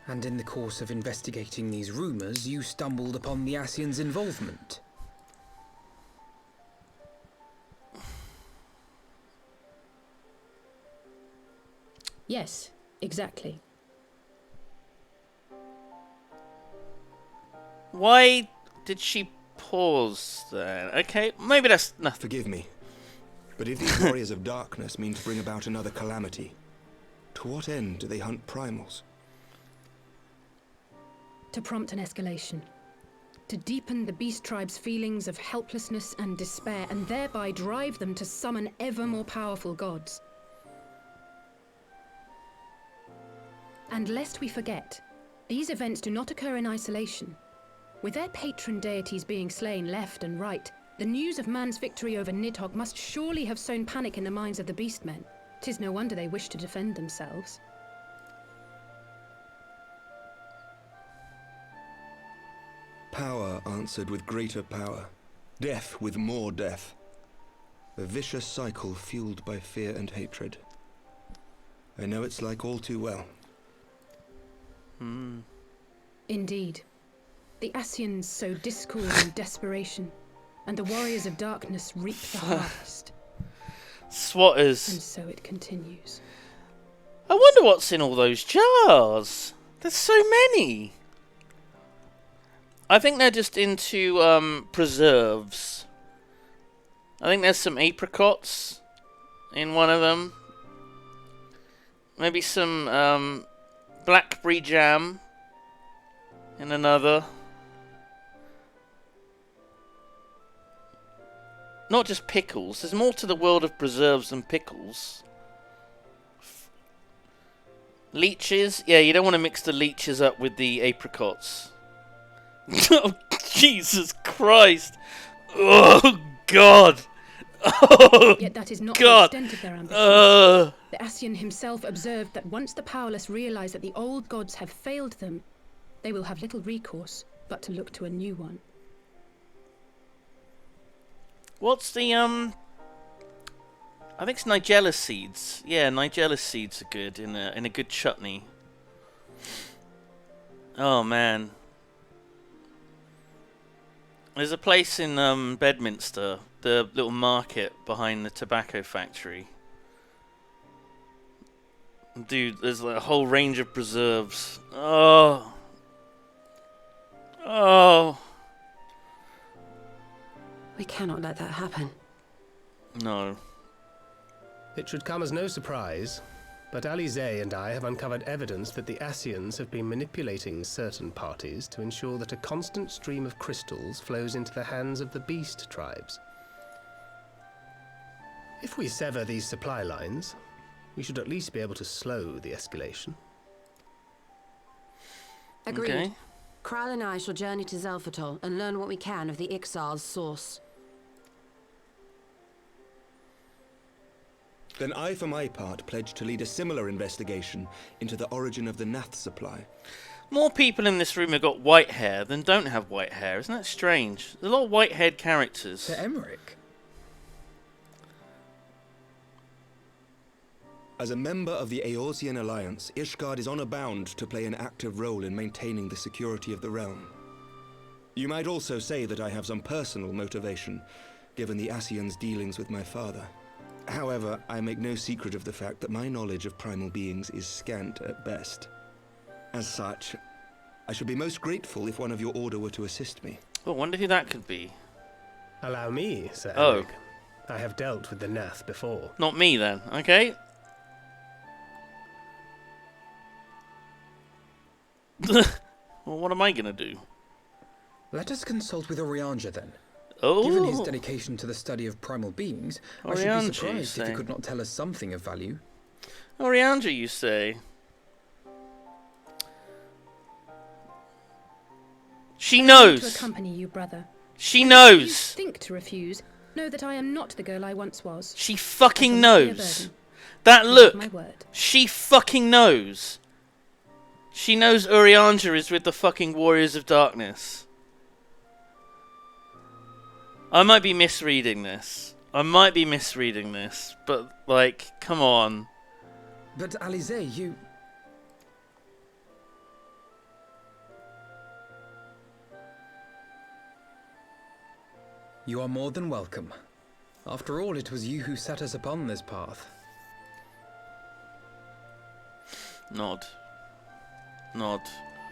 And in the course of investigating these rumors, you stumbled upon the Ascians' involvement. Yes, exactly. Why did she pause then? Okay, maybe that's nothing. Forgive me, but if these Warriors of Darkness mean to bring about another calamity, to what end do they hunt primals? To prompt an escalation. To deepen the beast tribe's feelings of helplessness and despair, and thereby drive them to summon ever more powerful gods. And lest we forget, these events do not occur in isolation. With their patron deities being slain left and right, the news of man's victory over Nidhogg must surely have sown panic in the minds of the beastmen. 'Tis no wonder they wish to defend themselves. Power answered with greater power, death with more death. A vicious cycle fueled by fear and hatred. I know it's like all too well. Indeed. The Ascians sow discord and desperation, and the Warriors of Darkness reap the harvest. Swatters. And so it continues. I wonder what's in all those jars. There's so many. I think they're just into preserves. I think there's some apricots in one of them. Maybe some blackberry jam in another. Not just pickles. There's more to the world of preserves than pickles. Leeches? Yeah, you don't want to mix the leeches up with the apricots. Oh, Jesus Christ! Oh God! Oh, Yet that is not God. the extent of their ambitions. The Ascian himself observed that once the powerless realize that the old gods have failed them, they will have little recourse but to look to a new one. What's the I think it's Nigella seeds. Yeah, Nigella seeds are good in a good chutney. Oh man. There's a place in Bedminster, the little market behind the tobacco factory. Dude, there's like a whole range of preserves. Oh. Oh. We cannot let that happen. No. It should come as no surprise, but Alizé and I have uncovered evidence that the Ascians have been manipulating certain parties to ensure that a constant stream of crystals flows into the hands of the beast tribes. If we sever these supply lines, we should at least be able to slow the escalation. Agreed. Okay. Kral and I shall journey to Zelfatol and learn what we can of the Ixal's source. Then I, for my part, pledge to lead a similar investigation into the origin of the Nath supply. More people in this room have got white hair than don't have white hair. Isn't that strange? There's a lot of white-haired characters. Sir Emmerich. As a member of the Eorzean Alliance, Ishgard is honor bound to play an active role in maintaining the security of the realm. You might also say that I have some personal motivation, given the Ascians' dealings with my father. However, I make no secret of the fact that my knowledge of primal beings is scant at best. As such, I should be most grateful if one of your order were to assist me. Oh, I wonder who that could be. Allow me, Sir Oh. Eric. I have dealt with the Nath before. Not me, then. Okay. Well, what am I going to do? Let us consult with Urianger then. Oh. Given his dedication to the study of primal beings, I should Urianger, be surprised you if he say? could not tell us something of value. Urianger, you say? She knows. To accompany you, brother. She If you knows. think to refuse, know that I am not the girl I once was. She fucking I shall not be a knows. burden. That You have look. my word. She fucking knows. She knows Urianger is with the fucking Warriors of Darkness. I might be misreading this. But, like, come on. But Alizé, you... You are more than welcome. After all, it was you who set us upon this path. Nod.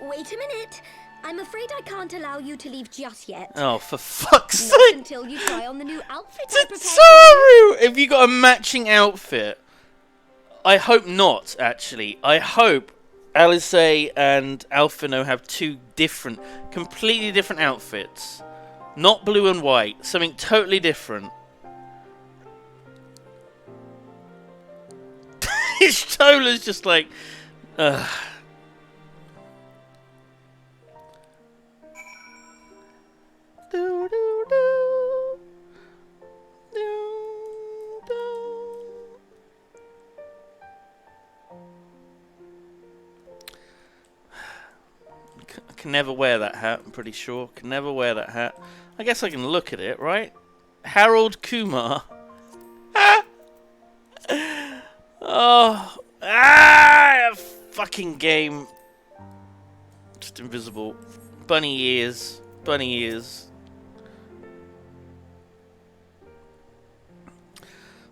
Wait a minute. I'm afraid I can't allow you to leave just yet. Oh, for fuck's Not sake! until you try on the new outfit I prepared. Tataru! Have you got a matching outfit? I hope not, actually. I hope Alizé and Alphino have two different, completely different outfits. Not blue and white. Something totally different. Ishtola's just like... Do, do, do. Do, do. I can never wear that hat, I'm pretty sure. Can never wear that hat. I guess I can look at it, right? Harold Kumar. Oh. Fucking game. Just invisible. Bunny ears.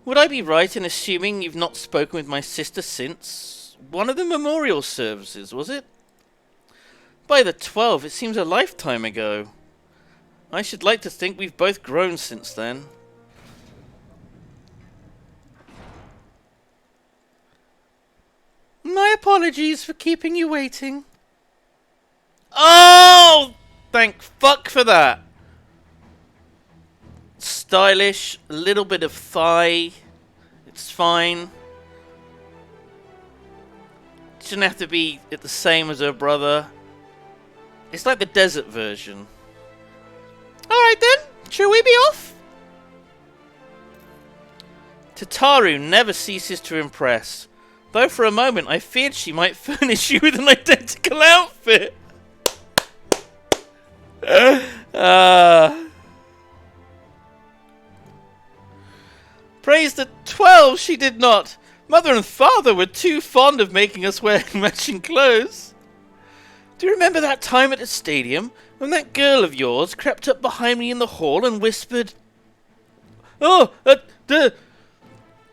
Would I be right in assuming you've not spoken with my sister since one of the memorial services, was it? By the 12, it seems a lifetime ago. I should like to think we've both grown since then. My apologies for keeping you waiting. Oh! Thank fuck for that. Stylish, a little bit of thigh. It's fine. Shouldn't have to be the same as her brother. It's like the desert version. Alright then, shall we be off? Tataru never ceases to impress, though for a moment I feared she might furnish you with an identical outfit. Praise the 12 she did not. Mother and father were too fond of making us wear matching clothes. Do you remember that time at the stadium when that girl of yours crept up behind me in the hall and whispered, "Oh,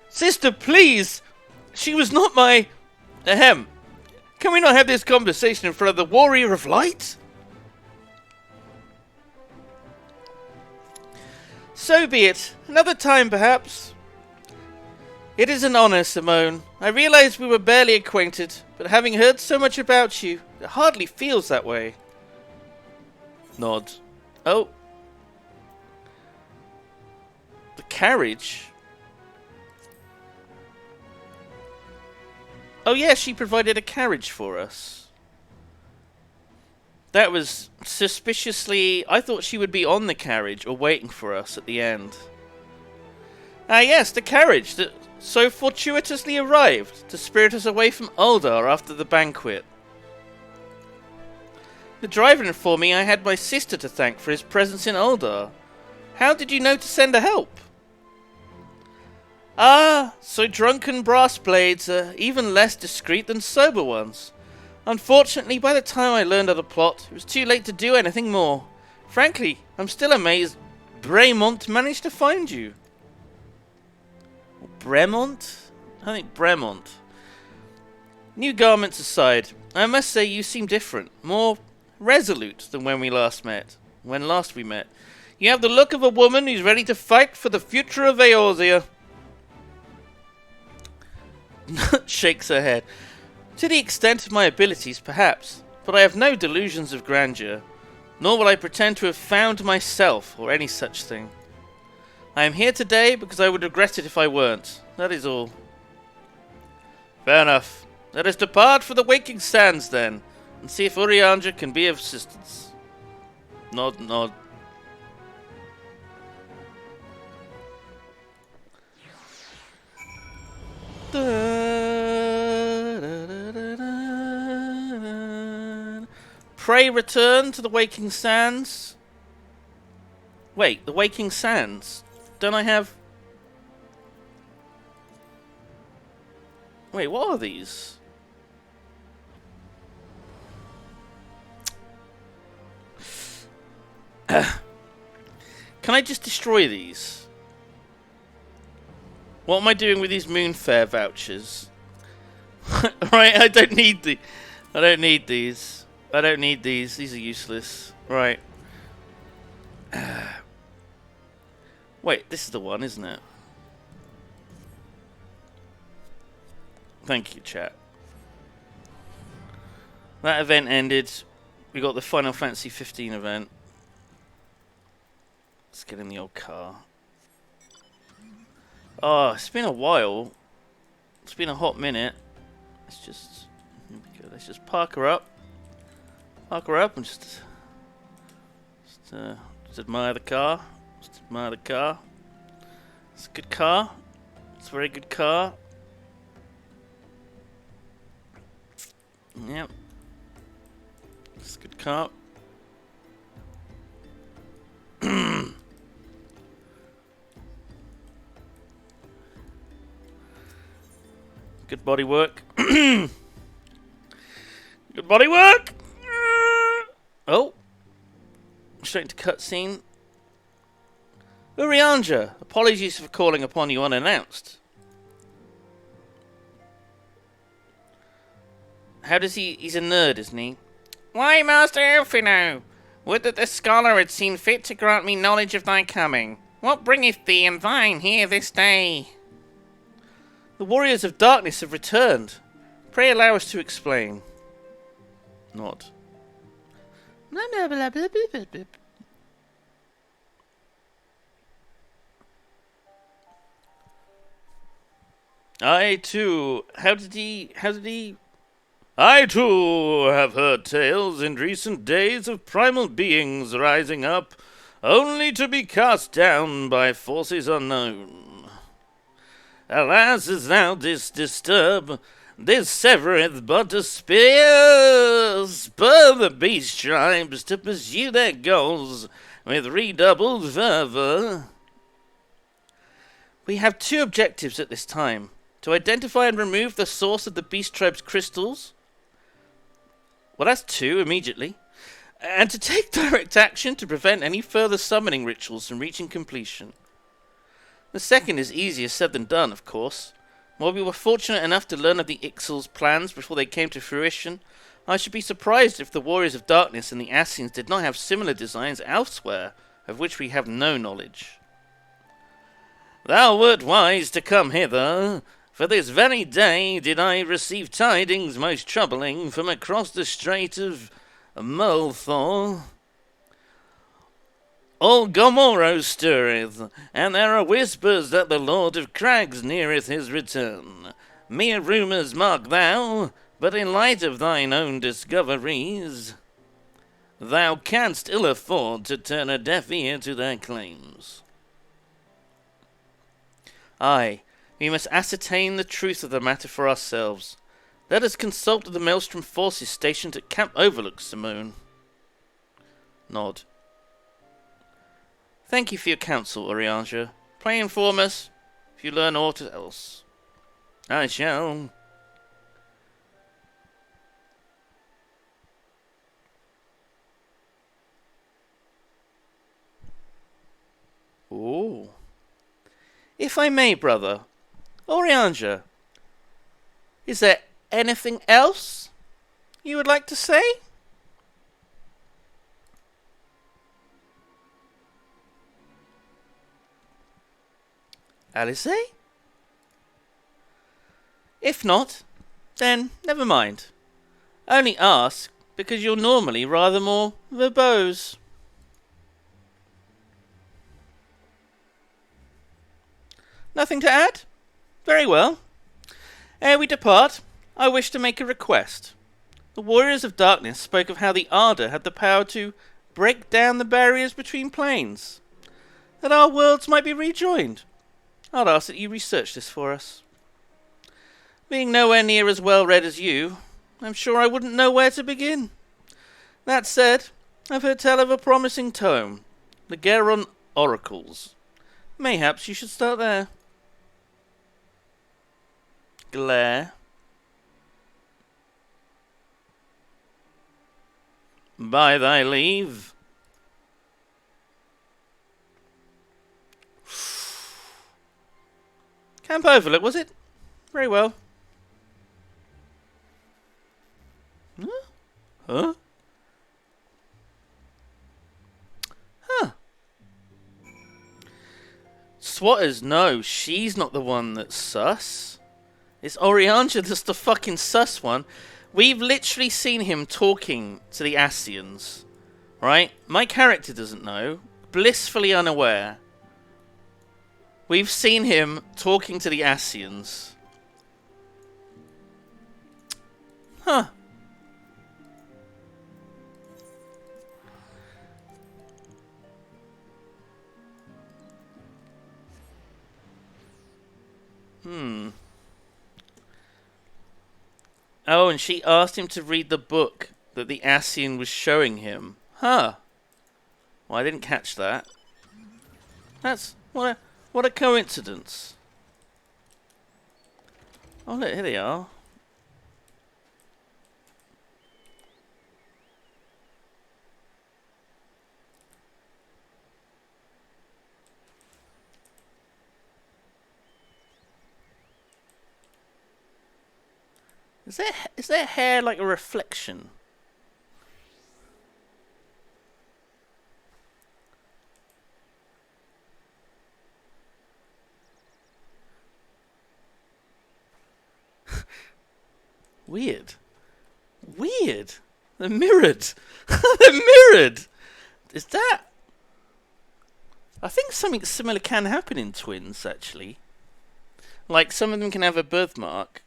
sister, please, she was not my... Ahem. Can we not have this conversation in front of the Warrior of Light?" So be it. Another time, perhaps. It is an honor, Simone. I realize we were barely acquainted, but having heard so much about you, it hardly feels that way. Nod. Oh. The carriage? Oh yeah, she provided a carriage for us. That was suspiciously... I thought she would be on the carriage or waiting for us at the end. Ah yes, the carriage that so fortuitously arrived to spirit us away from Uldar after the banquet. The driver informed me I had my sister to thank for his presence in Uldar. How did you know to send her help? Ah, so drunken brass blades are even less discreet than sober ones. Unfortunately, by the time I learned of the plot, it was too late to do anything more. Frankly, I'm still amazed Bremont managed to find you. Bremont? I think Bremont. New garments aside, I must say you seem different, more resolute than when last we met. You have the look of a woman who's ready to fight for the future of Eorzea. Shakes her head. To the extent of my abilities, perhaps, but I have no delusions of grandeur, nor will I pretend to have found myself, or any such thing. I am here today because I would regret it if I weren't. That is all. Fair enough. Let us depart for the Waking Sands, then, and see if Urianger can be of assistance. Nod, nod. Pray return to the Waking Sands. Wait, the Waking Sands? Don't I have... Wait, what are these? Can I just destroy these? What am I doing with these Moonfair vouchers? Right, I don't need these. I don't need these. I don't need these. These are useless. Right. Wait, this is the one, isn't it? Thank you, chat. That event ended. We got the Final Fantasy XV event. Let's get in the old car. Oh, it's been a while. It's been a hot minute. Let's just... Here we go. Let's just park her up. Park her up and just admire the car. Just admire the car. It's a good car. It's a very good car. Yep. It's a good car. Good body work. Good body work! Oh. Straight into cutscene. Urianger, apologies for calling upon you unannounced. How does he... He's a nerd, isn't he? Why, Master Elfino? Would that the scholar had seen fit to grant me knowledge of thy coming. What bringeth thee and thine here this day? The warriors of darkness have returned. Pray allow us to explain. Not. I too... How did he... I too have heard tales in recent days of primal beings rising up only to be cast down by forces unknown. Alas, as thou didst disturb, this severeth but a spear. Spur the beast tribes to pursue their goals with redoubled fervour. We have two objectives at this time. To identify and remove the source of the beast tribe's crystals. Well, that's two immediately. And to take direct action to prevent any further summoning rituals from reaching completion. The second is easier said than done, of course. While we were fortunate enough to learn of the Ixal's plans before they came to fruition, I should be surprised if the Warriors of Darkness and the Ascians did not have similar designs elsewhere, of which we have no knowledge. Thou wert wise to come hither, for this very day did I receive tidings most troubling from across the Strait of Multhor. All Gomorrah stirreth, and there are whispers that the Lord of Crags neareth his return. Mere rumours mark thou, but in light of thine own discoveries, thou canst ill afford to turn a deaf ear to their claims. Aye, we must ascertain the truth of the matter for ourselves. Let us consult the Maelstrom forces stationed at Camp Overlook, Simone. Nod. Thank you for your counsel, Urianger. Pray inform us if you learn aught else. I shall. Ooh. If I may, brother, Urianger, is there anything else you would like to say? Alice? If not, then never mind. Only ask because you're normally rather more verbose. Nothing to add? Very well. Ere we depart, I wish to make a request. The Warriors of Darkness spoke of how the Arder had the power to break down the barriers between planes, that our worlds might be rejoined. I'd ask that you research this for us. Being nowhere near as well read as you, I'm sure I wouldn't know where to begin. That said, I've heard tell of a promising tome, the Geron Oracles. Mayhaps you should start there. Glare. By thy leave. Camp Overlook, was it? Very well. Huh? Huh. Swatters, no, she's not the one that's sus. It's Urianger that's the fucking sus one. We've literally seen him talking to the Ascians. Right? My character doesn't know. Blissfully unaware. We've seen him talking to the Ascians. Huh. Oh, and she asked him to read the book that the Ascian was showing him. Huh. Well, I didn't catch that. That's... What a coincidence. Oh, look, here they are. Is their hair like a reflection? Weird. Weird. They're mirrored. They're mirrored. Is that... I think something similar can happen in twins, actually. Like, some of them can have a birthmark.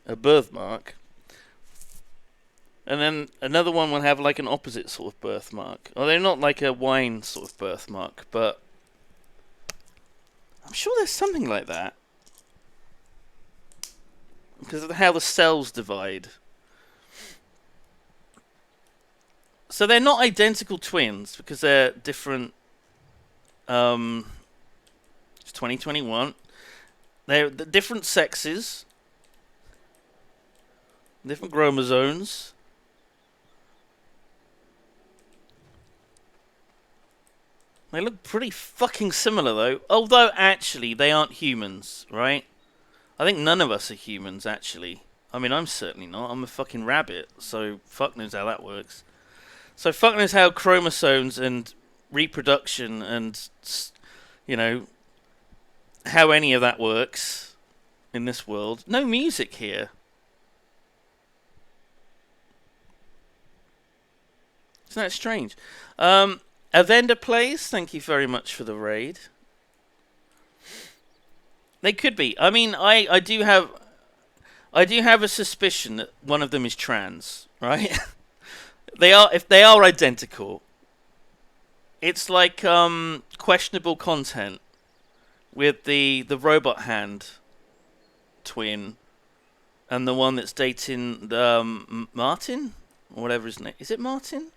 And then another one will have like an opposite sort of birthmark. Or they're not like a wine sort of birthmark, but I'm sure there's something like that. Because of how the cells divide. So they're not identical twins, because they're different. It's 2021. They're different sexes. Different chromosomes. They look pretty fucking similar, though. Although, actually, they aren't humans, right? I think none of us are humans, actually. I mean, I'm certainly not. I'm a fucking rabbit, so fuck knows how that works. So fuck knows how chromosomes and reproduction and, you know, how any of that works in this world. No music here. Isn't that strange? Avenda plays, thank you very much for the raid. They could be. I mean, I do have a suspicion that one of them is trans, right? If they are identical. It's like questionable content with the robot hand twin and the one that's dating Martin or whatever his name is. It Martin?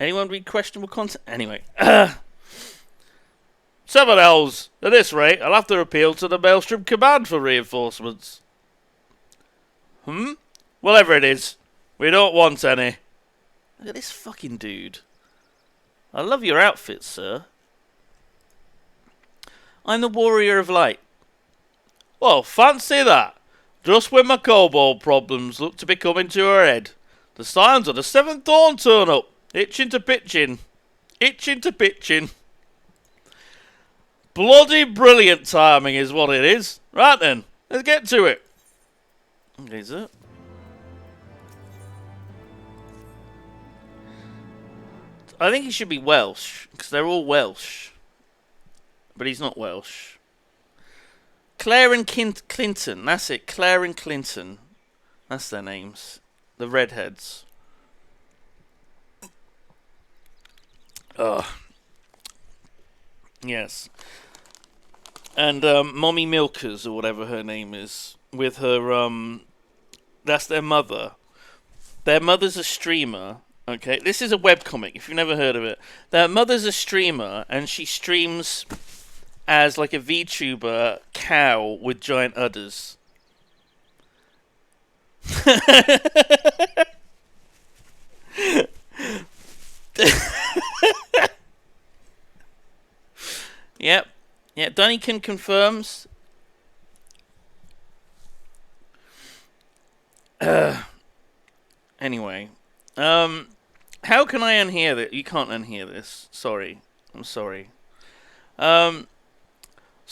Anyone read questionable content? Anyway. 7 L's. At this rate, I'll have to appeal to the Maelstrom Command for reinforcements. Whatever it is, we don't want any. Look at this fucking dude. I love your outfit, sir. I'm the Warrior of Light. Well, fancy that. Just when my kobold problems look to be coming to a head, the signs of the 7th Dawn turn up. Itching to pitching. Itching to pitching. Bloody brilliant timing is what it is. Right then, let's get to it. Okay, sir. I think he should be Welsh, because they're all Welsh. But he's not Welsh. Claire and Clinton, that's it. Claire and Clinton. That's their names. The redheads. Ugh. Yes. And Mommy Milkers, or whatever her name is, with her, that's their mother. Their mother's a streamer, okay? This is a webcomic, if you've never heard of it. Their mother's a streamer, and she streams as, like, a VTuber cow with giant udders. Yep. Yeah, Dunnican confirms. Anyway. How can I unhear that? You can't unhear this. Sorry. I'm sorry. So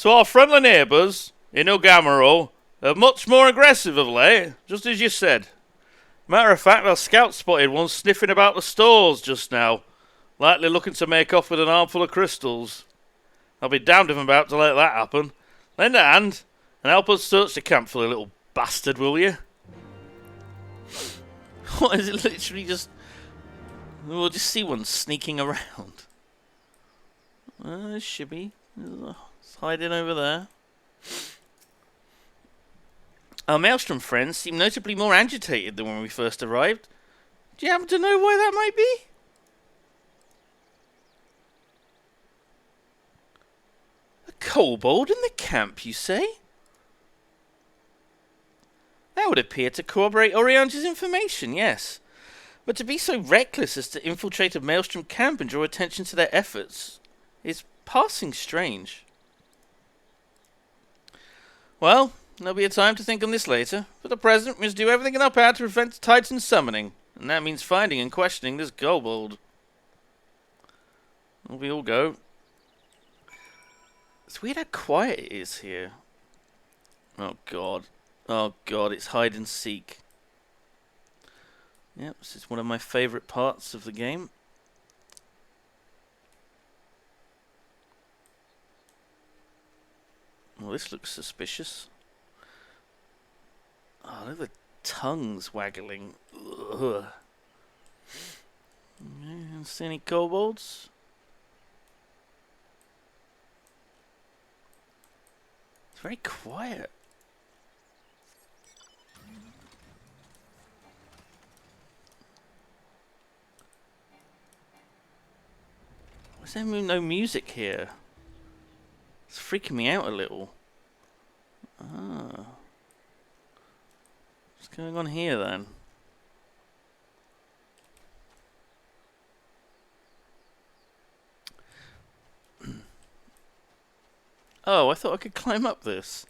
our friendly neighbours in Ogamaro are much more aggressive of late, just as you said. Matter of fact, our scout spotted one sniffing about the stores just now, likely looking to make off with an armful of crystals. I'll be damned if I'm about to let that happen. Lend a hand and help us search the camp for the little bastard, will you? What is it? Literally just... We'll just see one sneaking around. Should be. It's hiding over there. Our Maelstrom friends seem notably more agitated than when we first arrived. Do you happen to know why that might be? A kobold in the camp, you say? That would appear to corroborate Urianger's information, yes. But to be so reckless as to infiltrate a Maelstrom camp and draw attention to their efforts is passing strange. Well, there'll be a time to think on this later. For the present, we must do everything in our power to prevent Titan's summoning, and that means finding and questioning this kobold. Well, we all go. It's weird how quiet it is here. Oh god. Oh god, it's hide and seek. Yep, this is one of my favourite parts of the game. Well, this looks suspicious. Oh, look at the tongues waggling. Ugh. See any kobolds? It's very quiet. Why's there no music here? It's freaking me out a little. Ah. What's going on here then? Oh, I thought I could climb up this.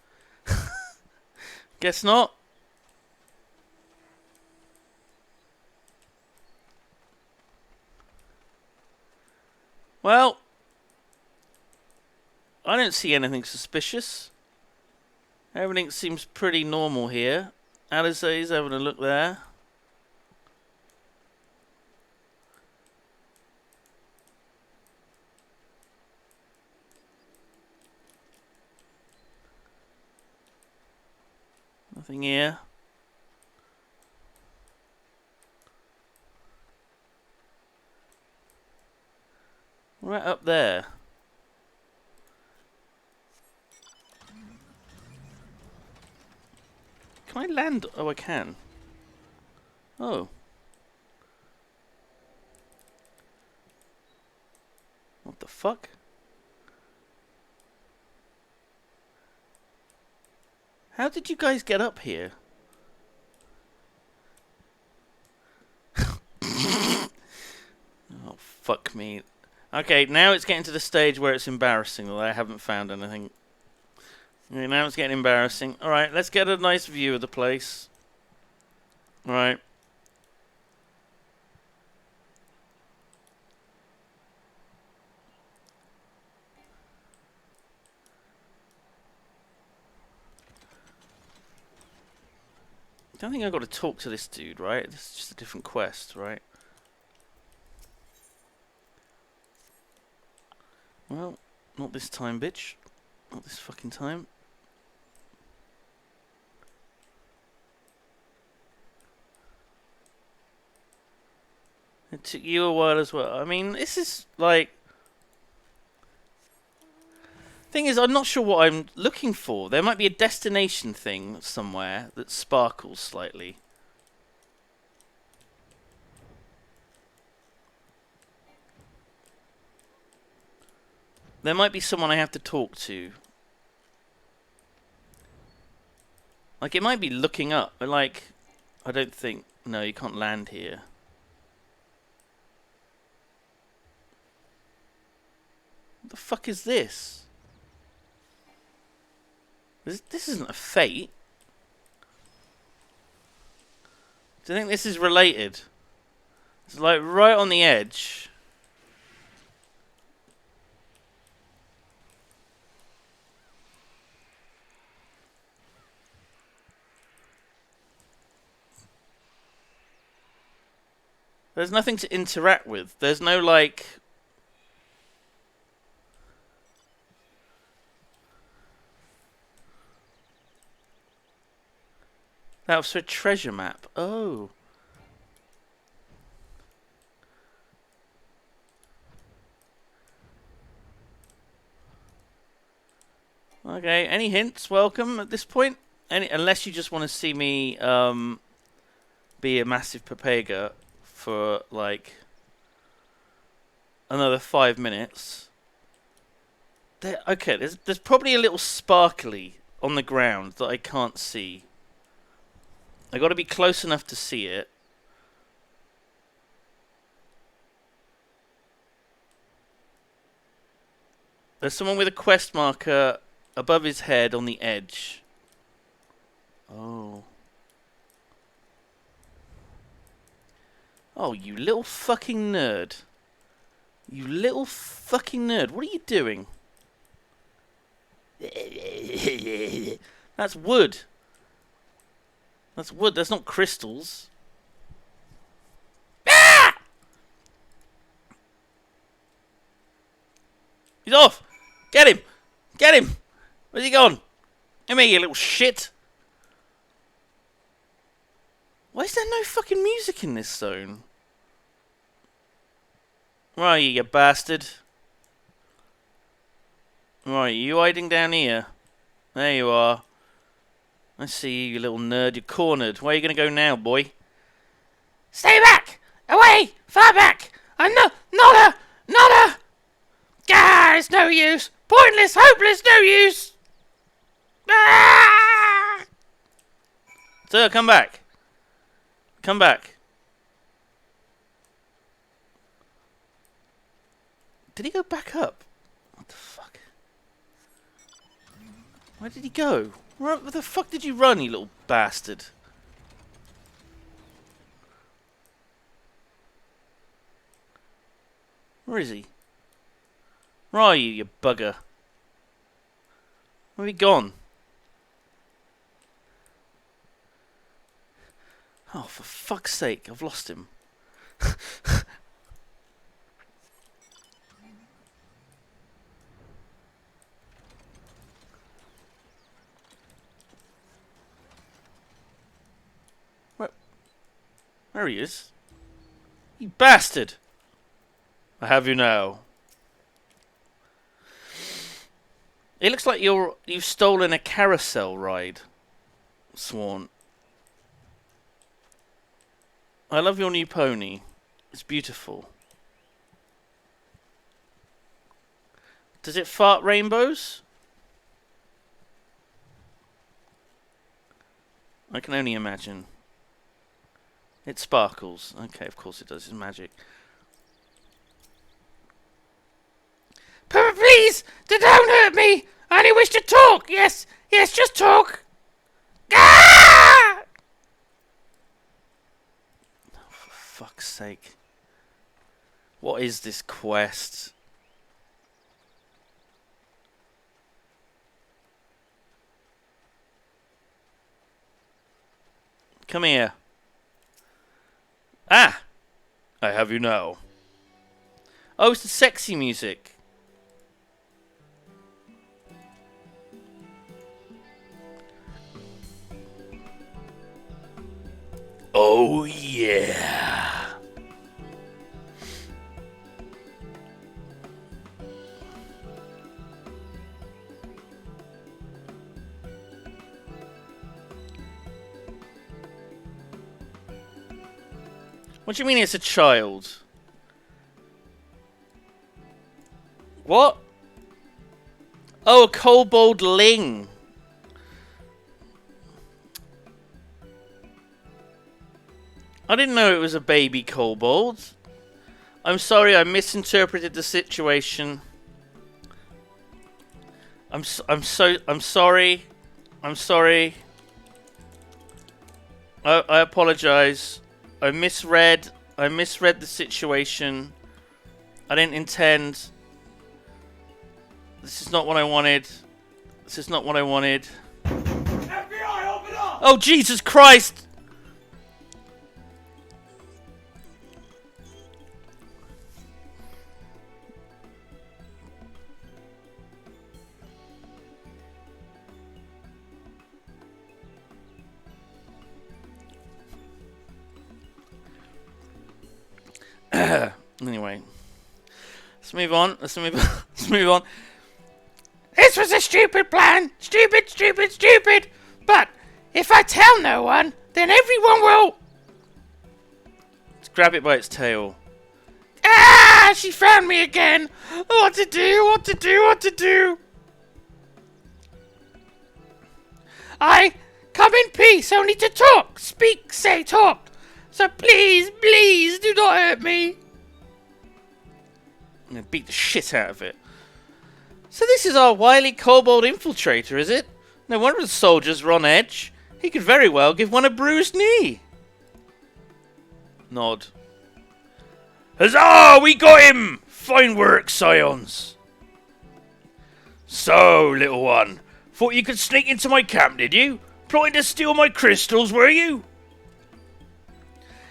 Guess not. Well, I don't see anything suspicious. Everything seems pretty normal here. Alizé's having a look there. Nothing here. Right up there. Can I land? Oh, I can. Oh. What the fuck? How did you guys get up here? Oh, fuck me. Okay, now it's getting to the stage where it's embarrassing that I haven't found anything. Okay, now it's getting embarrassing. Alright, let's get a nice view of the place. Alright. I don't think I've got to talk to this dude, right? This is just a different quest, right? Well, not this time, bitch. Not this fucking time. It took you a while as well. I mean, this is like... Thing is, I'm not sure what I'm looking for. There might be a destination thing somewhere that sparkles slightly. There might be someone I have to talk to. Like, it might be looking up, but like, I don't think... No, you can't land here. What the fuck is this? This isn't a fate. Do you think this is related? It's like right on the edge. There's nothing to interact with. There's no like... That was for a treasure map. Oh. Okay, any hints? Welcome at this point. Unless you just want to see me be a massive Papega for like another 5 minutes. Okay, there's probably a little sparkly on the ground that I can't see. I got to be close enough to see it. There's someone with a quest marker above his head on the edge. Oh. Oh, you little fucking nerd. You little fucking nerd. What are you doing? That's wood. That's wood. That's not crystals. Ah! He's off. Get him. Get him. Where's he gone? Come here, you little shit. Why is there no fucking music in this zone? Where are you bastard? Right, you hiding down here? There you are. I see you, you little nerd. You're cornered. Where are you going to go now, boy? Stay back! Away! Far back! I'm not a... Ah, it's no use! Pointless, hopeless, no use! Ah! Sir, come back. Come back. Did he go back up? What the fuck? Where did he go? Where the fuck did you run, you little bastard? Where is he? Where are you bugger? Where have he gone? Oh, for fuck's sake, I've lost him. There he is. You bastard! I have you now. It looks like you've stolen a carousel ride, Swan. I love your new pony. It's beautiful. Does it fart rainbows? I can only imagine. It sparkles. Okay, of course it does. It's magic. Please! Don't hurt me! I only wish to talk! Yes! Yes, just talk! Ah! Oh, for fuck's sake. What is this quest? Come here. Ah! I have you now. Oh, it's the sexy music. Oh, yeah. What do you mean it's a child? What? Oh, a kobold ling. I didn't know it was a baby kobold. I'm sorry, I misinterpreted the situation. I'm sorry. I'm sorry. I apologize. I misread the situation. I didn't intend. This is not what I wanted. This is not what I wanted. FBI, open up! Oh, Jesus Christ! Anyway, let's move on. Let's move on. This was a stupid plan. Stupid. But if I tell no one, then everyone will. Let's grab it by its tail. Ah! She found me again. What to do? I come in peace, only to talk. Speak, say, talk. So please do not hurt me. I'm going to beat the shit out of it. So this is our wily kobold infiltrator, is it? No wonder the soldiers were on edge. He could very well give one a bruised knee. Nod. Huzzah! We got him! Fine work, Scions. So, little one, thought you could sneak into my camp, did you? Plotting to steal my crystals, were you?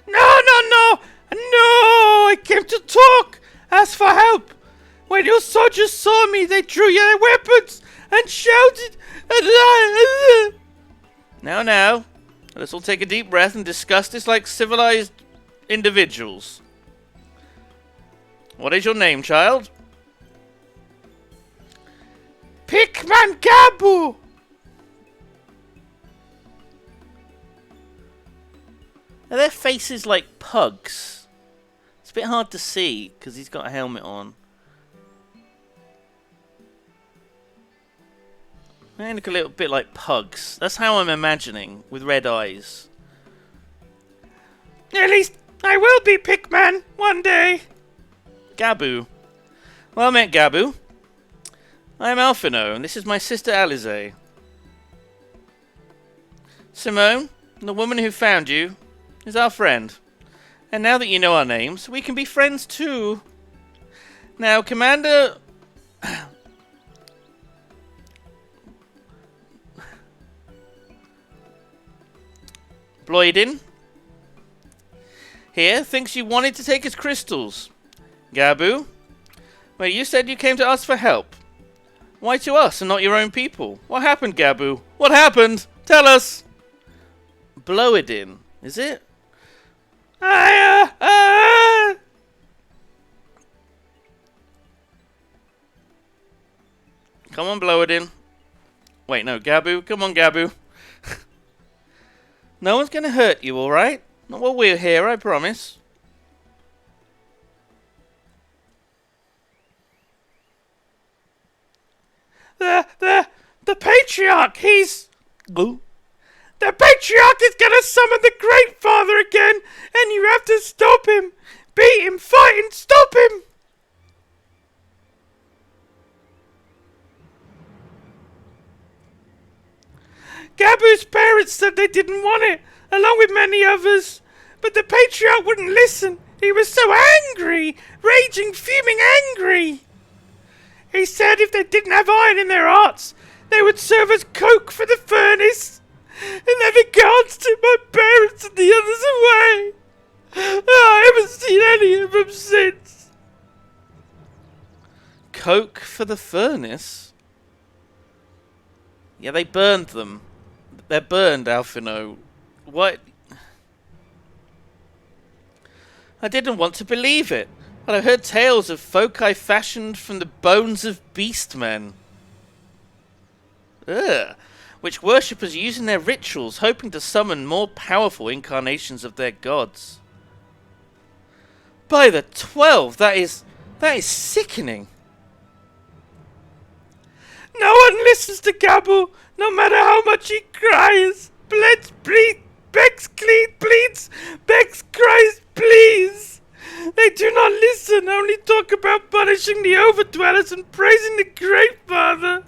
No! I came to talk. Ask for help. When your soldiers saw me, they drew their weapons and shouted. Now. Let's all take a deep breath and discuss this like civilized individuals. What is your name, child? Pickman Gabu! Are their faces like pugs? It's a bit hard to see because he's got a helmet on. They look a little bit like pugs. That's how I'm imagining, with red eyes. At least I will be Pickman one day. Gabu. Well met, Gabu. I am Alphino, and this is my sister Alize. Simone, the woman who found you, is our friend. And now that you know our names, we can be friends too. Now, Commander... Bloydin here thinks you wanted to take his crystals. Gabu, well, you said you came to us for help. Why to us and not your own people? What happened, Gabu? What happened? Tell us! Bloydin, is it? Come on, Bloydin. Wait, no, Gabu. Come on, Gabu. No one's going to hurt you, alright? Not while we're here, I promise. The Patriarch, he's... The Patriarch is gonna summon the Great Father again, and you have to stop him. Beat him, fight him, stop him! Gabu's parents said they didn't want it, along with many others. But the Patriarch wouldn't listen. He was so angry, raging, fuming angry. He said if they didn't have iron in their hearts, they would serve as coke for the furnace. And then the guards took my parents and the others away. I haven't seen any of them since. Coke for the furnace? Yeah, they burned them. They're burned, Alphino. What? I didn't want to believe it, but I heard tales of folk I fashioned from the bones of beastmen. Ugh. Which worshippers use in their rituals, hoping to summon more powerful incarnations of their gods. By the 12, that is sickening. No one listens to Gabu, no matter how much he cries. Begs, pleads, begs, cries, please. They do not listen, only talk about punishing the overdwellers and praising the Great Father.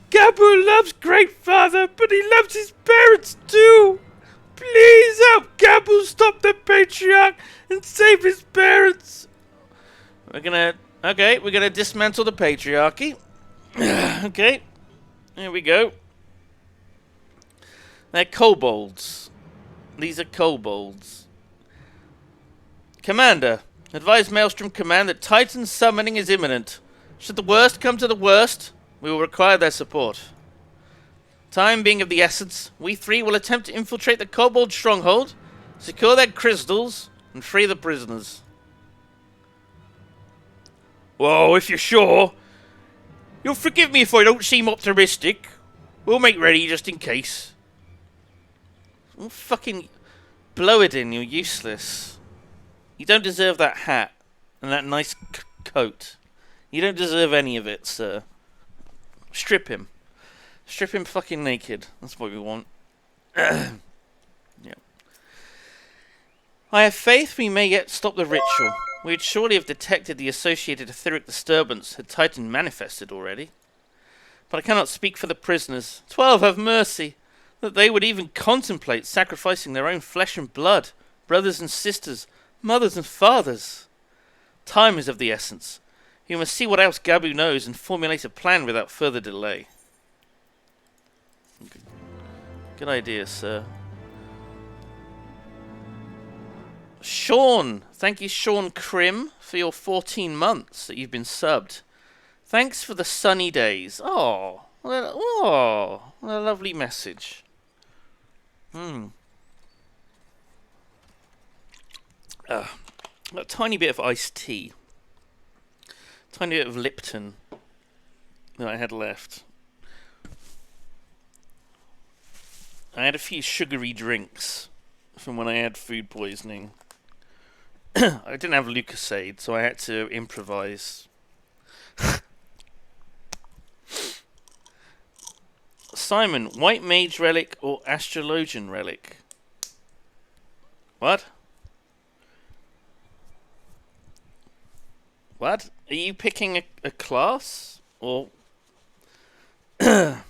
Gabu loves Great Father, but he loves his parents too. Please help Gabu stop the Patriarch and save his parents. We're gonna dismantle the patriarchy. Okay, here we go. They're kobolds. These are kobolds. Commander, advise Maelstrom Command that Titan summoning is imminent. Should the worst come to the worst, we will require their support. Time being of the essence, we three will attempt to infiltrate the kobold stronghold, secure their crystals, and free the prisoners. Well, if you're sure, you'll forgive me if I don't seem optimistic. We'll make ready just in case. Oh, fucking Bloydin, you're useless. You don't deserve that hat and that nice coat. You don't deserve any of it, sir. Strip him. Strip him fucking naked. That's what we want. Yeah. I have faith we may yet stop the ritual. We would surely have detected the associated etheric disturbance had Titan manifested already. But I cannot speak for the prisoners. 12 have mercy. That they would even contemplate sacrificing their own flesh and blood, brothers and sisters, mothers and fathers. Time is of the essence. You must see what else Gabu knows and formulate a plan without further delay. Good idea, sir. Sean! Thank you, Sean Krim, for your 14 months that you've been subbed. Thanks for the sunny days. Oh, what a lovely message. A tiny bit of iced tea. Tiny bit of Lipton that I had left. I had a few sugary drinks from when I had food poisoning. I didn't have Lucasade, so I had to improvise. Simon, White Mage Relic or Astrologian Relic? What? What? Are you picking a class? Or... I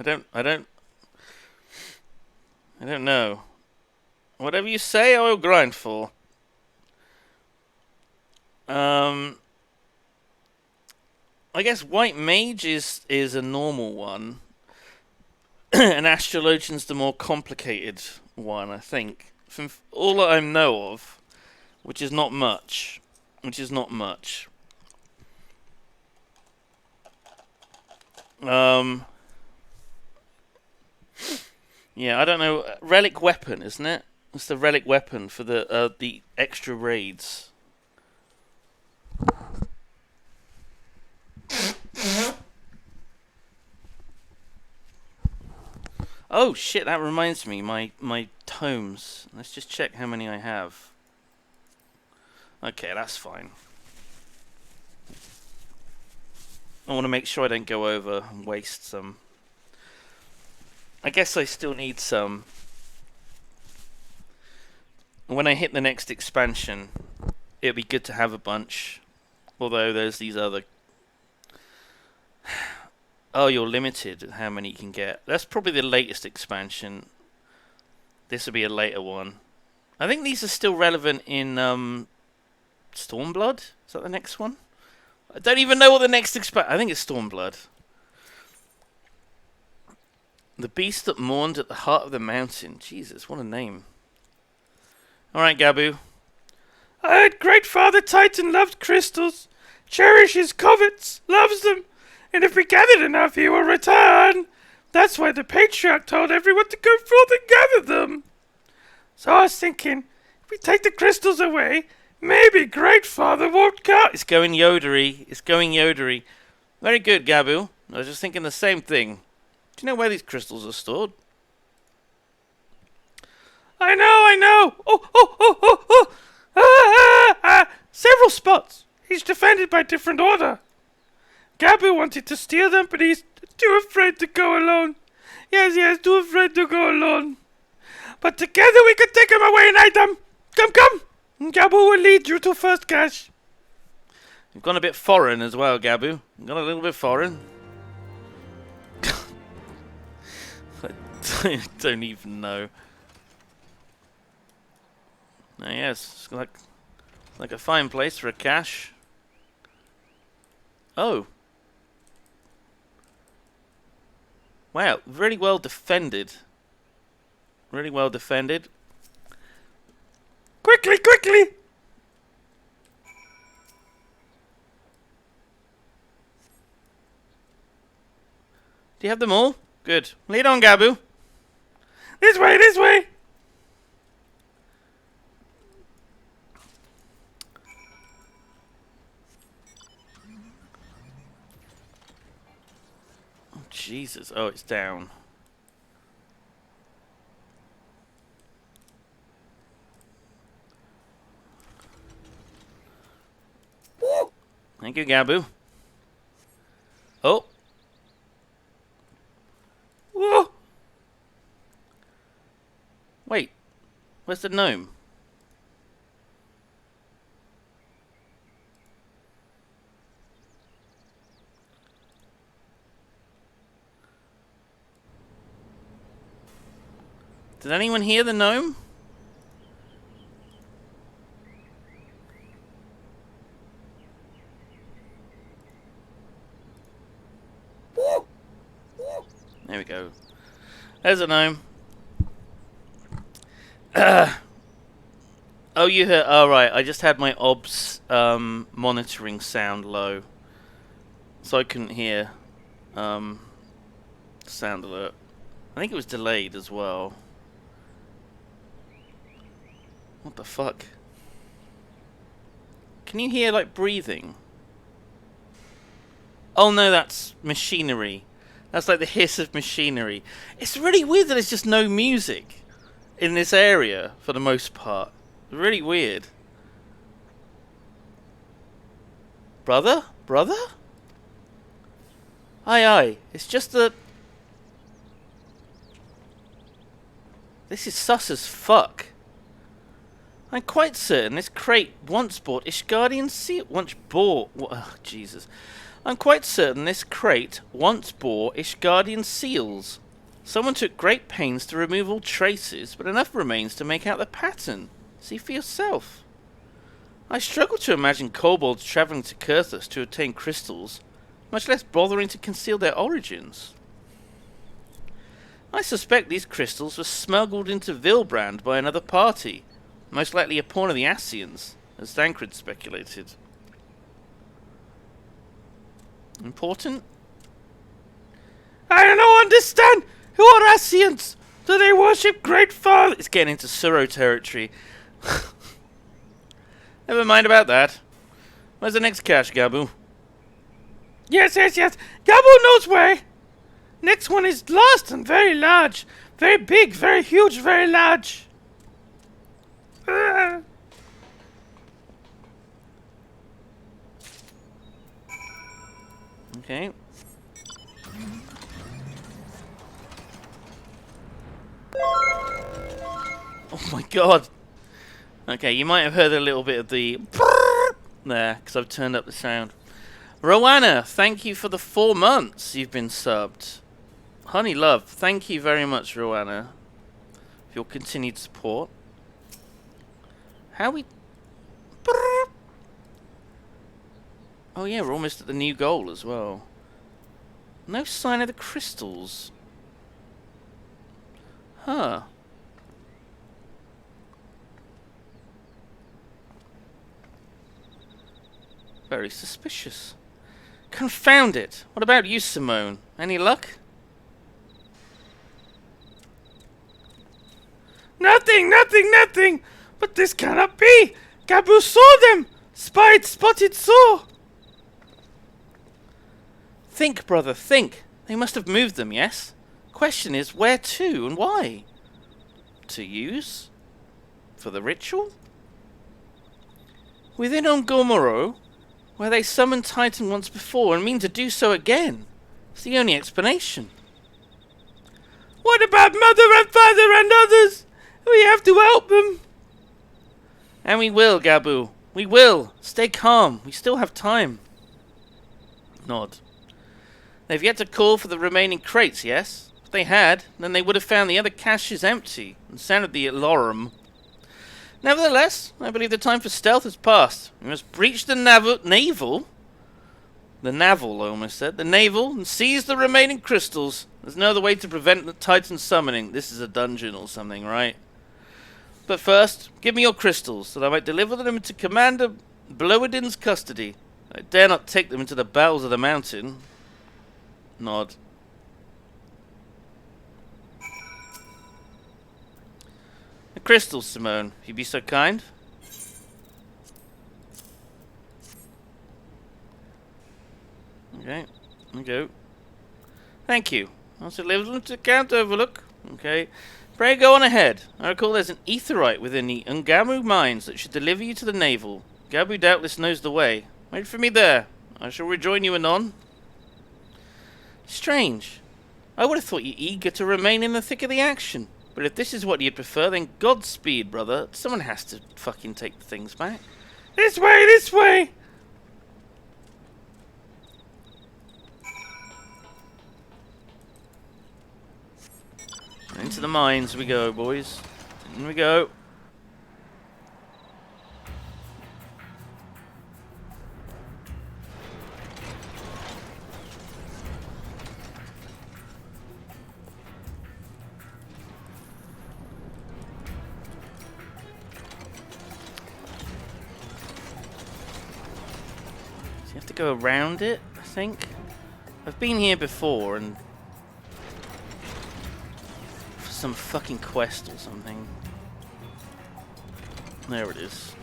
don't know. Whatever you say, I will grind for. I guess White Mage is a normal one. And Astrologian's the more complicated one, I think. From all that I know of, which is not much. Yeah, I don't know. Relic weapon, isn't it? It's the relic weapon for the extra raids. Oh shit, that reminds me, my tomes. Let's just check how many I have. Okay, that's fine. I want to make sure I don't go over and waste some. I guess I still need some. When I hit the next expansion, it'll be good to have a bunch. Although there's these other... Oh, you're limited at how many you can get. That's probably the latest expansion. This will be a later one. I think these are still relevant in Stormblood. Is that the next one? I don't even know what the next expansion... I think it's Stormblood. The beast that mourned at the heart of the mountain. Jesus, what a name. Alright, Gabu. I heard Great Father Titan loved crystals, cherishes covets, loves them, and if we gathered enough, he will return. That's why the Patriarch told everyone to go forth and gather them. So I was thinking, if we take the crystals away, maybe Great Father won't come. It's going Yodery. It's going Yodery. Very good, Gabu. I was just thinking the same thing. Do you know where these crystals are stored? I know. Several spots. He's defended by different order. Gabu wanted to steal them, but he's too afraid to go alone. Yes, too afraid to go alone. But together we can take him away and hide them. Come. Gabu will lead you to First Cache. You've gone a bit foreign as well, Gabu. You've gone a little bit foreign. I don't even know. Yes, it's like a fine place for a cache. Oh. Wow, really well defended. Really well defended. Quickly! Do you have them all? Good. Lead on, Gabu. This way! Oh, Jesus. Oh, it's down. Thank you, Gabu. Oh. Whoa. Wait. Where's the gnome? Did anyone hear the gnome? There we go. There's a gnome. Oh, you heard... Oh, right. I just had my OBS monitoring sound low. So I couldn't hear sound alert. think it was delayed as well. What the fuck? Can you hear, like, breathing? Oh no, that's machinery. That's like the hiss of machinery. It's really weird that there's just no music in this area for the most part. Really weird. Brother? Brother? Aye aye. It's just that... This is sus as fuck. I'm quite certain this crate once bought Ishgardian seal... Once bought... Oh, Jesus. I'm quite certain this crate once bore Ishgardian seals. Someone took great pains to remove all traces, but enough remains to make out the pattern. See for yourself. I struggle to imagine kobolds travelling to Kurthus to obtain crystals, much less bothering to conceal their origins. I suspect these crystals were smuggled into Vilbrand by another party, most likely a pawn of the Ascians, as Thancred speculated. Important? I don't understand. Who are Ascians? Do they worship Great Father? It's getting into Suro territory. Never mind about that. Where's the next cache, Gabu? Yes. Gabu knows where. Next one is lost and very large. Very big, very huge, very large. Okay. Oh my god. Okay, you might have heard a little bit of the there, because I've turned up the sound. Rowanna, thank you for the 4 months you've been subbed. Honey Love, thank you very much, Rowanna, for your continued support. How we... Oh yeah, we're almost at the new goal as well. No sign of the crystals. Huh. Very suspicious. Confound it! What about you, Simone? Any luck? Nothing! But this cannot be! Gabu saw them! Spotted saw! Think, brother, think. They must have moved them, yes? Question is, where to and why? To use? For the ritual? Within Ongomoro, where they summoned Titan once before and mean to do so again. It's the only explanation. What about Mother and Father and others? We have to help them. And we will, Gabu. We will. Stay calm. We still have time. Nod. They've yet to call for the remaining crates, yes? If they had, then they would have found the other caches empty and sounded the alarm. Nevertheless, I believe the time for stealth has passed. We must breach the navel. The navel, I almost said. The navel, and seize the remaining crystals. There's no other way to prevent the Titan summoning. This is a dungeon or something, right? But first, give me your crystals, that I might deliver them into Commander Bloedin's custody. I dare not take them into the bowels of the mountain. Nod. The crystals, Simone, if you'd be so kind. Okay, there we go. Thank you. I'll deliver them to Count Overlook. Okay. Pray go on ahead. I recall there's an aetherite within the Ungamu mines that should deliver you to the navel. Gabu doubtless knows the way. Wait for me there. I shall rejoin you anon. Strange. I would have thought you eager to remain in the thick of the action. But if this is what you'd prefer, then Godspeed, brother. Someone has to fucking take the things back. This way! Into the mines we go, boys. In we go. So you have to go around it, I think. I've been here before and... some fucking quest or something. There it is.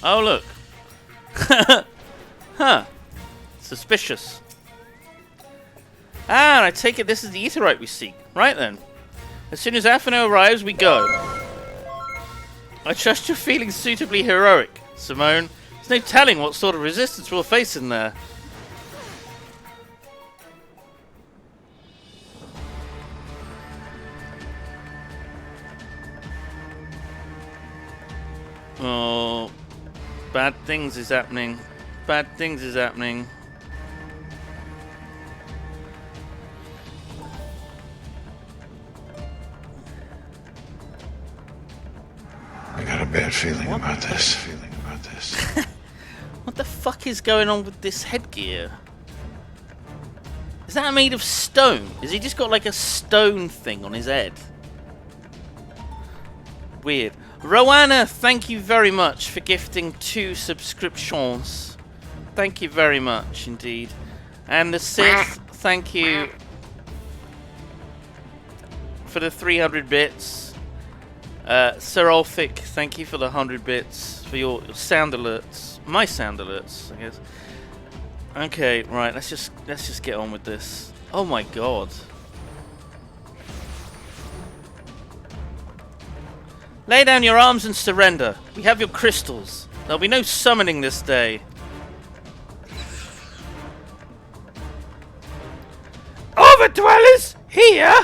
Oh, look. Huh. Suspicious. Ah, I take it this is the Aetheryte we seek. Right then. As soon as Alphino arrives, we go. I trust you're feeling suitably heroic, Simone. There's no telling what sort of resistance we'll face in there. Oh, bad things is happening. Bad things is happening. I got a bad feeling about this. What the fuck is going on with this headgear? Is that made of stone? Has he just got like a stone thing on his head? Weird. Roanna, thank you very much for gifting 2 subscriptions. Thank you very much indeed. And the Sith, thank you for the 300 bits. Sir Ulfic, thank you for the 100 bits for your sound alerts. My sound alerts, I guess. Okay, right, let's just get on with this. Oh my god. Lay down your arms and surrender. We have your crystals. There'll be no summoning this day. Overdwellers? Here?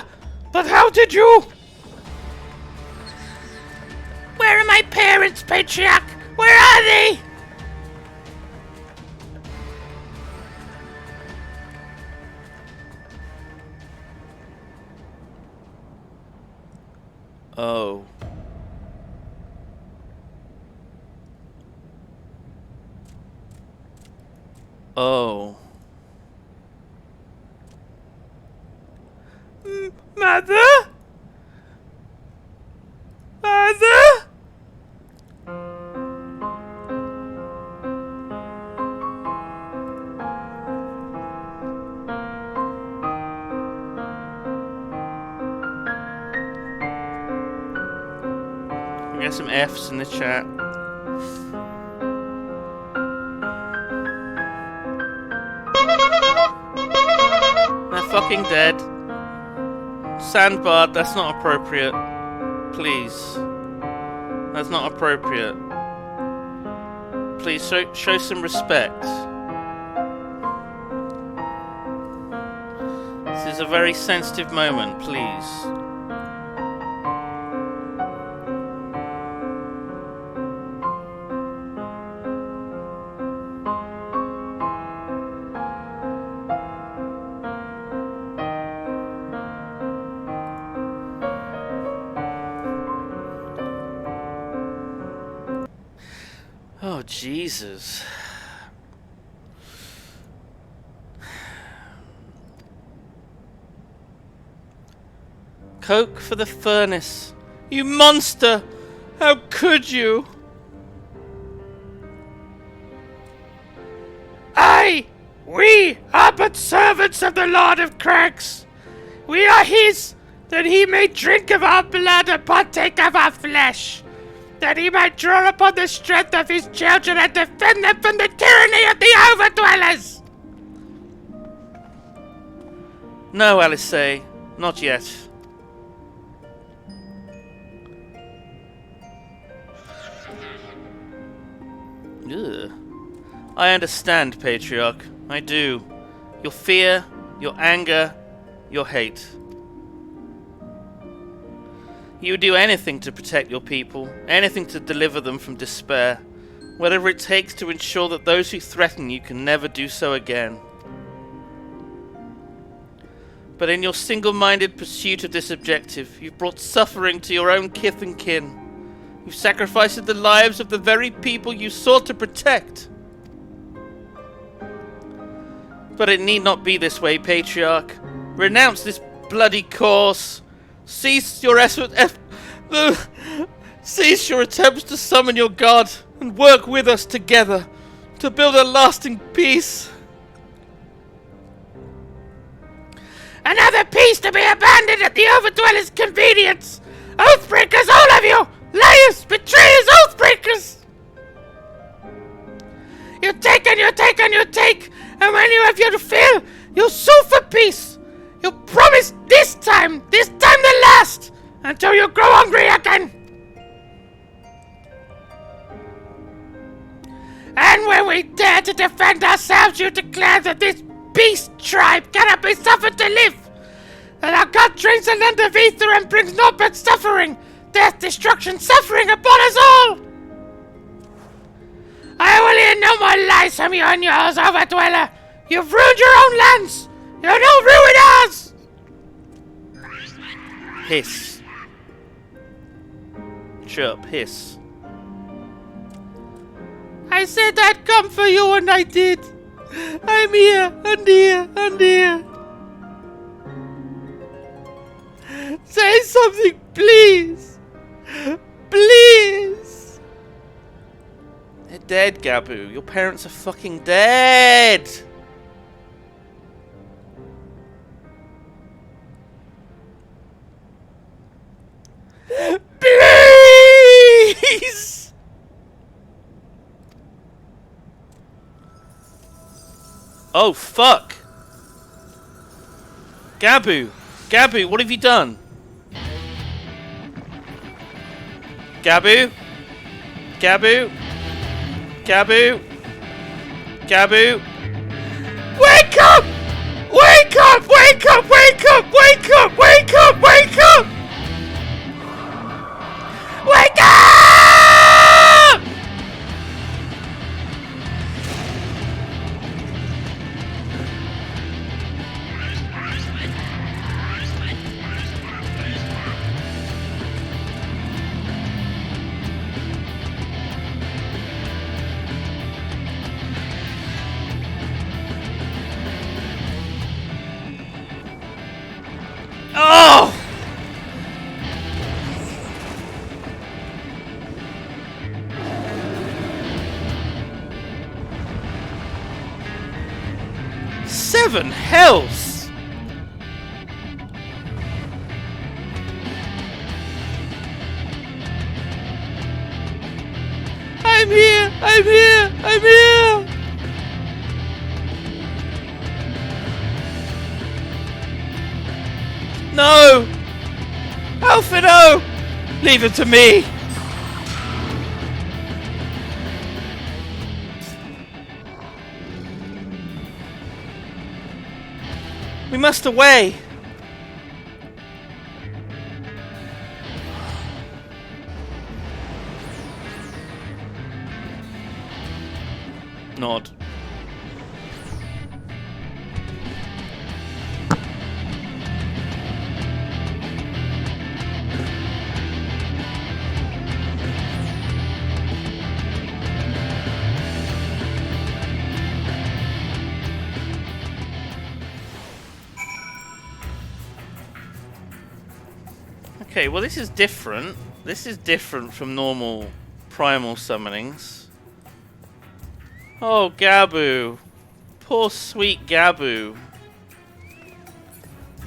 But how did you... Where are my parents, Patriarch? Where are they? Oh. Oh. Mother? Mother? We got some F's in the chat. They're fucking dead. Sandbard, that's not appropriate. Please. That's not appropriate. Please show some respect. This is a very sensitive moment, please. Oh, Jesus. Coke for the furnace. You monster! How could you? We are but servants of the Lord of Crags. We are his, that he may drink of our blood and partake of our flesh, that he might draw upon the strength of his children and defend them from the tyranny of the Overdwellers. No, Alice, not yet. Ugh. I understand, Patriarch. I do. Your fear, your anger, your hate. You would do anything to protect your people, anything to deliver them from despair, whatever it takes to ensure that those who threaten you can never do so again. But in your single-minded pursuit of this objective, you've brought suffering to your own kith and kin. You've sacrificed the lives of the very people you sought to protect. But it need not be this way, Patriarch. Renounce this bloody course. Cease your cease your attempts to summon your god and work with us together to build a lasting peace. Another piece to be abandoned at the Overdweller's convenience! Oathbreakers, all of you! Liars! Betrayers! Oathbreakers! You take and you take and you take, and when you have your fill, you sue for peace. You promise this time the last, until you grow hungry again. And when we dare to defend ourselves, you declare that this beast tribe cannot be suffered to live. That our God drains the land of ether and brings no but suffering, death, destruction, suffering upon us all. I will hear no more lies from you and yours, Overdweller. You've ruined your own lands. You don't ruin ours. Hiss. Chirp, hiss. I said I'd come for you and I did. I'm here and here and here. Say something, please. Please. They're dead, Gabu. Your parents are fucking dead. Please. Oh, fuck. Gabu. Gabu, what have you done? Gabu? Gabu? Gabu? Gabu? Wake up! Wake up! Wake up! Wake up! Wake up! Wake up! Wake up! Wake up! Oh! Seven hells! I'm here! I'm here! I'm here! No! Alpha, no! Leave it to me! We must away! Nod. Okay, well this is different. This is different from normal primal summonings. Oh, Gabu. Poor sweet Gabu.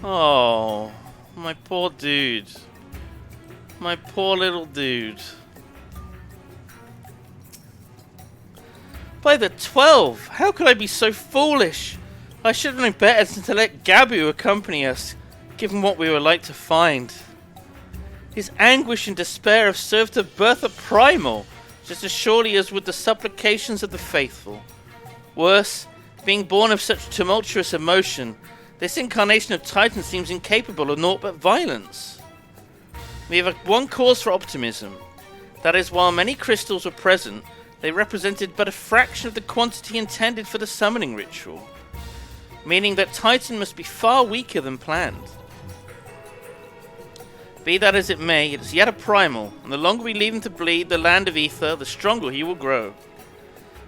Oh, my poor dude. My poor little dude. By the 12! How could I be so foolish? I should have known better than to let Gabu accompany us, given what we were like to find. His anguish and despair have served to birth a primal, just as surely as would the supplications of the faithful. Worse, being born of such tumultuous emotion, this incarnation of Titan seems incapable of naught but violence. We have one cause for optimism. That is, while many crystals were present, they represented but a fraction of the quantity intended for the summoning ritual, meaning that Titan must be far weaker than planned. Be that as it may, it is yet a primal, and the longer we leave him to bleed the land of ether, the stronger he will grow.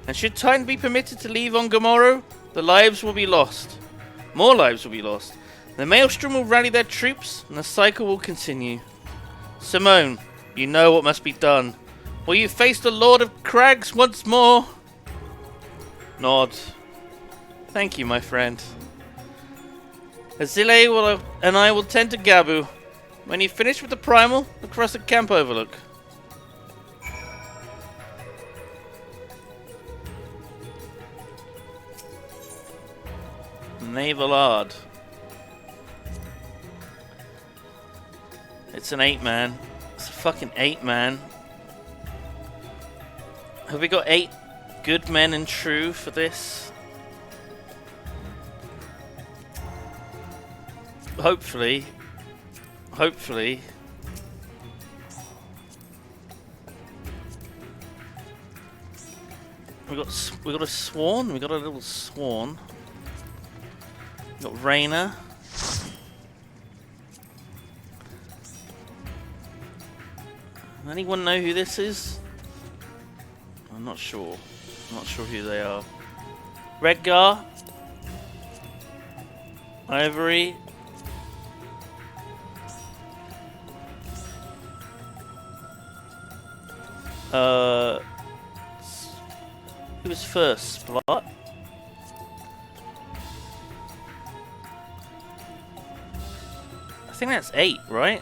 And should Titan be permitted to leave on Gomorrah, the lives will be lost. More lives will be lost. The Maelstrom will rally their troops, and the cycle will continue. Simone, you know what must be done. Will you face the Lord of Crags once more? Nod. Thank you, my friend. Azile and I will tend to Gabu. When you finish with the primal, across the camp overlook. Navalard. It's an 8-man. It's a fucking 8-man. Have we got 8 good men and true for this? Hopefully. Hopefully. We got a swan. We got a little swan. We got Raina. Anyone know who this is? I'm not sure. I'm not sure who they are. Redgar. Ivory. Who was first? Splot? I think that's 8, right?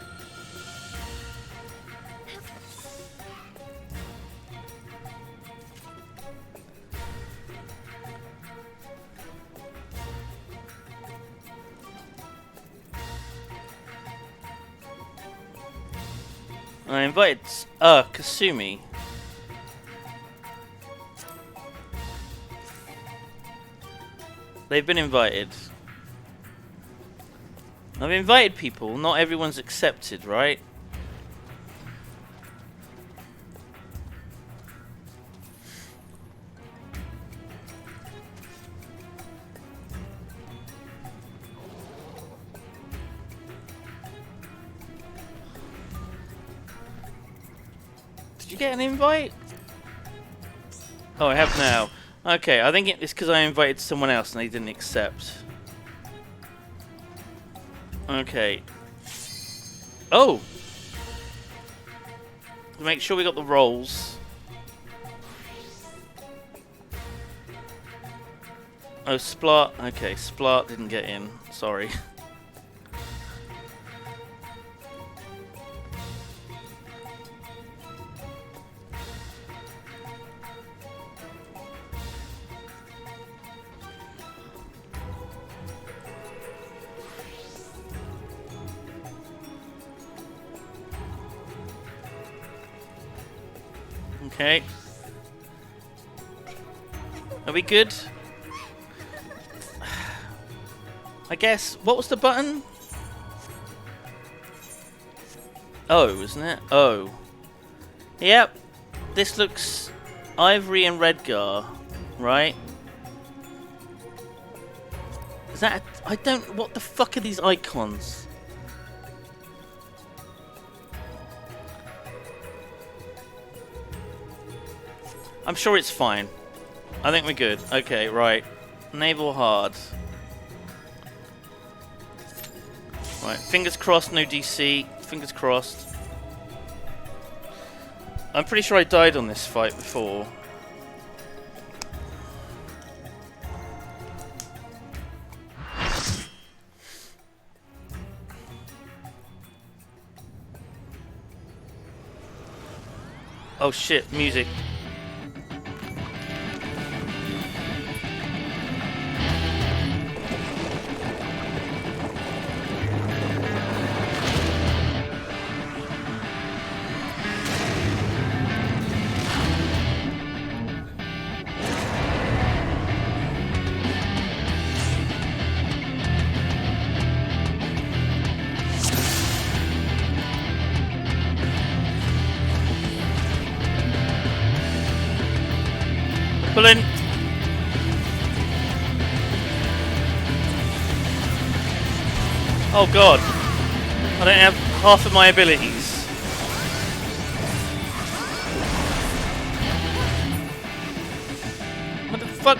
I invited Kasumi. They've been invited. I've invited people, not everyone's accepted, right? Did you get an invite? Oh, I have now. Okay, I think it's because I invited someone else and they didn't accept. Okay. Oh! Make sure we got the rolls. Oh, Splot. Okay, Splot didn't get in. Sorry. Okay. Are we good? I guess. What was the button? O, isn't it? O. Yep. This looks Ivory and Redgar, right? Is that... I don't... What the fuck are these icons? I'm sure it's fine. I think we're good. Okay, right. Naval hard. Right, fingers crossed, no DC. Fingers crossed. I'm pretty sure I died on this fight before. Oh shit, music. Pull in. Oh god. I don't have half of my abilities. What the fuck?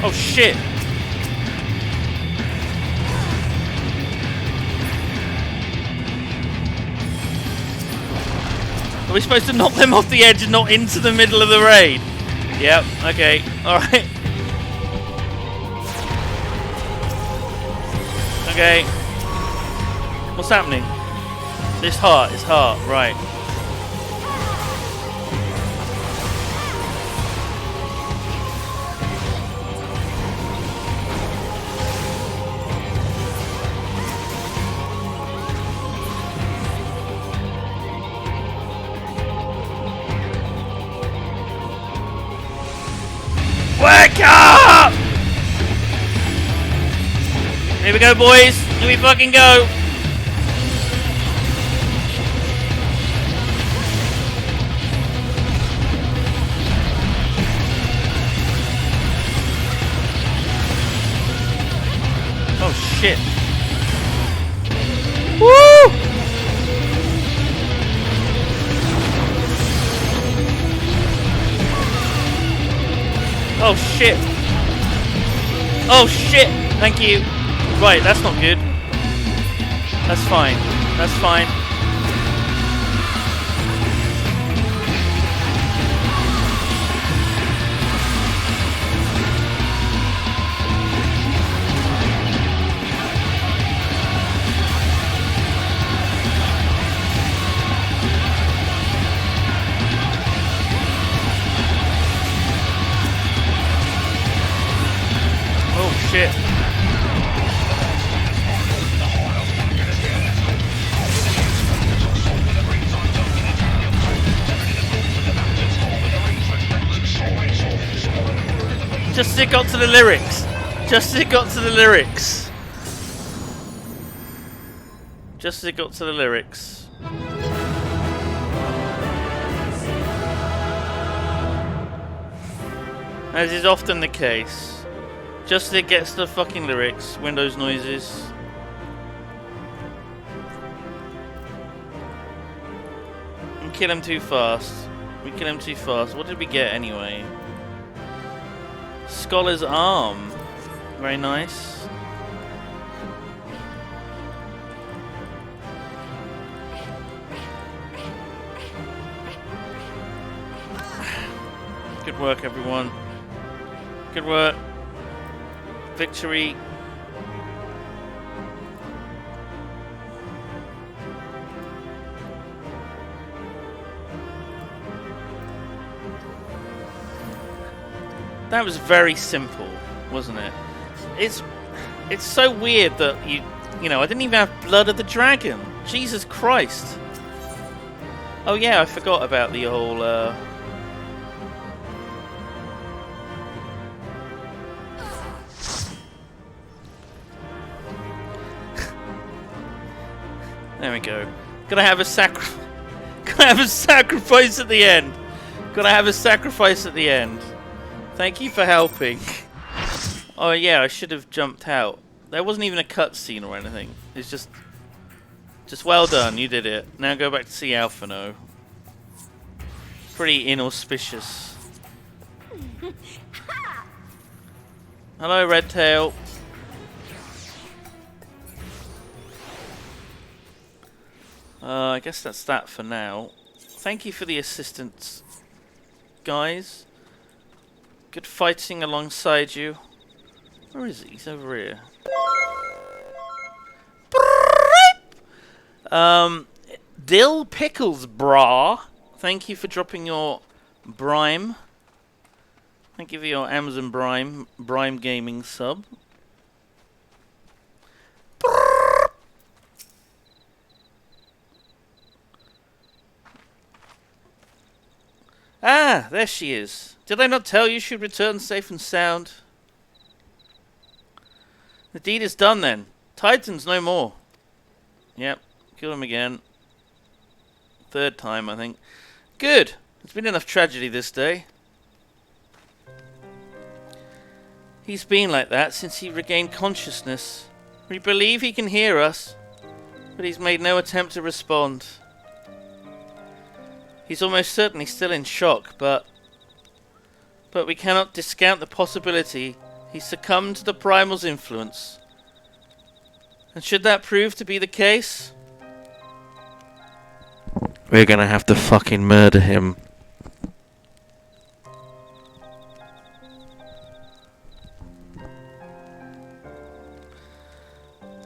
Oh shit! Are we supposed to knock them off the edge and not into the middle of the raid? Yep, okay, alright. Okay. What's happening? It's heart, right. Wake up! Here we go, boys. Here we fucking go. Oh shit. Woo! Oh shit! Oh shit! Thank you. Right, that's not good. That's fine. That's fine. Shit. Just as it got to the lyrics. Just as it got to the lyrics. Just as it got to the lyrics. As is often the case. Just as it gets to the fucking lyrics, Windows noises. We kill him too fast. We kill him too fast. What did we get anyway? Scholar's arm. Very nice. Good work, everyone. Good work. Victory. That was very simple, wasn't it? It's so weird that you know, I didn't even have Blood of the Dragon. Jesus Christ. Oh yeah, I forgot about the whole There we go. Gotta have a sacrifice at the end. Gotta have a sacrifice at the end. Thank you for helping. Oh yeah, I should have jumped out. There wasn't even a cutscene or anything. It's just well done. You did it. Now go back to see Alphino. Pretty inauspicious. Hello, Redtail. I guess that's that for now. Thank you for the assistance, guys. Good fighting alongside you. Where is he? He's over here. Dill Pickles Bra. Thank you for dropping your Brime. Thank you for your Amazon Brime Gaming sub. Ah, there she is. Did I not tell you she'd return safe and sound? The deed is done then. Titans no more. Yep, kill him again. Third time, I think. Good. There's been enough tragedy this day. He's been like that since he regained consciousness. We believe he can hear us, but he's made no attempt to respond. He's almost certainly still in shock, but we cannot discount the possibility He succumbed to the primal's influence. And should that prove to be the case, we're gonna have to fucking murder him.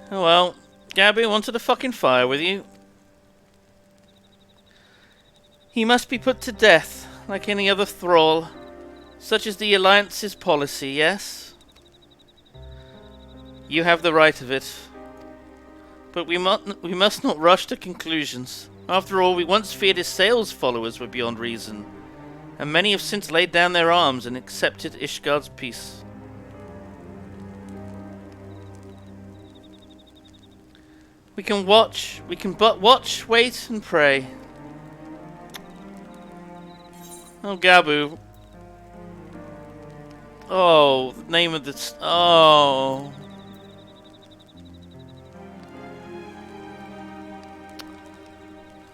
Oh well, Gabby wanted to fucking fire with you. He must be put to death, like any other thrall. Such is the Alliance's policy, yes? You have the right of it. But we must not rush to conclusions. After all, we once feared his sales followers were beyond reason, and many have since laid down their arms and accepted Ishgard's peace. We can but watch, wait, and pray. Oh, Gabu. Oh, the name of this. Oh.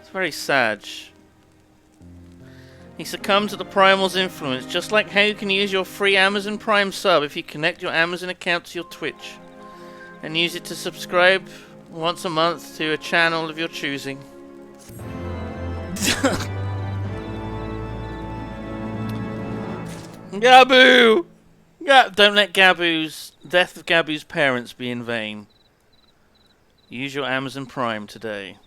It's very sad. He succumbed to the Primal's influence, just like how you can use your free Amazon Prime sub if you connect your Amazon account to your Twitch, and use it to subscribe once a month to a channel of your choosing. Gabu! Don't let death of Gabu's parents be in vain. Use your Amazon Prime today.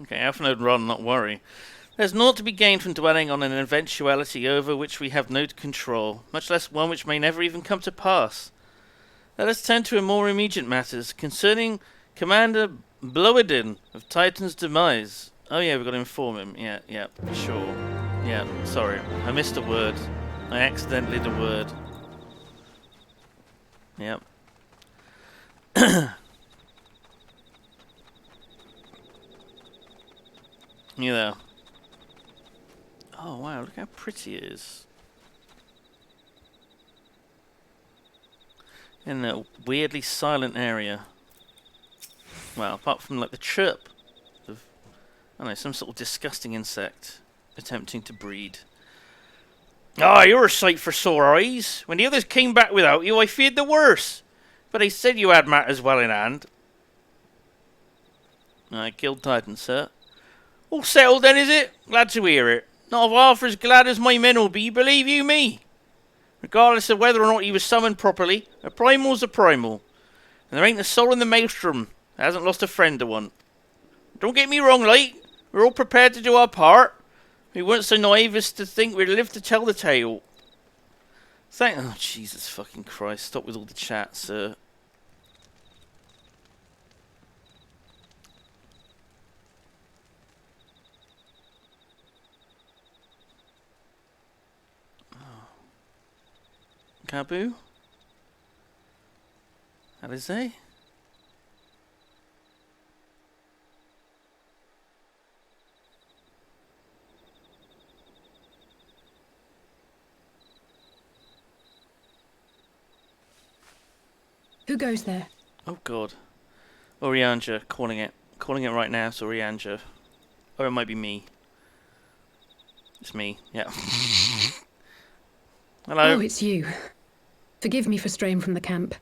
Okay, Alpha would rather not worry. There's naught to be gained from dwelling on an eventuality over which we have no control, much less one which may never even come to pass. Let us turn to more immediate matters concerning Commander Bloedin of Titan's demise. Oh yeah, we've got to inform him. Yeah, sure. Yeah, sorry. I missed a word. I accidentally did a word. Yep. You there. Oh wow, look how pretty it is. In a weirdly silent area. Well, apart from like the chirp of, I don't know, some sort of disgusting insect attempting to breed. Ah, you're a sight for sore eyes. When the others came back without you, I feared the worst. But they said you had matters well in hand. I killed Titan, sir. All settled then, is it? Glad to hear it. Not half as glad as my men will be, believe you me. Regardless of whether or not he was summoned properly, a primal's a primal. And there ain't a soul in the maelstrom that hasn't lost a friend to one. Don't get me wrong, like, we're all prepared to do our part. We weren't so naive as to think we'd live to tell the tale. Oh, Jesus fucking Christ. Stop with all the chat, sir. Gabu? Alizé? Who goes there? Oh god. Urianger, calling it. Calling it right now, it's Urianger. Or it might be me. It's me, yeah. Hello. Oh, it's you. Forgive me for straying from the camp.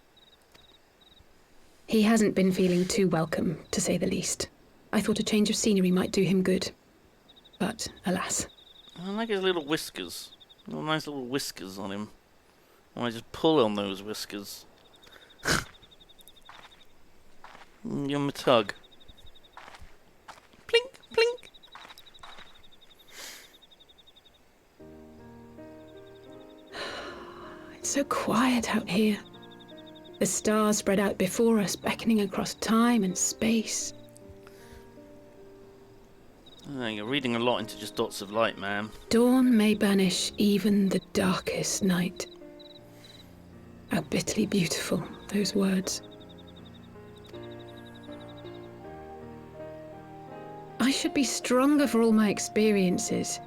He hasn't been feeling too welcome, to say the least. I thought a change of scenery might do him good. But, alas. I like his little whiskers. Little nice little whiskers on him. I want to just pull on those whiskers. You're my tug. Plink, plink. It's so quiet out here. The stars spread out before us, beckoning across time and space. You're reading a lot into just dots of light, man. Dawn may banish even the darkest night. How bitterly beautiful, those words. I should be stronger for all my experiences.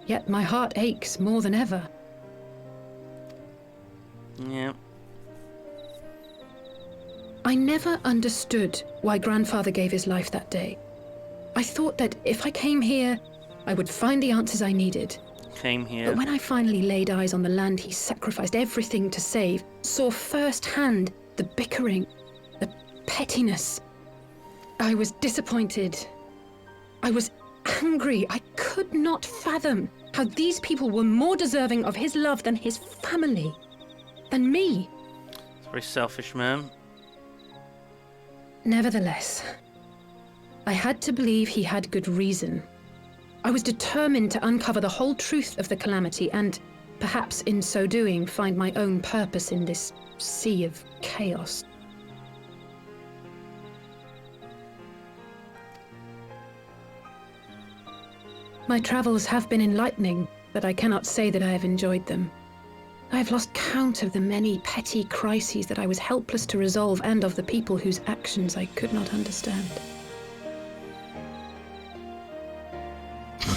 Yet my heart aches more than ever. Yeah. I never understood why Grandfather gave his life that day. I thought that if I came here, I would find the answers I needed. Came here. But when I finally laid eyes on the land he sacrificed everything to save, saw firsthand the bickering, the pettiness, I was disappointed. I was angry. I could not fathom how these people were more deserving of his love than his family, than me. It's very selfish, man. Nevertheless, I had to believe he had good reason. I was determined to uncover the whole truth of the calamity and, perhaps in so doing, find my own purpose in this sea of chaos. My travels have been enlightening, but I cannot say that I have enjoyed them. I have lost count of the many petty crises that I was helpless to resolve and of the people whose actions I could not understand.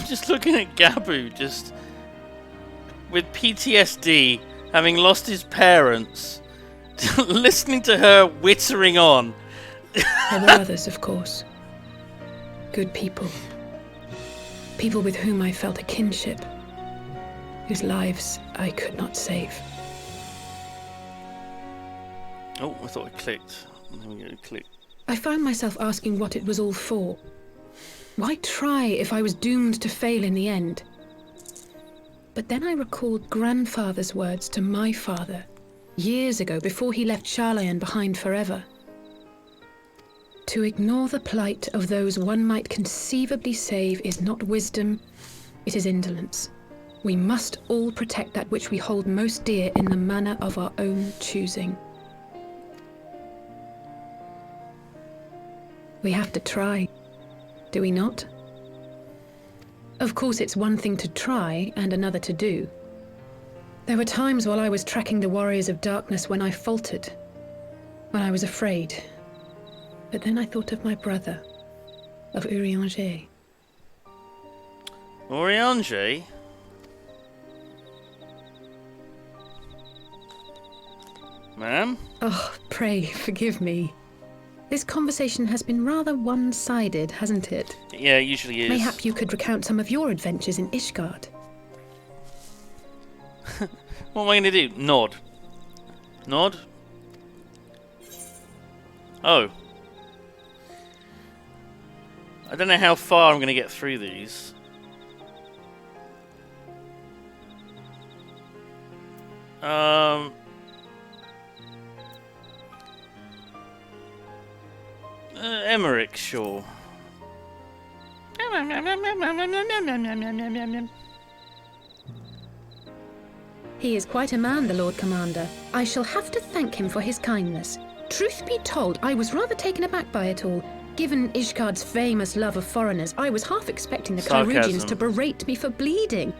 Just looking at Gabu, just with PTSD, having lost his parents, listening to her whittering on. There were others, of course. Good people. People with whom I felt a kinship, whose lives I could not save. Oh, I thought it clicked. It clicked. I found myself asking what it was all for. Why try if I was doomed to fail in the end? But then I recalled grandfather's words to my father, years ago, before he left Charlayan behind forever. To ignore the plight of those one might conceivably save is not wisdom, it is indolence. We must all protect that which we hold most dear in the manner of our own choosing. We have to try, do we not? Of course, it's one thing to try and another to do. There were times while I was tracking the warriors of darkness when I faltered, when I was afraid. But then I thought of my brother, of Urianger. Urianger? Ma'am? Oh, pray, forgive me. This conversation has been rather one-sided, hasn't it? Yeah, it usually is. Mayhap you could recount some of your adventures in Ishgard. What am I going to do? Nod. Nod? Oh. I don't know how far I'm going to get through these. Emmerich, sure. He is quite a man, the Lord Commander. I shall have to thank him for his kindness. Truth be told, I was rather taken aback by it all. Given Ishgard's famous love of foreigners, I was half expecting the Clyrugians to berate me for bleeding.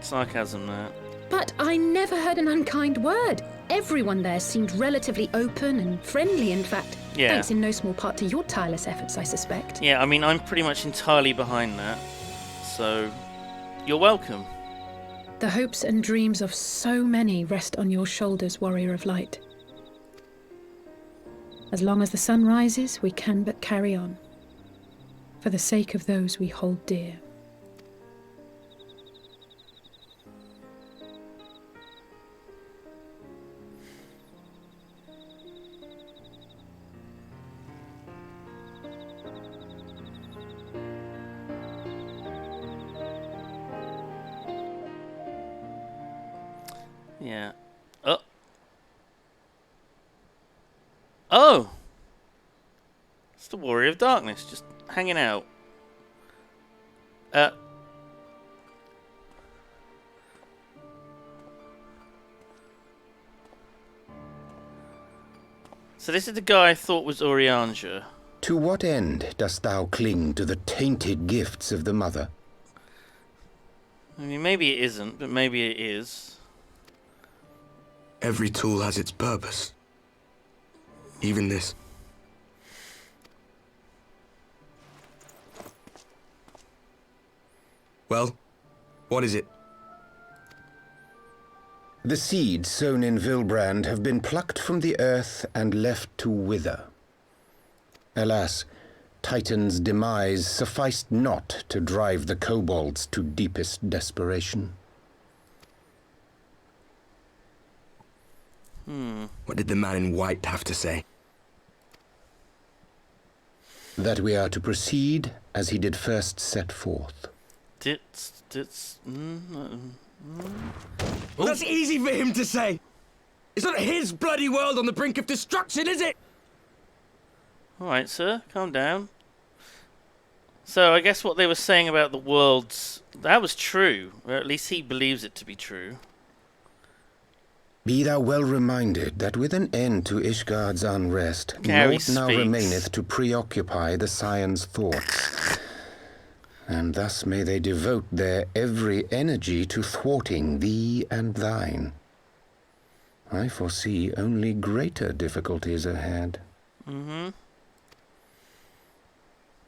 Sarcasm, there. But I never heard an unkind word. Everyone there seemed relatively open and friendly, in fact. Yeah. Thanks in no small part to your tireless efforts, I suspect. Yeah, I mean, I'm pretty much entirely behind that. So, you're welcome. The hopes and dreams of so many rest on your shoulders, Warrior of Light. As long as the sun rises, we can but carry on, for the sake of those we hold dear. Yeah. Oh! It's the Warrior of Darkness, just hanging out. So this is the guy I thought was Urianger. To what end dost thou cling to the tainted gifts of the Mother? I mean, maybe it isn't, but maybe it is. Every tool has its purpose. Even this. Well, what is it? The seeds sown in Vilbrand have been plucked from the earth and left to wither. Alas, Titan's demise sufficed not to drive the kobolds to deepest desperation. What did the man in white have to say? That we are to proceed as he did first set forth. Well, that's easy for him to say. It's not his bloody world on the brink of destruction, is it? Alright, sir, calm down. So, I guess what they were saying about the worlds, that was true. Or at least he believes it to be true. Be thou well reminded that with an end to Ishgard's unrest, naught now remaineth to preoccupy the Scion's thoughts. And thus may they devote their every energy to thwarting thee and thine. I foresee only greater difficulties ahead.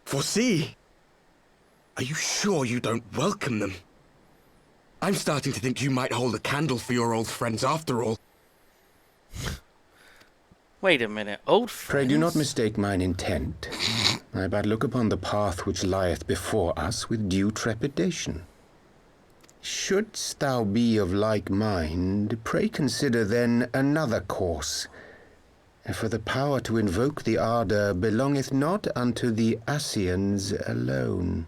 Foresee? Are you sure you don't welcome them? I'm starting to think you might hold a candle for your old friends after all. Wait a minute, old friends? Pray do not mistake mine intent. I but look upon the path which lieth before us with due trepidation. Shouldst thou be of like mind, pray consider then another course. For the power to invoke the ardour belongeth not unto the Ascians alone.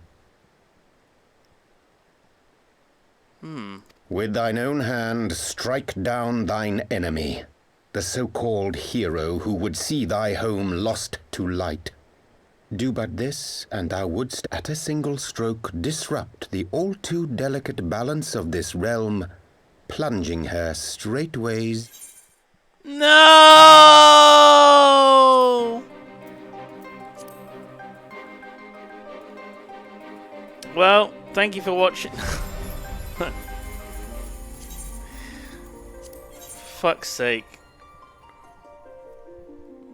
With thine own hand strike down thine enemy, the so-called hero who would see thy home lost to light. Do but this, and thou wouldst at a single stroke disrupt the all-too delicate balance of this realm, plunging her straightways. No! Well, thank you for watching. Fuck's sake.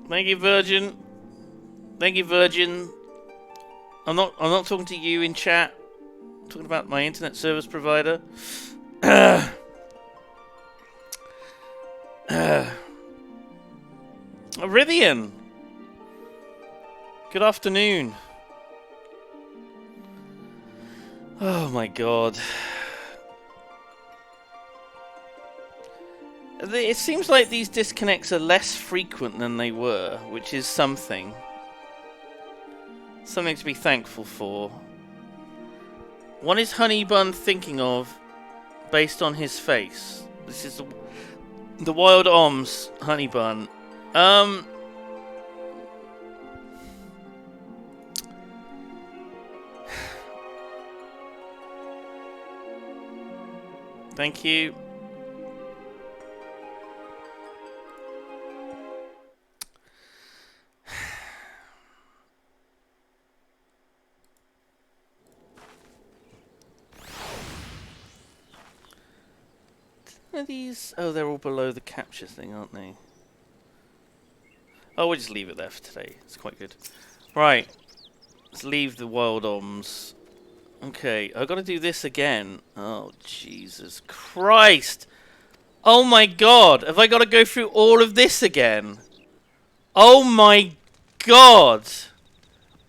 Thank you, Virgin. Thank you, Virgin. I'm not talking to you in chat. I'm talking about my internet service provider. Iridian. Good afternoon. Oh my god. It seems like these disconnects are less frequent than they were, which is something. Something to be thankful for. What is Honeybun thinking of based on his face? This is the Wild Oms Honeybun. Thank you. Are these? Oh, they're all below the capture thing, aren't they? Oh, we'll just leave it there for today. It's quite good. Right. Let's leave the Wild Oms. Okay, I've got to do this again. Oh, Jesus Christ. Oh my god. Have I got to go through all of this again? Oh my god.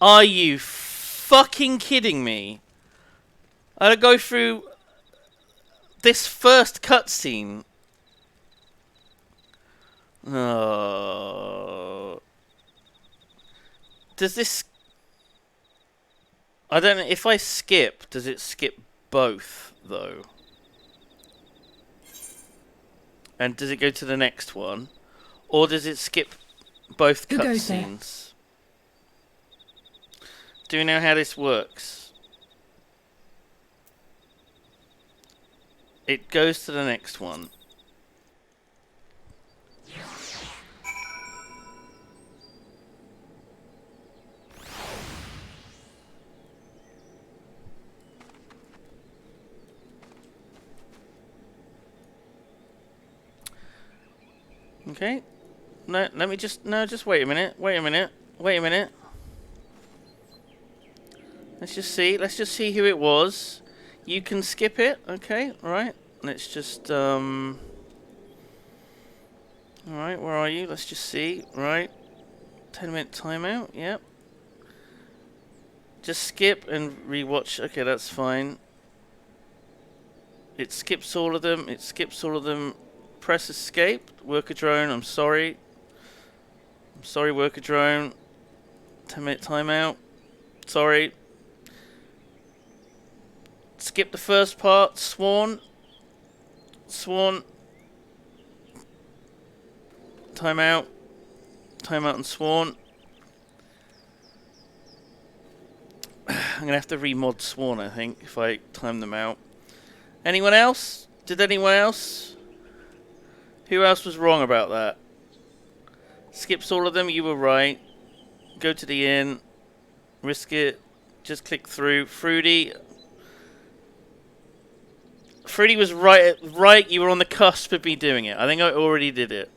Are you fucking kidding me? I gotta go through this first cutscene. Oh. Does this... I don't know, if I skip, does it skip both, though? And does it go to the next one? Or does it skip both cutscenes? Do we know how this works? It goes to the next one. Okay. No, let me just... No, just wait a minute. Wait a minute. Wait a minute. Let's just see. Let's just see who it was. You can skip it. Okay, right. Let's just... Alright, where are you? Let's just see. Right. 10-minute timeout. Yep. Just skip and rewatch. Okay, that's fine. It skips all of them. It skips all of them. Press escape. Worker drone. I'm sorry. I'm sorry, worker drone. 10-minute timeout. Sorry. Skip the first part. Sworn. Sworn. Timeout. Timeout and sworn. I'm gonna have to remod Sworn, I think, if I time them out. Anyone else? Did anyone else? Who else was wrong about that? Skips all of them, you were right. Go to the inn. Risk it. Just click through. Fruity. Fruity was right, you were on the cusp of me doing it. I think I already did it.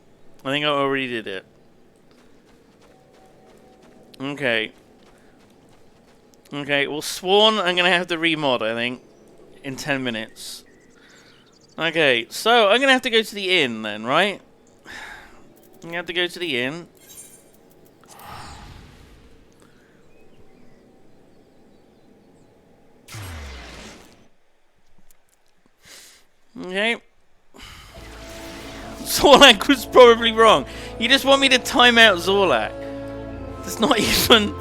Okay. Okay, well, Sworn, I'm going to have to remod, I think, in 10 minutes. Okay, so I'm going to have to go to the inn then, right? I'm going to have to go to the inn. Okay. Zorlak was probably wrong. You just want me to time out Zorlak. It's not even...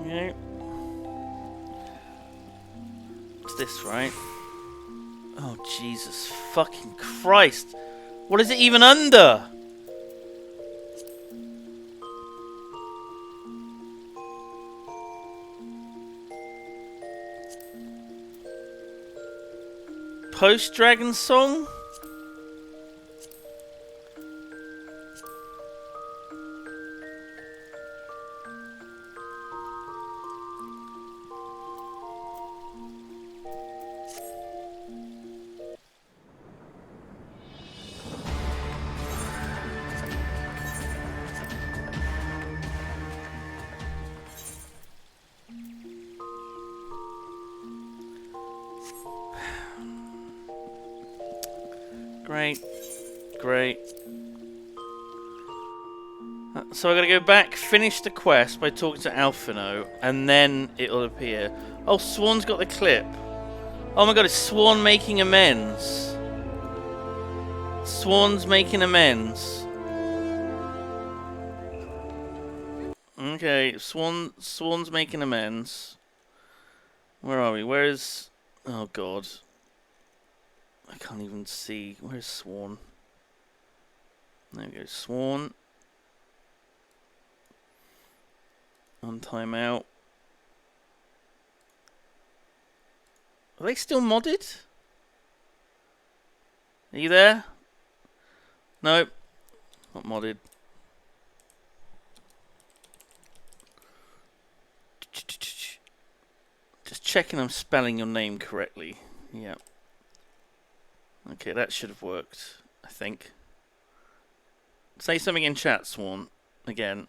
Okay. What's this, right? Oh, Jesus fucking Christ. What is it even under? Post-Dragon Song? Great. Great. So I gotta go back, finish the quest by talking to Alphino, and then it'll appear. Oh, Swan's got the clip. Oh my god, it's Swan making amends. Swan's making amends. Okay, Swan's making amends. Where are we? Where is... Oh god. I can't even see. Where's Swan? There we go. Swan. On timeout. Are they still modded? Are you there? Nope. Not modded. Just checking I'm spelling your name correctly. Yeah. Okay, that should have worked, I think. Say something in chat, Swan. Again.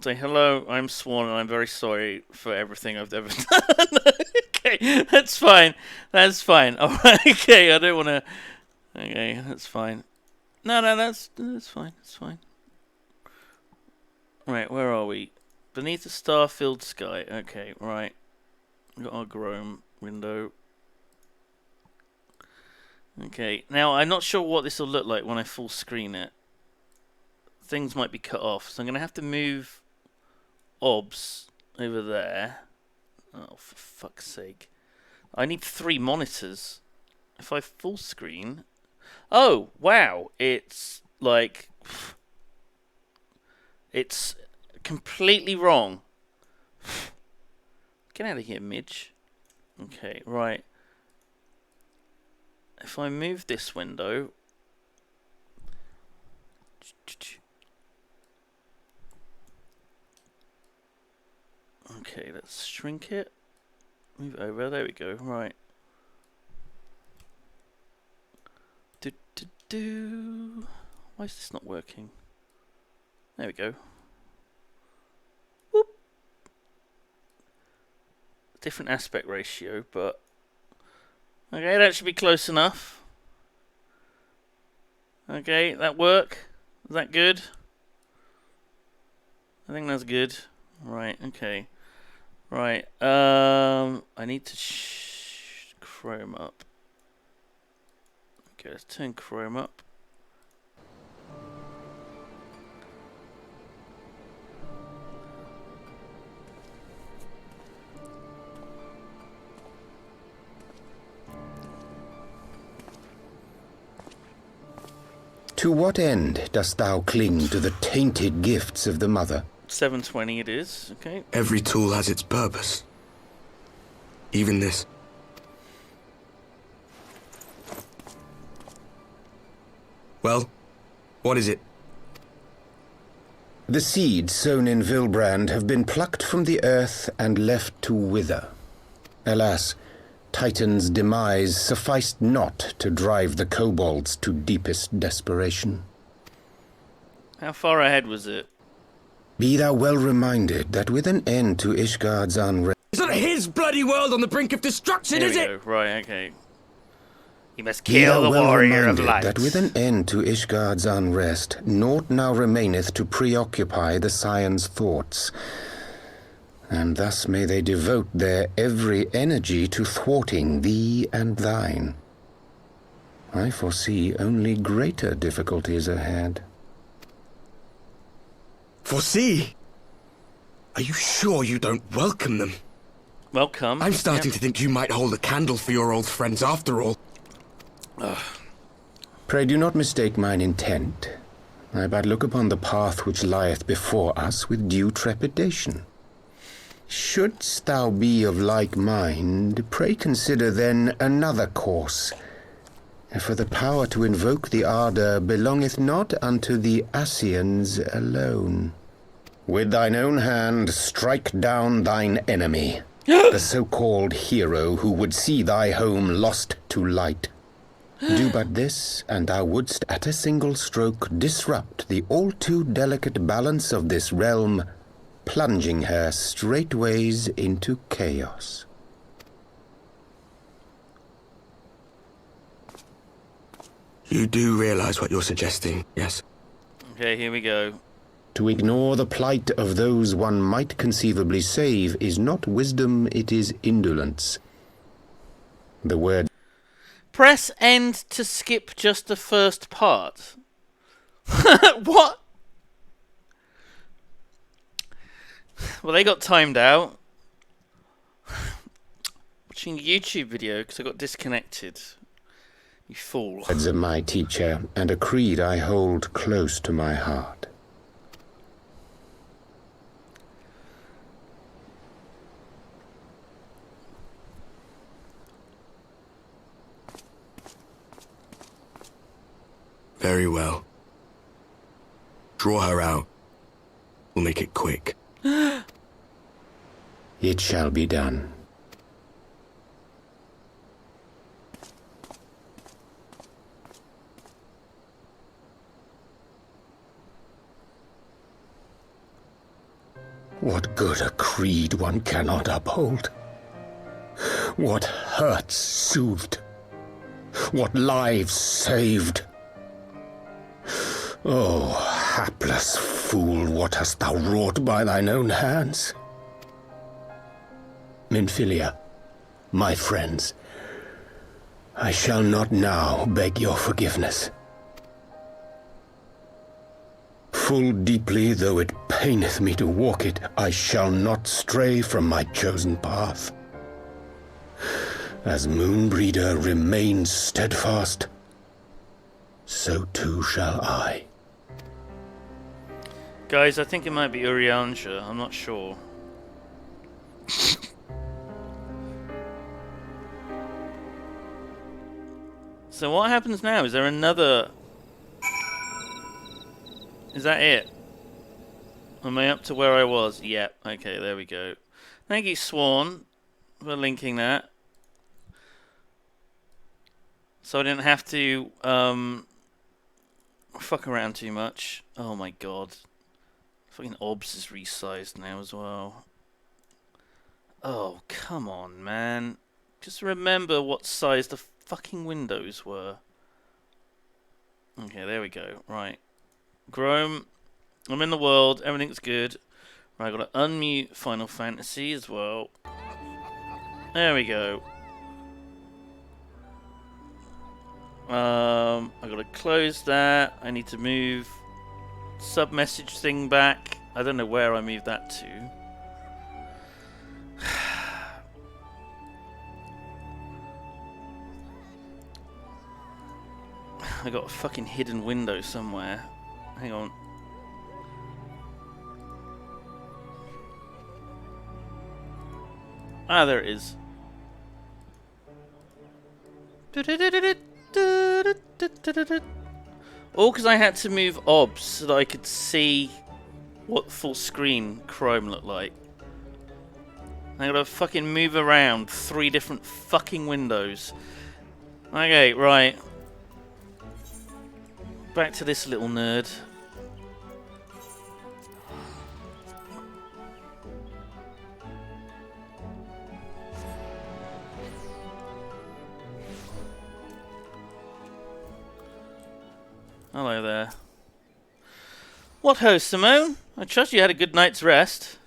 Say, hello, I'm Swan, and I'm very sorry for everything I've ever done. Okay, that's fine. That's fine. Alright, okay, I don't want to... Okay, that's fine. No, that's fine. That's fine. Right, where are we? Beneath the star-filled sky. Okay, right. We've got our Chrome window. Okay, now I'm not sure what this will look like when I full screen it. Things might be cut off, so I'm going to have to move OBS over there. Oh, for fuck's sake. I need 3 monitors. If I full screen... Oh, wow, it's like... It's completely wrong. Get out of here, Midge. Okay, right. If I move this window... Okay, let's shrink it. Move over, there we go, right. Why is this not working? There we go. Whoop. Different aspect ratio, but okay, that should be close enough. Okay, that work? Is that good? I think that's good. Right, okay. Right, I need to chrome up. Okay, let's turn chrome up. To what end dost thou cling to the tainted gifts of the Mother? 720 it is, okay. Every tool has its purpose. Even this. Well, what is it? The seeds sown in Vilbrand have been plucked from the earth and left to wither. Alas, Titan's demise sufficed not to drive the kobolds to deepest desperation. How far ahead was it? Be thou well reminded that with an end to Ishgard's unrest... It's not his bloody world on the brink of destruction, Here is we it? go. Right, okay. You must Be kill thou the well warrior of reminded light. that with an end to Ishgard's unrest, naught now remaineth to preoccupy the Scion's thoughts. And thus may they devote their every energy to thwarting thee and thine. I foresee only greater difficulties ahead. Foresee? Are you sure you don't welcome them? Welcome. I'm starting to think you might hold a candle for your old friends after all. Pray do not mistake mine intent. I but look upon the path which lieth before us with due trepidation. Shouldst thou be of like mind, pray consider then another course. For the power to invoke the ardour belongeth not unto the Ascians alone. With thine own hand strike down thine enemy, the so-called hero who would see thy home lost to light. Do but this, and thou wouldst at a single stroke disrupt the all-too-delicate balance of this realm, plunging her straightways into chaos. You do realize what you're suggesting, yes? Okay, here we go. To ignore the plight of those one might conceivably save is not wisdom, it is indolence. The word... Press end to skip just the first part. What? Well, they got timed out. Watching a YouTube video because I got disconnected. You fool. Words of my teacher, and a creed I hold close to my heart. Very well. Draw her out. We'll make it quick. It shall be done. What good a creed one cannot uphold? What hurts soothed? What lives saved? Oh, hapless fool, what hast thou wrought by thine own hands? Minfilia, my friends, I shall not now beg your forgiveness. Full deeply though it paineth me to walk it, I shall not stray from my chosen path. As Moonbreeder remains steadfast, so too shall I. Guys, I think it might be Urianger. I'm not sure. So what happens now? Is there another... Is that it? Am I up to where I was? Yep. Okay, there we go. Thank you, Swan, for linking that. So I didn't have to fuck around too much. Oh my god. Fucking OBS is resized now as well. Oh, come on, man. Just remember what size the fucking windows were. Okay, there we go. Right. Chrome. I'm in the world. Everything's good. Right, I've got to unmute Final Fantasy as well. There we go. I've got to close that. I need to move sub-message thing back. I don't know where I moved that to. I got a fucking hidden window somewhere. Hang on. Ah, there it is. All because I had to move OBS so that I could see what full screen Chrome looked like. I gotta fucking move around 3 different fucking windows. Okay, right. Back to this little nerd. Hello there. What ho, Simone? I trust you had a good night's rest.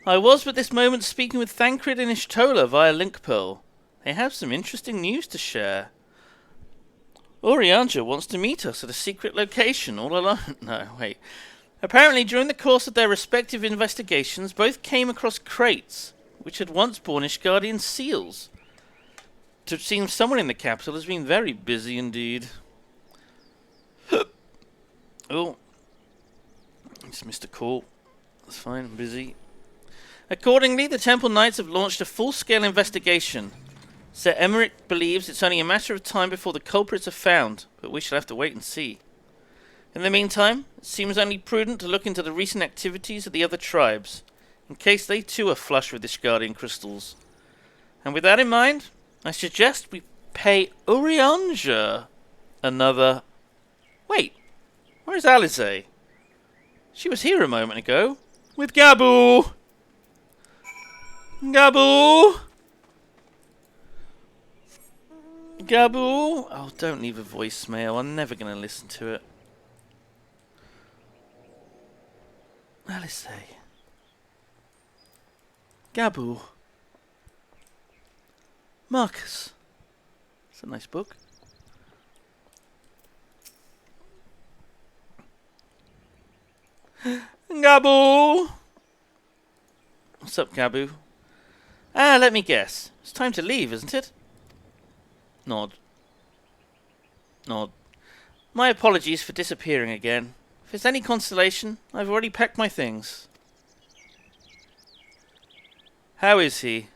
I was but this moment speaking with Thancred and Ishtola via Link Pearl. They have some interesting news to share. Urianger wants to meet us at a secret location all alone. No, wait. Apparently, during the course of their respective investigations, both came across crates, which had once borne Ishgardian seals. It seems someone in the capital has been very busy indeed. Oh. Just missed a call. That's fine, I'm busy. Accordingly, the Temple Knights have launched a full-scale investigation. Sir Emmerich believes it's only a matter of time before the culprits are found, but we shall have to wait and see. In the meantime, it seems only prudent to look into the recent activities of the other tribes, in case they too are flush with Ishgardian crystals. And with that in mind, I suggest we pay Urianger another... Wait, where's Alize? She was here a moment ago, with Gabu! Gabu! Gabu! Oh, don't leave a voicemail. I'm never going to listen to it. Alice. Gabu. Marcus. It's a nice book. Gabu! What's up, Gabu? Ah, let me guess. It's time to leave, isn't it? Nod. Nod. My apologies for disappearing again. If it's any consolation, I've already packed my things. How is he?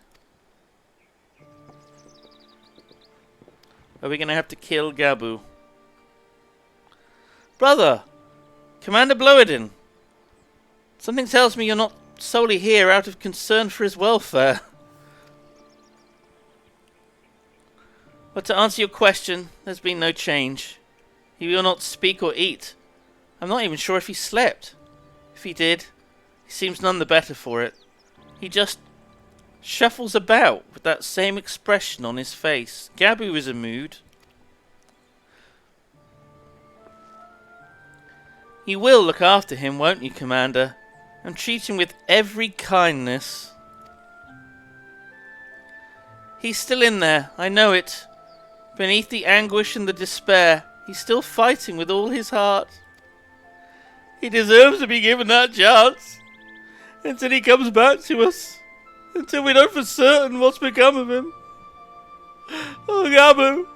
Are we going to have to kill Gabu? Brother! Commander Bloedin! Something tells me you're not solely here out of concern for his welfare. But to answer your question, there's been no change. He will not speak or eat. I'm not even sure if he slept. If he did, he seems none the better for it. He just shuffles about with that same expression on his face. Gabu is a mood. You will look after him, won't you, Commander? And treat him with every kindness. He's still in there, I know it. Beneath the anguish and the despair, he's still fighting with all his heart. He deserves to be given that chance. Until he comes back to us. Until we know for certain what's become of him. Oh, Gabu.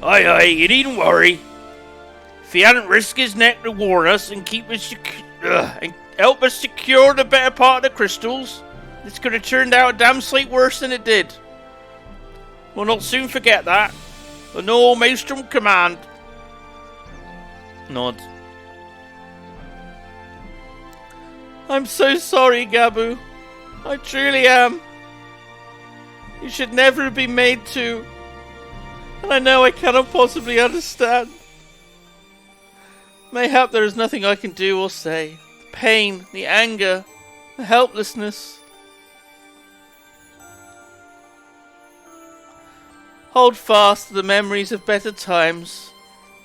Aye, aye, you needn't worry. If he hadn't risked his neck to warn us and keep us and help us secure the better part of the crystals, this could have turned out a damn sight worse than it did. We'll not soon forget that. But no Maelstrom command. Nod. I'm so sorry, Gabu. I truly am. You should never have been made to. And I know I cannot possibly understand. Mayhap there is nothing I can do or say. The pain, the anger, the helplessness. Hold fast to the memories of better times.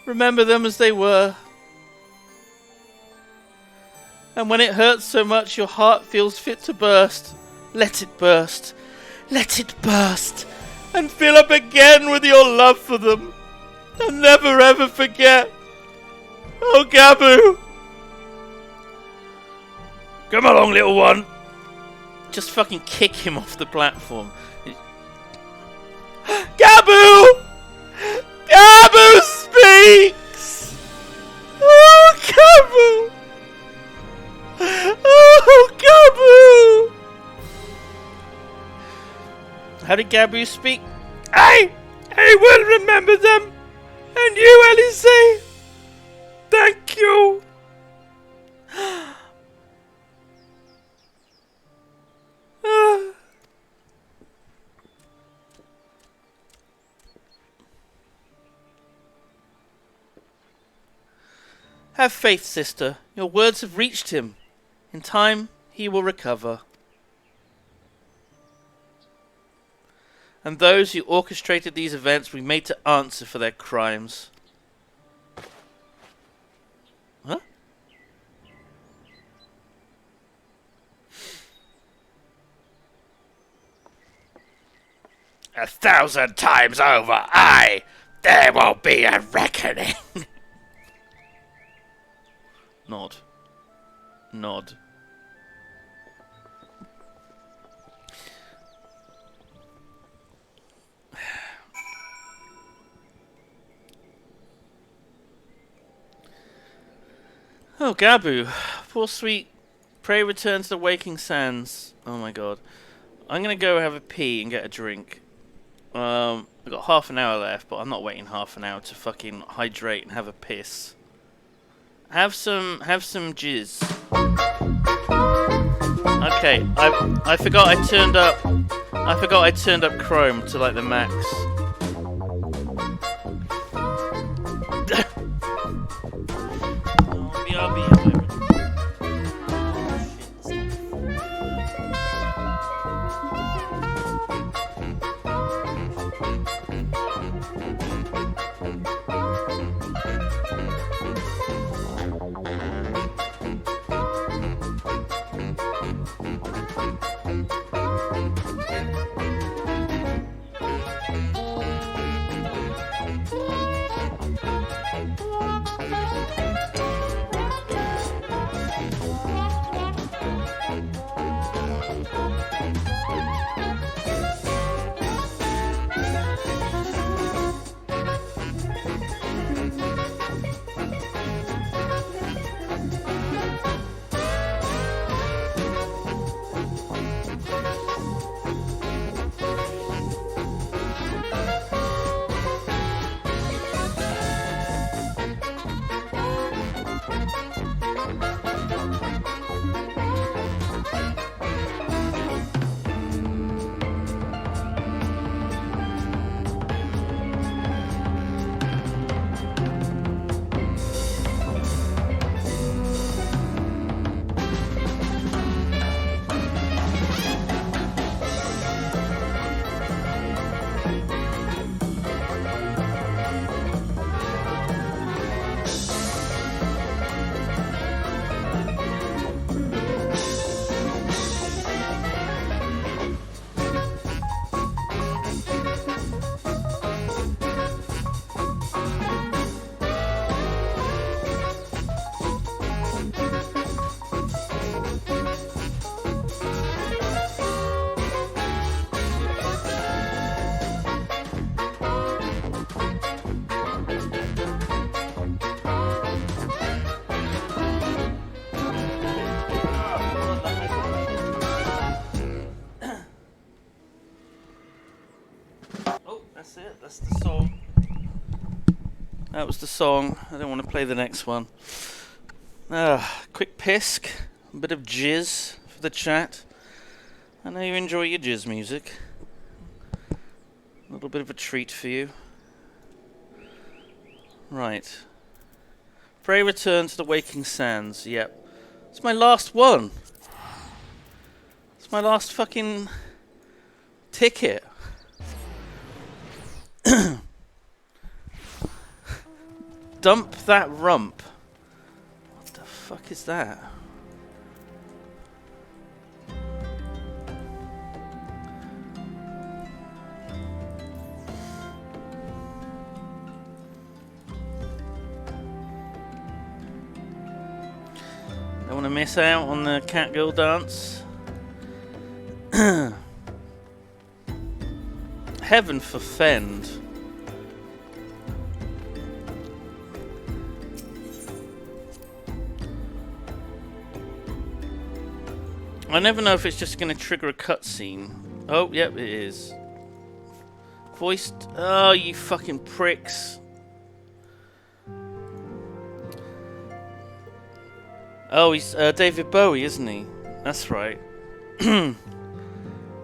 Remember them as they were. And when it hurts so much your heart feels fit to burst, let it burst. Let it burst. And fill up again with your love for them. And never ever forget. Oh, Gabu! Come along, little one. Just fucking kick him off the platform. Gabu! Gabu speaks! Oh, Gabu! Oh, Gabu! How did Gabu speak? I will remember them. And you, Elise. Thank you. Have faith, sister. Your words have reached him. In time, he will recover. And those who orchestrated these events will be made to answer for their crimes. Huh? A 1,000 times over, there will be a reckoning. Nod. Nod. Oh, Gabu. Poor sweet. Pray return to the waking sands. Oh my god. I'm gonna go have a pee and get a drink. I've got half an hour left, but I'm not waiting half an hour to fucking hydrate and have a piss. Have some jizz. Okay, I forgot I turned up Chrome to like the max. That's it. That's the song. That was the song. I don't want to play the next one. Quick pisk. A bit of jizz for the chat. I know you enjoy your jizz music. A little bit of a treat for you. Right. Fray return to the Waking Sands. Yep. It's my last one. It's my last fucking ticket. Dump that rump. What the fuck is that? Don't want to miss out on the Catgirl dance. Heaven forfend. I never know if it's just going to trigger a cutscene. Oh, yep, it is. Voiced. Oh, you fucking pricks. Oh, he's David Bowie, isn't he? That's right.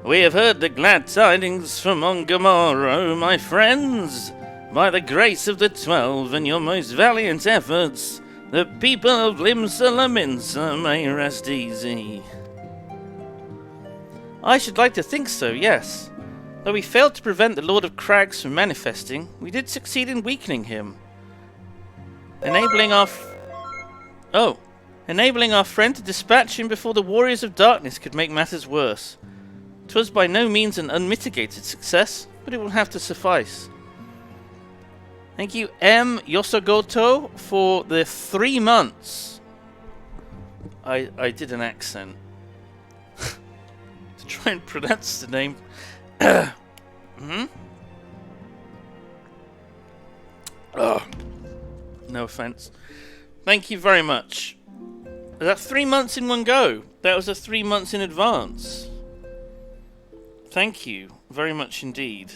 We have heard the glad tidings from Ongamoro, my friends. By the grace of the 12 and your most valiant efforts, the people of Limsa Laminsa may rest easy. I should like to think so, yes. Though we failed to prevent the Lord of Crags from manifesting, we did succeed in weakening him. Enabling our friend to dispatch him before the Warriors of Darkness could make matters worse. 'Twas by no means an unmitigated success, but it will have to suffice. Thank you, M. Yosogoto, for the 3 months. I did an accent. To try and pronounce the name. Oh, no offense. Thank you very much. Is that 3 months in one go? That was a 3 months in advance. Thank you very much indeed.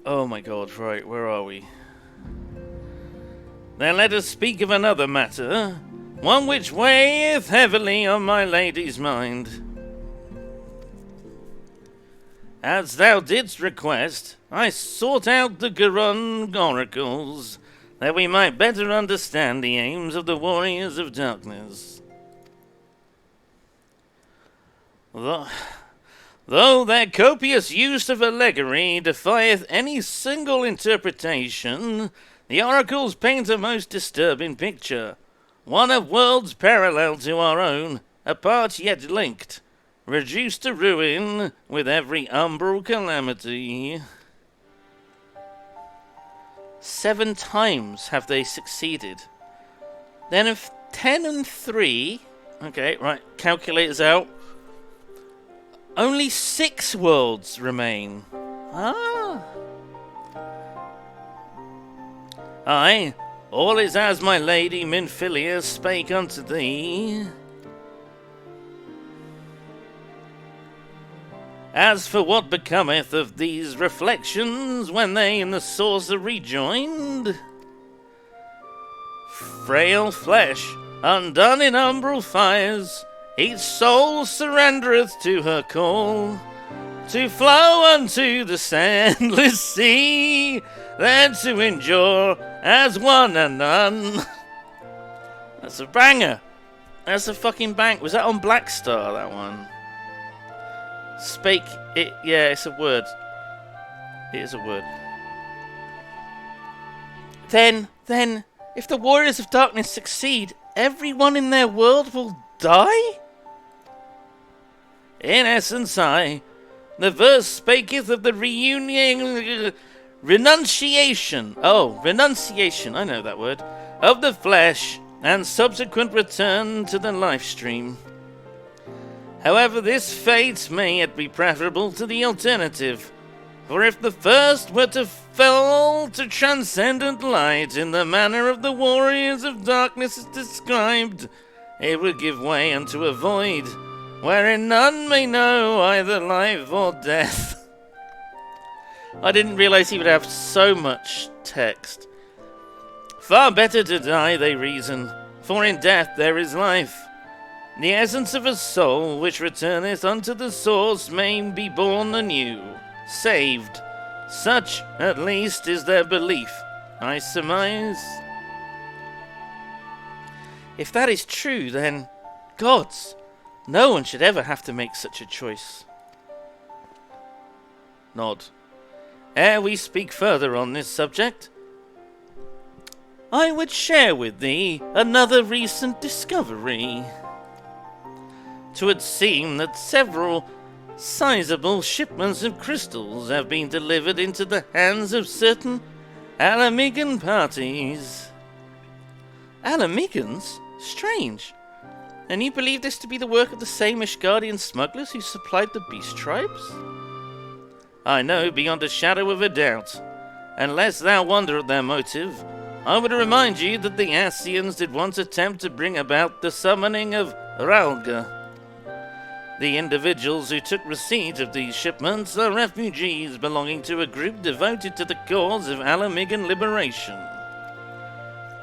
Oh my god, right, where are we? Then let us speak of another matter, one which weigheth heavily on my lady's mind. As thou didst request, I sought out the Gurun oracles, that we might better understand the aims of the Warriors of Darkness. Though their copious use of allegory defieth any single interpretation, the oracles paint a most disturbing picture, one of worlds parallel to our own, apart yet linked, reduced to ruin with every umbral calamity. 7 times have they succeeded. Then if 10 and 3... Okay, right, calculators out. Only 6 worlds remain. Ah. Aye, all is as my lady Minfilia spake unto thee. As for what becometh of these reflections when they in the source are rejoined, frail flesh, undone in umbral fires, each soul surrendereth to her call, to flow unto the sandless sea, then to endure as one and none. That's a banger. That's a fucking bang. Was that on Black Star, that one? Spake it. Yeah, it's a word. It is a word. Then, if the Warriors of Darkness succeed, everyone in their world will die? In essence, the verse spaketh of the renunciation. Oh, renunciation, I know that word. Of the flesh, and subsequent return to the life stream. However, this fate may yet be preferable to the alternative, for if the first were to fall to transcendent light in the manner of the Warriors of Darkness is described, it would give way unto a void, wherein none may know either life or death. I didn't realize he would have so much text. Far better to die, they reason, for in death there is life. The essence of a soul which returneth unto the source may be born anew, saved, Such, at least, is their belief, I surmise. If that is true, then, gods, no one should ever have to make such a choice. Nod. Ere we speak further on this subject, I would share with thee another recent discovery. 'Twould seem that several sizable shipments of crystals have been delivered into the hands of certain Alamigan parties. Alamigans? Strange. And you believe this to be the work of the same Ishgardian smugglers who supplied the beast tribes? I know beyond a shadow of a doubt. And lest thou wonder at their motive, I would remind you that the Ascians did once attempt to bring about the summoning of Ralga. The individuals who took receipt of these shipments are refugees belonging to a group devoted to the cause of Alamigan liberation.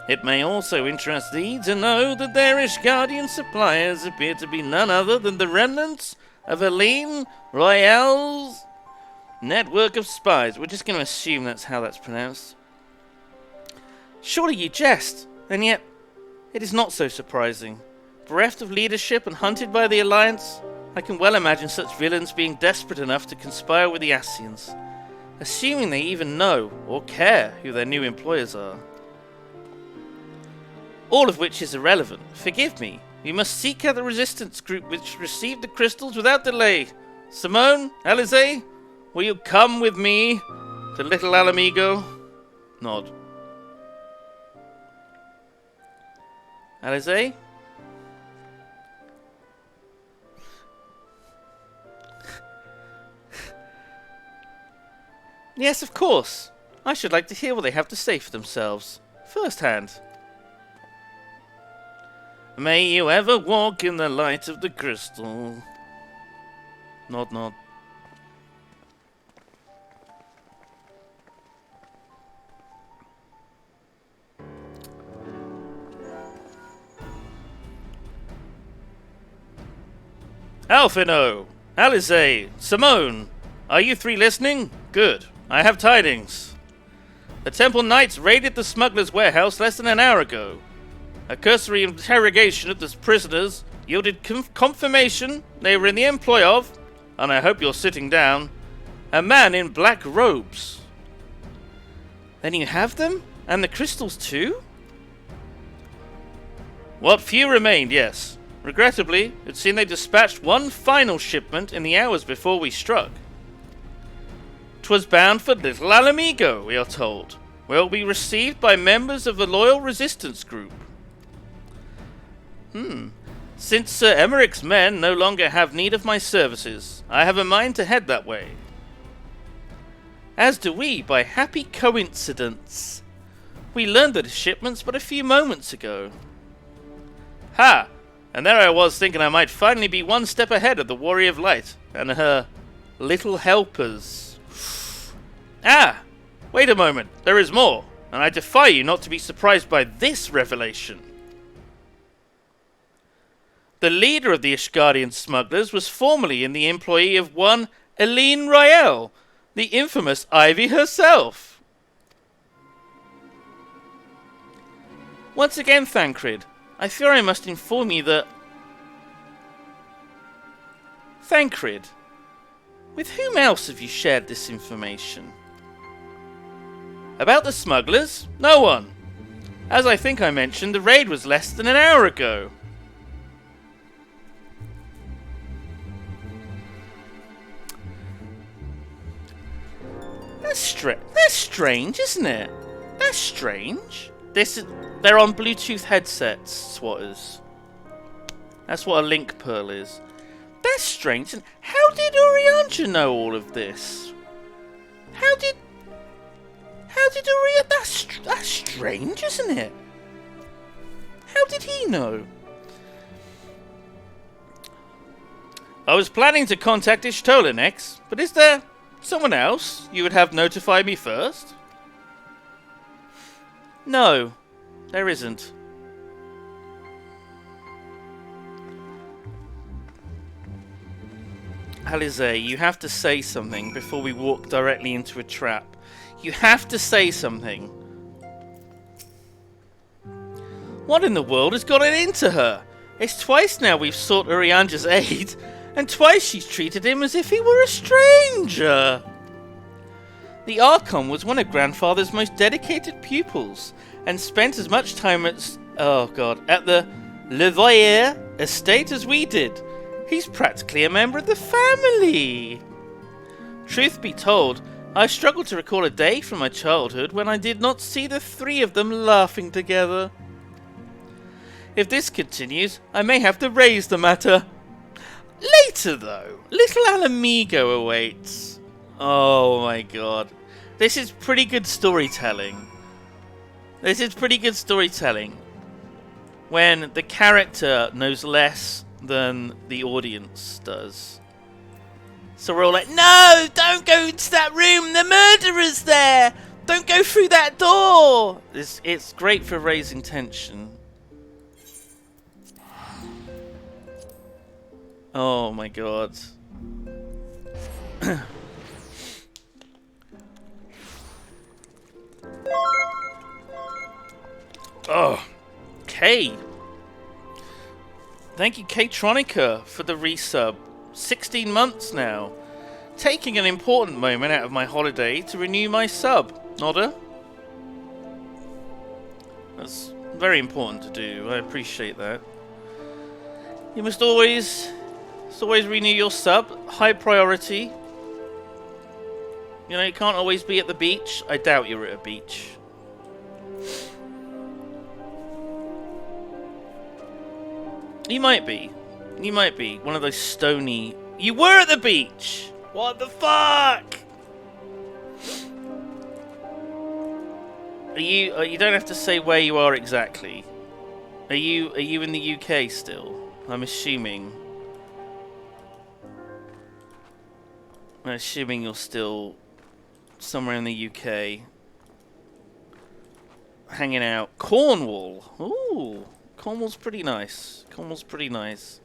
It may also interest thee to know that their Ishgardian suppliers appear to be none other than the remnants of Aline Royale's network of spies. We're just going to assume that's how that's pronounced. Surely you jest, and yet it is not so surprising. Bereft of leadership and hunted by the Alliance, I can well imagine such villains being desperate enough to conspire with the Ascians, assuming they even know or care who their new employers are. All of which is irrelevant. Forgive me. We must seek out the resistance group which received the crystals without delay. Simone, Alize, will you come with me to Little Alamigo? Nod. Alize? Yes, of course. I should like to hear what they have to say for themselves. First hand. May you ever walk in the light of the crystal. Nod, nod. Alfino, Alize, Simone, are you three listening? Good. I have tidings. The Temple Knights raided the smuggler's warehouse less than an hour ago. A cursory interrogation of the prisoners yielded confirmation they were in the employ of, and I hope you're sitting down, a man in black robes. Then you have them? And the crystals too? What few remained, yes. Regrettably, it seemed they dispatched one final shipment in the hours before we struck. 'Twas bound for Little Alamigo, we are told, where it will be received by members of the loyal resistance group. Since Sir Emmerich's men no longer have need of my services, I have a mind to head that way. As do we, by happy coincidence. We learned the shipments but a few moments ago. Ha! And there I was thinking I might finally be one step ahead of the Warrior of Light and her little helpers. Ah! Wait a moment, there is more, and I defy you not to be surprised by this revelation. The leader of the Ishgardian smugglers was formerly in the employ of one Aline Royale, the infamous Ivy herself. Once again, Thancred, I fear I must inform you that... Thancred, with whom else have you shared this information? About the smugglers? No one. As I think I mentioned, the raid was less than an hour ago. That's strange, isn't it? That's strange. They're on Bluetooth headsets, swatters. That's what a link pearl is. That's strange. And how did Urianger know all of this? How did Urianger... That's strange, isn't it? How did he know? I was planning to contact Ishtola next, but is there someone else you would have notify me first? No, there isn't. Alizé, you have to say something before we walk directly into a trap. You have to say something. What in the world has gotten into her? It's twice now we've sought Urianger's aid, and twice she's treated him as if he were a stranger. The Archon was one of Grandfather's most dedicated pupils, and spent as much time at the Levoyer estate as we did. He's practically a member of the family. Truth be told, I struggle to recall a day from my childhood when I did not see the three of them laughing together. If this continues, I may have to raise the matter. Later, though, little Alamigo awaits. Oh my god. This is pretty good storytelling. This is pretty good storytelling. When the character knows less than the audience does. So we're all like, no, don't go into that room, the murderer's there! Don't go through that door! It's great for raising tension. Oh my god. Oh, K. Thank you, K-Tronica, for the resub. 16 months now. Taking an important moment out of my holiday to renew my sub. Nodder? That's very important to do. I appreciate that. You must always renew your sub. High priority. You know, you can't always be at the beach. I doubt you're at a beach. You might be. You might be. One of those stony... You were at the beach! What the fuck? You don't have to say where you are exactly. Are you in the UK still? I'm assuming. I'm assuming you're still somewhere in the UK. Hanging out. Cornwall! Ooh! Cornwall's pretty nice. Cornwall's pretty nice.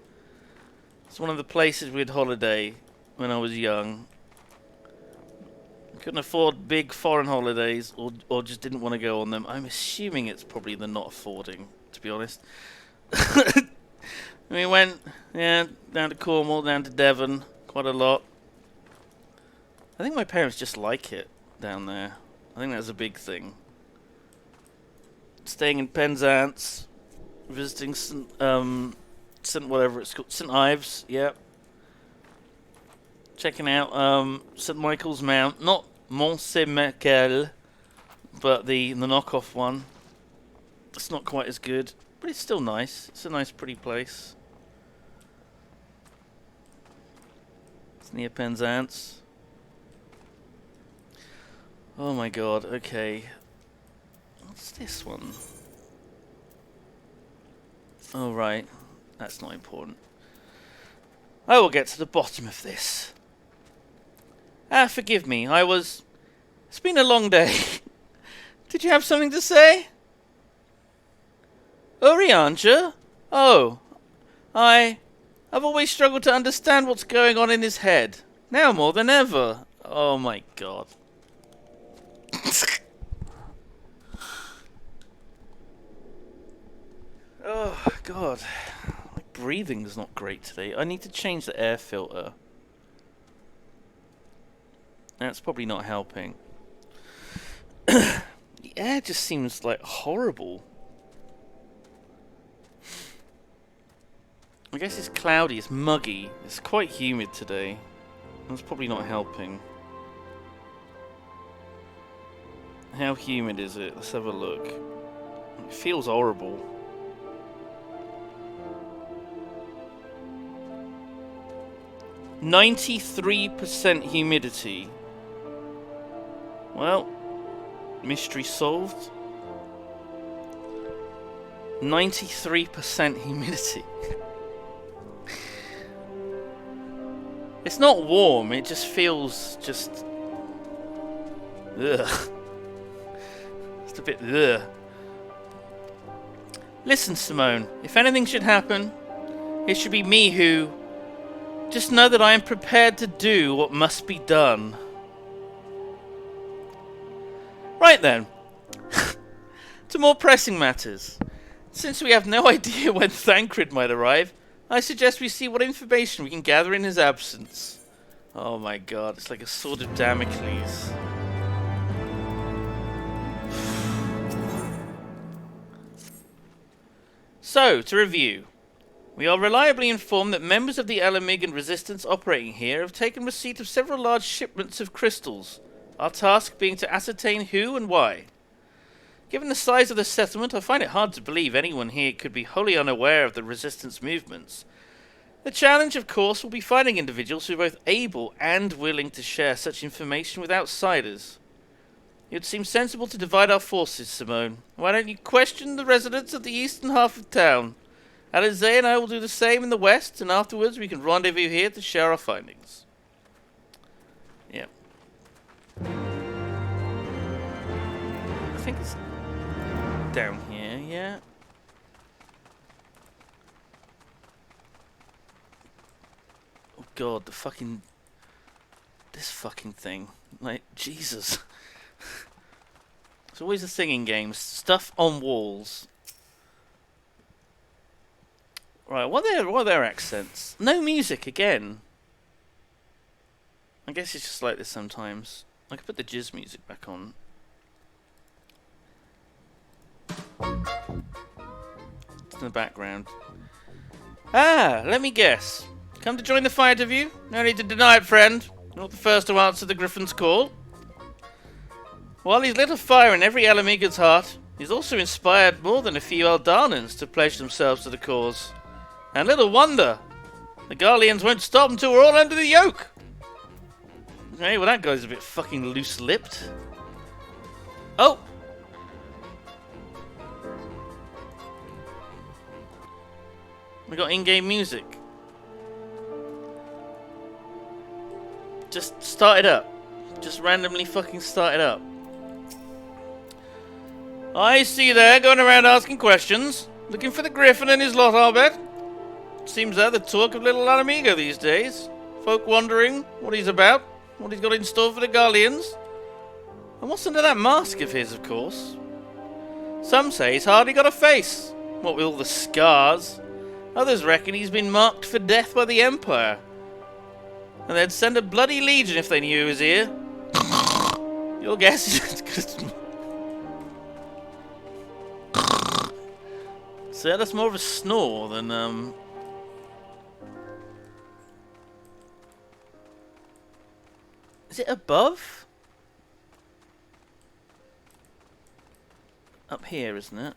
It's one of the places we'd holiday when I was young. Couldn't afford big foreign holidays, or just didn't want to go on them. I'm assuming it's probably the not affording, to be honest. We went, down to Cornwall, down to Devon, quite a lot. I think my parents just like it down there. I think that's a big thing. Staying in Penzance. Visiting St. whatever it's called, St. Ives, yep. Checking out St. Michael's Mount, not Mont Saint-Michel, but the knockoff one. It's not quite as good, but it's still nice. It's a nice, pretty place. It's near Penzance. Oh my god, okay. What's this one? Oh, right. That's not important. I will get to the bottom of this. Forgive me. It's been a long day. Did you have something to say? Urianger? Oh. I've always struggled to understand what's going on in his head. Now more than ever. Oh my god. Oh, God. My breathing's not great today. I need to change the air filter. That's probably not helping. The air just seems, like, horrible. I guess it's cloudy, it's muggy. It's quite humid today. That's probably not helping. How humid is it? Let's have a look. It feels horrible. 93% humidity. Well, mystery solved. 93% humidity. It's not warm, it just feels just... Ugh. It's a bit ugh. Listen, Simone, if anything should happen, it should be me who Just know that I am prepared to do what must be done. Right then. To more pressing matters. Since we have no idea when Thancred might arrive, I suggest we see what information we can gather in his absence. Oh my god, it's like a sword of Damocles. So, to review. We are reliably informed that members of the Alamigan resistance operating here have taken receipt of several large shipments of crystals, our task being to ascertain who and why. Given the size of the settlement, I find it hard to believe anyone here could be wholly unaware of the resistance movements. The challenge, of course, will be finding individuals who are both able and willing to share such information with outsiders. It would seem sensible to divide our forces, Simone. Why don't you question the residents of the eastern half of town? Alizé and I will do the same in the west, and afterwards we can rendezvous here to share our findings. Yeah. I think it's down here, yeah. Oh god, this fucking thing. Like, Jesus. It's always a thing in games. Stuff on walls. Right, what are their accents? No music again. I guess it's just like this sometimes. I could put the jizz music back on. It's in the background. Ah, let me guess. Come to join the fight, have you? No need to deny it, friend. You're not the first to answer the Griffin's call. While he's lit a fire in every Alamigan's heart, he's also inspired more than a few Eldanans to pledge themselves to the cause. And little wonder, the Garleans won't stop until we're all under the yoke. Hey, well that guy's a bit fucking loose-lipped. Oh! We got in-game music. Just start it up. Just randomly fucking start it up. I see you there, going around asking questions. Looking for the Griffin and his lot, I'll bet. Seems they're the talk of little Alamigo these days. Folk wondering what he's about, what he's got in store for the Garleans. And what's under that mask of his, of course. Some say he's hardly got a face, what with all the scars. Others reckon he's been marked for death by the Empire. And they'd send a bloody legion if they knew he was here. Your guess is... So that's more of a snore than, Is it above? Up here, isn't it?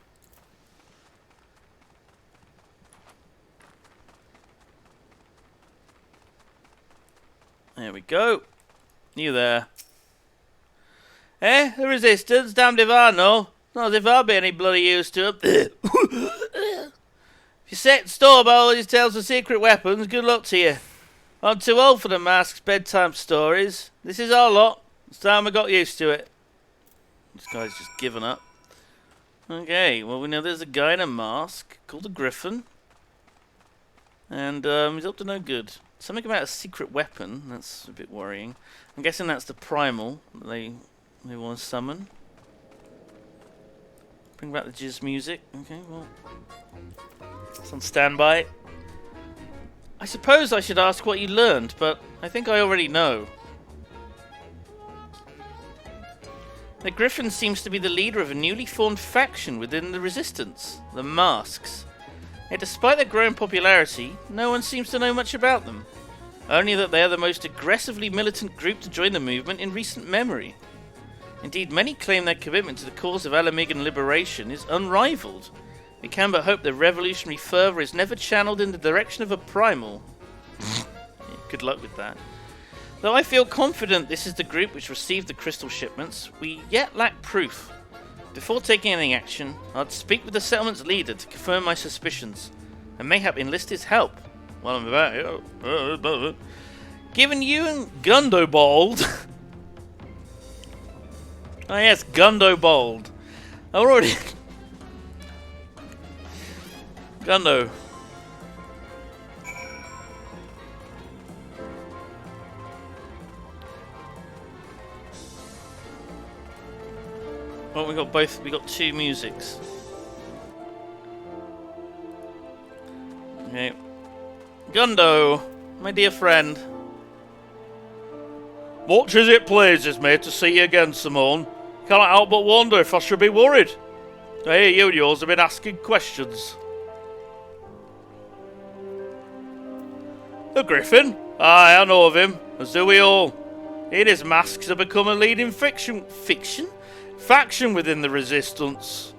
There we go. You there. Eh? The resistance? Damned if I know. Not as if I'll be any bloody use to them. If you set store by all these tales of secret weapons, good luck to you. I'm too old for the mask's bedtime stories. This is our lot. It's time we got used to it. This guy's just given up. Okay, well we know there's a guy in a mask called a Griffin. And he's up to no good. Something about a secret weapon, that's a bit worrying. I'm guessing that's the primal that they want to summon. Bring back the jizz music. Okay, well. It's on standby. I suppose I should ask what you learned, but I think I already know. The Griffin seems to be the leader of a newly formed faction within the Resistance, the Masks. Yet despite their growing popularity, no one seems to know much about them. Only that they are the most aggressively militant group to join the movement in recent memory. Indeed, many claim their commitment to the cause of Alamigan liberation is unrivaled. We can but hope their revolutionary fervour is never channeled in the direction of a primal. Good luck with that. Though I feel confident this is the group which received the crystal shipments, we yet lack proof. Before taking any action, I'd speak with the settlement's leader to confirm my suspicions, and mayhap enlist his help while I'm about here. Given you and Gundobald... Oh yes, Gundobald. I've already... Gundo. Oh, we got both. We got two musics. Okay. Gundo, my dear friend. Much as it pleases me to see you again, Simone, cannot help but wonder if I should be worried. I hear you and yours have been asking questions. The Griffin? Aye, I know of him, as do we all. He and his masks have become a leading faction within the Resistance.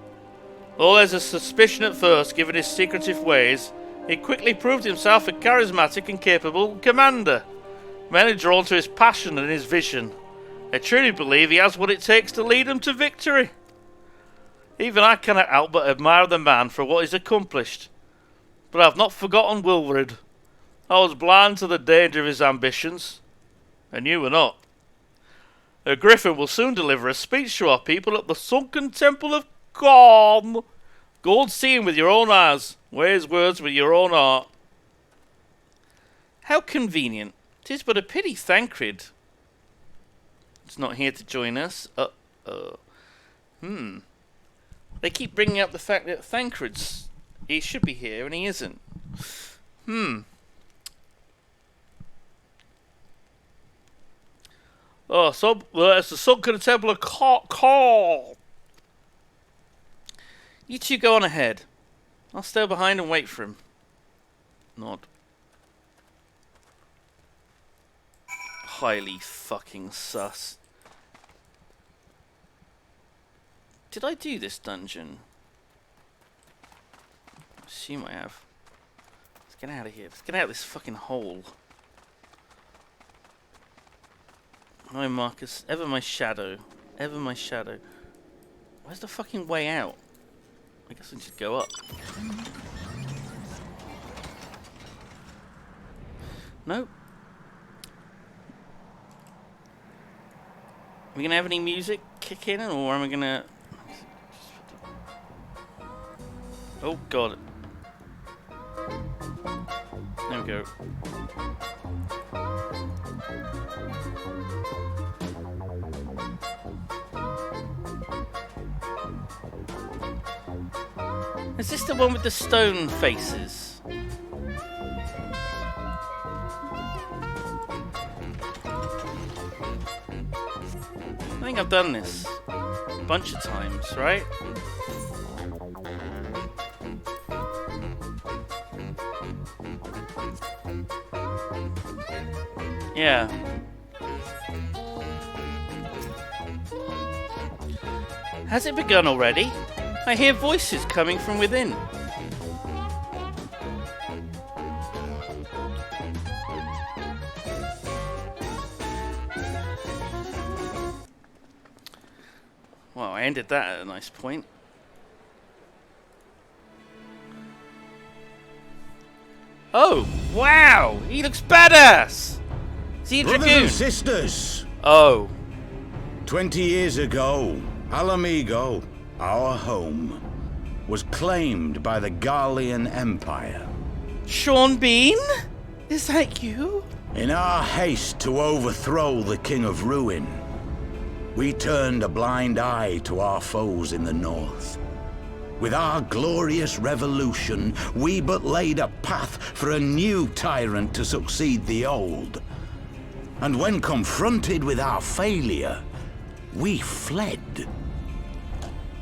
Though there's a suspicion at first, given his secretive ways, he quickly proved himself a charismatic and capable commander. Men are drawn to his passion and his vision. I truly believe he has what it takes to lead them to victory. Even I cannot help but admire the man for what he's accomplished. But I have not forgotten Wilfred. I was blind to the danger of his ambitions, and you were not. The Griffin will soon deliver a speech to our people at the sunken temple of Calm. Go and see him with your own eyes. Weigh his words with your own heart. How convenient. 'Tis but a pity Thancred is not here to join us. They keep bringing up the fact that he should be here and he isn't. Oh, it's the sunken temple of Calm. You two go on ahead. I'll stay behind and wait for him. Nod. Highly fucking sus. Did I do this dungeon? I assume I have. Let's get out of here. Let's get out of this fucking hole. Hi Marcus. Ever my shadow. Ever my shadow. Where's the fucking way out? I guess I should go up. Nope. Are we gonna have any music kick in, or am I gonna... Oh god. There we go. Is this the one with the stone faces? I think I've done this a bunch of times, right? Yeah. Has it begun already? I hear voices coming from within. Well, I ended that at a nice point. Oh, wow! He looks badass! Is he a Brothers dragoon? and sisters! Oh. 20 years ago, Alamigo, our home, was claimed by the Garlean Empire. Sean Bean? Is that you? In our haste to overthrow the King of Ruin, we turned a blind eye to our foes in the north. With our glorious revolution, we but laid a path for a new tyrant to succeed the old. And when confronted with our failure, we fled.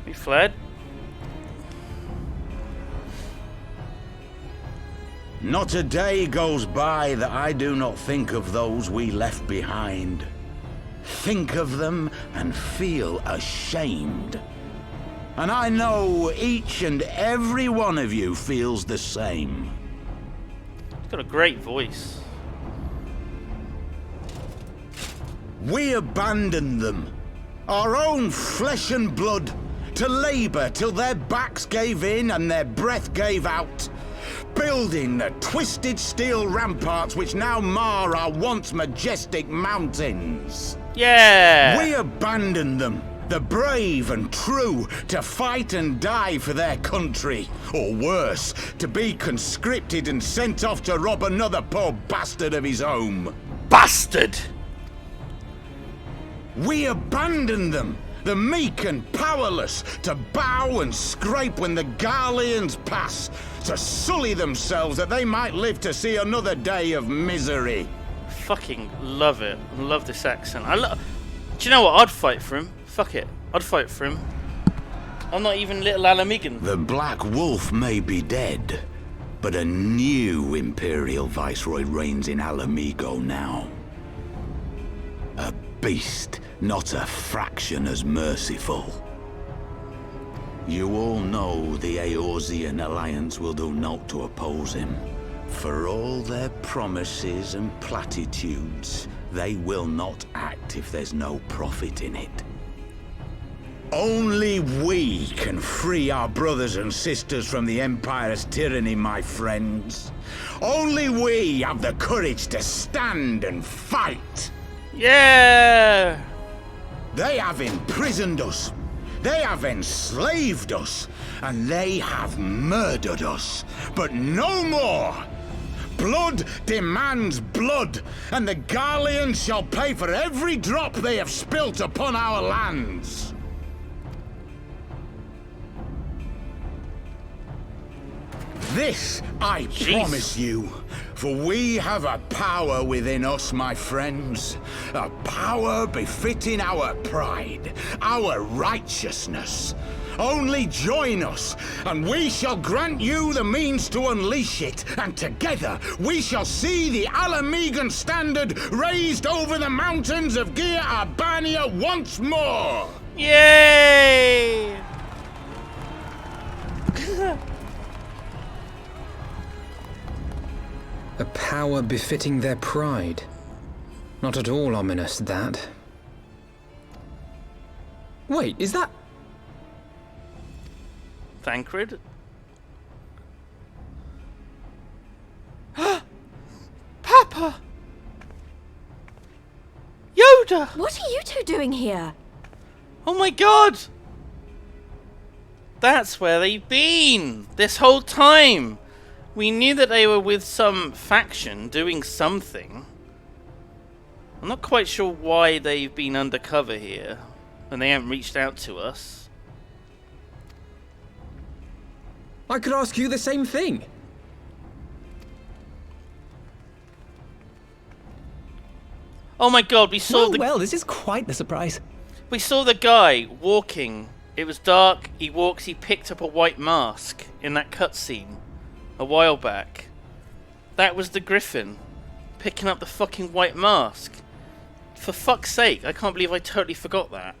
We fled? Not a day goes by that I do not think of those we left behind. Think of them and feel ashamed. And I know each and every one of you feels the same. He's got a great voice. We abandoned them, our own flesh and blood, to labor till their backs gave in and their breath gave out, building the twisted steel ramparts which now mar our once majestic mountains. Yeah! We abandoned them, the brave and true, to fight and die for their country, or worse, to be conscripted and sent off to rob another poor bastard of his home. Bastard! We abandoned them, the meek and powerless, to bow and scrape when the Garleans pass, to sully themselves that they might live to see another day of misery. Fucking love it. Love this accent. Do you know what? I'd fight for him. Fuck it. I'd fight for him. I'm not even little Alamigan. The Black Wolf may be dead, but a new Imperial Viceroy reigns in Alamigo now. A beast, not a fraction as merciful. You all know the Eorzean Alliance will do naught to oppose him. For all their promises and platitudes, they will not act if there's no profit in it. Only we can free our brothers and sisters from the Empire's tyranny, my friends. Only we have the courage to stand and fight. Yeah! They have imprisoned us. They have enslaved us. And they have murdered us. But no more! Blood demands blood, and the Garleans shall pay for every drop they have spilt upon our lands. This I promise you, for we have a power within us, my friends. A power befitting our pride, our righteousness. Only join us, and we shall grant you the means to unleash it, and together we shall see the Alamigan standard raised over the mountains of Gia Arbania once more! Yay! A power befitting their pride. Not at all ominous, that. Wait, is that... Thancred? Papa! Yoda! What are you two doing here? Oh my god! That's where they've been! This whole time! We knew that they were with some faction doing something. I'm not quite sure why they've been undercover here and they haven't reached out to us. I could ask you the same thing. Oh my god, we saw Well, this is quite the surprise. We saw the guy walking. It was dark, he walks, he picked up a white mask in that cutscene a while back. That was the Griffin picking up the fucking white mask. For fuck's sake, I can't believe I totally forgot that.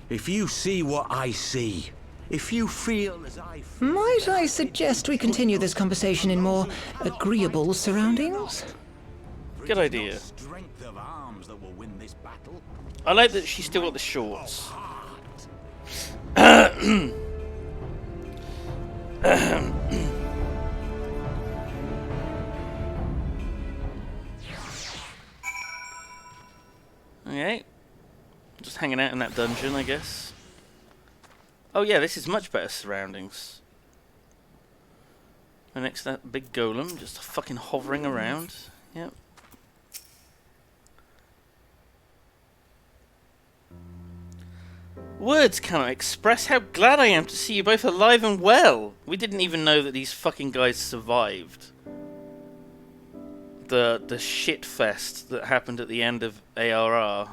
If you see what I see, if you feel as I feel... Might I suggest we continue this conversation in more agreeable surroundings? Good idea. I like that she's still got the shorts. Okay. Just hanging out in that dungeon, I guess. Oh yeah, this is much better surroundings. And next to that big golem, just fucking hovering around. Yep. Words cannot express how glad I am to see you both alive and well. We didn't even know that these fucking guys survived the shit fest that happened at the end of ARR.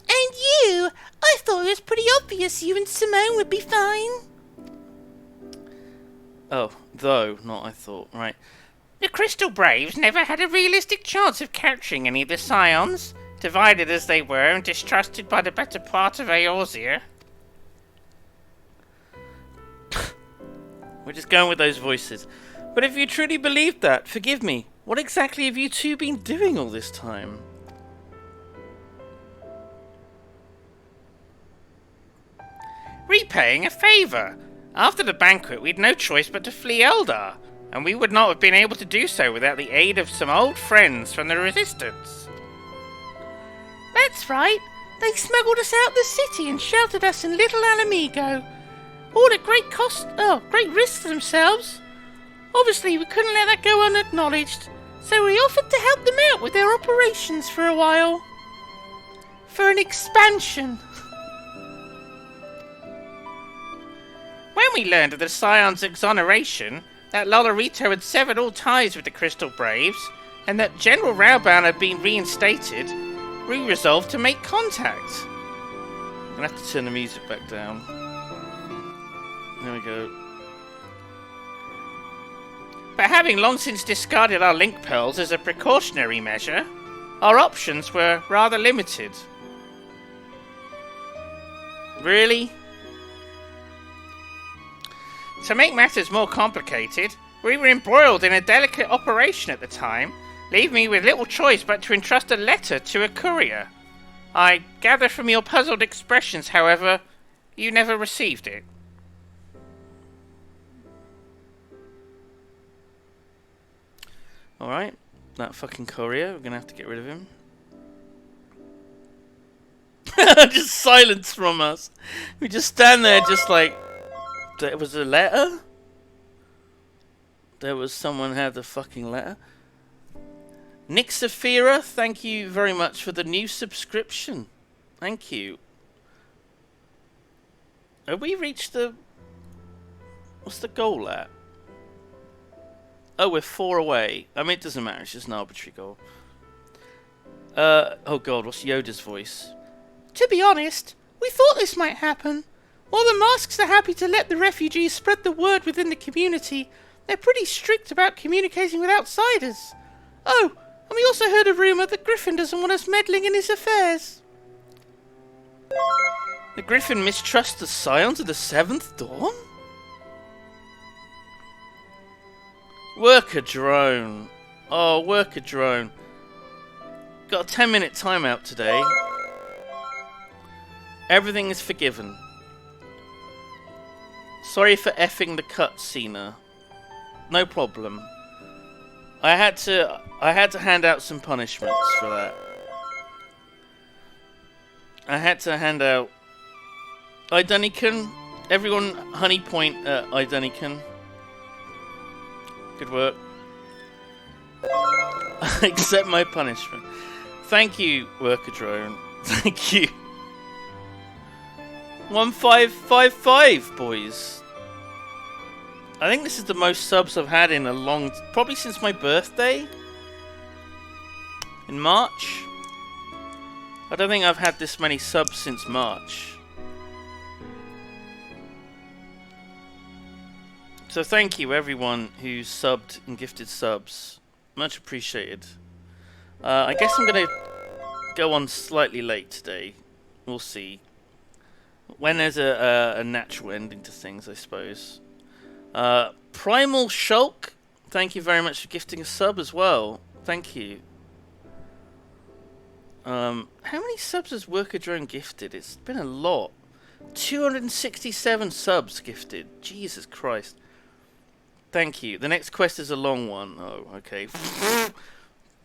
And you! I thought it was pretty obvious you and Simone would be fine. Oh, though, not I thought. Right. The Crystal Braves never had a realistic chance of capturing any of the Scions, divided as they were and distrusted by the better part of Eorzea. We're just going with those voices. But if you truly believed that, forgive me, what exactly have you two been doing all this time? Repaying a favour. After the banquet, we'd no choice but to flee Eldar, and we would not have been able to do so without the aid of some old friends from the Resistance. That's right. They smuggled us out the city and sheltered us in Little Alamigo. All at great cost, great risk to themselves. Obviously, we couldn't let that go unacknowledged. so we offered to help them out with their operations for a while. For an expansion. When we learned of the Scion's exoneration, that Lolorito had severed all ties with the Crystal Braves, and that General Raoban had been reinstated, we resolved to make contact. I'm gonna have to turn the music back down. There we go. But having long since discarded our link pearls as a precautionary measure, our options were rather limited. Really? To make matters more complicated, we were embroiled in a delicate operation at the time, leaving me with little choice but to entrust a letter to a courier. I gather from your puzzled expressions, however, you never received it. Alright, that fucking courier, we're gonna have to get rid of him. Just silence from us. We just stand there just like, there was a letter? There was someone had the fucking letter? Nick Saphira, thank you very much for the new subscription. Thank you. Have we reached the... What's the goal at? Oh, we're 4 away. I mean, it doesn't matter. It's just an arbitrary goal. Oh god, what's Yoda's voice? To be honest, we thought this might happen. While the masks are happy to let the refugees spread the word within the community, they're pretty strict about communicating with outsiders. Oh, and we also heard a rumour that Griffin doesn't want us meddling in his affairs. The Griffin mistrusts the Scions of the Seventh Dawn? Worker drone. Oh, worker drone. Got a 10-minute timeout today. Everything is forgiven. Sorry for effing the cutscene. No problem. I had to hand out some punishments for that. I had to hand out Idunican. Everyone honey point at Idunican. Good work. Accept my punishment. Thank you, worker drone. Thank you. 1555, boys. I think this is the most subs I've had in a long... Probably since my birthday. In March. I don't think I've had this many subs since March. So thank you everyone who subbed and gifted subs. Much appreciated. I guess I'm going to go on slightly late today. We'll see. When there's a natural ending to things, I suppose. Primal Shulk, thank you very much for gifting a sub as well. Thank you. How many subs has Worker Drone gifted? It's been a lot. 267 subs gifted. Jesus Christ. Thank you. The next quest is a long one. Oh, okay.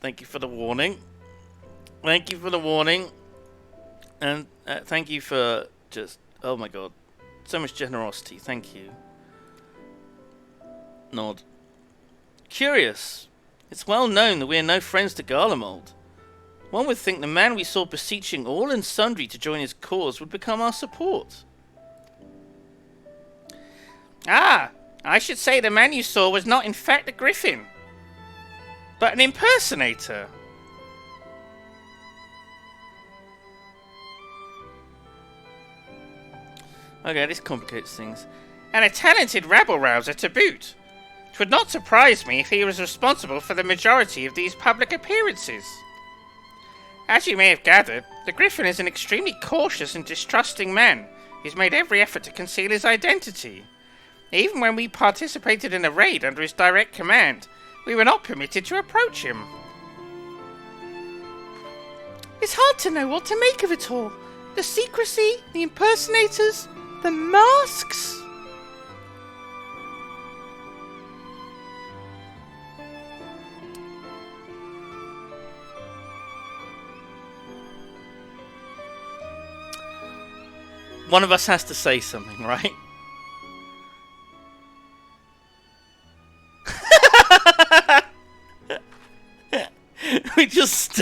Thank you for the warning. Thank you for the warning. And thank you for just... Oh my god. So much generosity. Thank you. Nod. Curious. It's well known that we are no friends to Garlemald. One would think the man we saw beseeching all and sundry to join his cause would become our support. Ah! I should say the man you saw was not in fact a griffin, but an impersonator. Okay, this complicates things. And a talented rabble-rouser to boot. It would not surprise me if he was responsible for the majority of these public appearances. As you may have gathered, the Griffin is an extremely cautious and distrusting man who's made every effort to conceal his identity. Even when we participated in a raid under his direct command, we were not permitted to approach him. It's hard to know what to make of it all. The secrecy, the impersonators, the masks. One of us has to say something, right?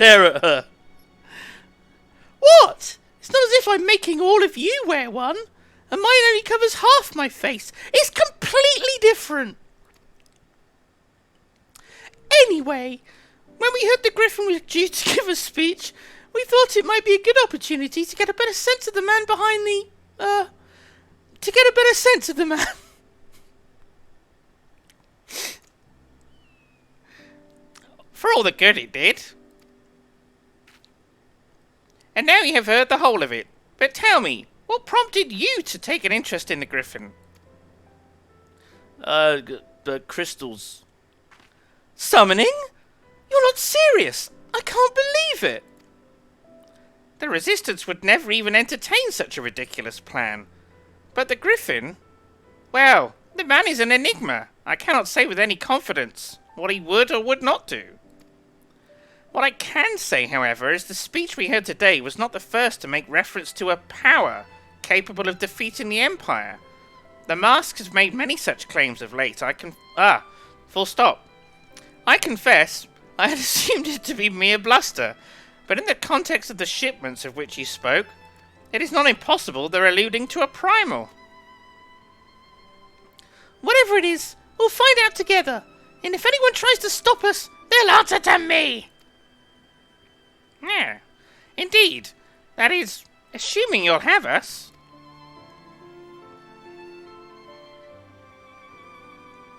stare at her. What? It's not as if I'm making all of you wear one. And mine only covers half my face. It's completely different. Anyway, when we heard the Griffin was due to give a speech, we thought it might be a good opportunity to get a better sense of the man behind the, to get a better sense of the man. For all the good it did. And now you have heard the whole of it. But tell me, what prompted you to take an interest in the Griffin? The crystals. Summoning? You're not serious. I can't believe it. The Resistance would never even entertain such a ridiculous plan. But the Griffin? Well, the man is an enigma. I cannot say with any confidence what he would or would not do. What I can say, however, is the speech we heard today was not the first to make reference to a power capable of defeating the Empire. The Mask has made many such claims of late. Full stop. I confess, I had assumed it to be mere bluster, but in the context of the shipments of which he spoke, it is not impossible they're alluding to a primal. Whatever it is, we'll find out together, and if anyone tries to stop us, they'll answer to me. Yeah, indeed. That is, assuming you'll have us.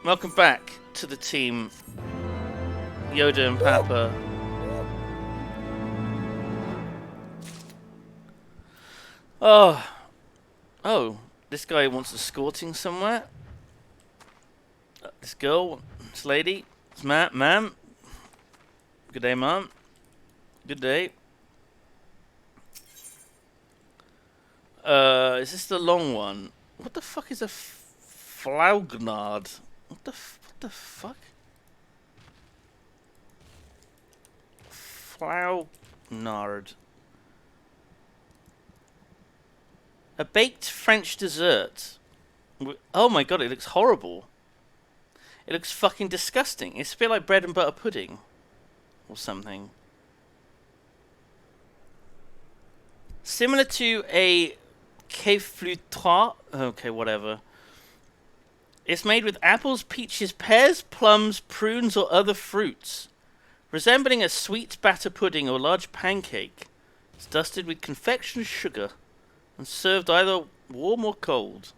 Welcome back to the team, Yoda and Papa. Oh, this guy wants escorting somewhere. This girl, this lady, this ma'am. Good day, ma'am. Good day. Is this the long one? What the fuck is a flaugnard? What the fuck? Flaugnard. A baked French dessert. Oh my god, it looks horrible. It looks fucking disgusting. It's a bit like bread and butter pudding. Or something. Similar to a Caiflutra. Okay, whatever. It's made with apples, peaches, pears, plums, prunes, or other fruits. Resembling a sweet batter pudding or large pancake. It's dusted with confectioned sugar and served either warm or cold.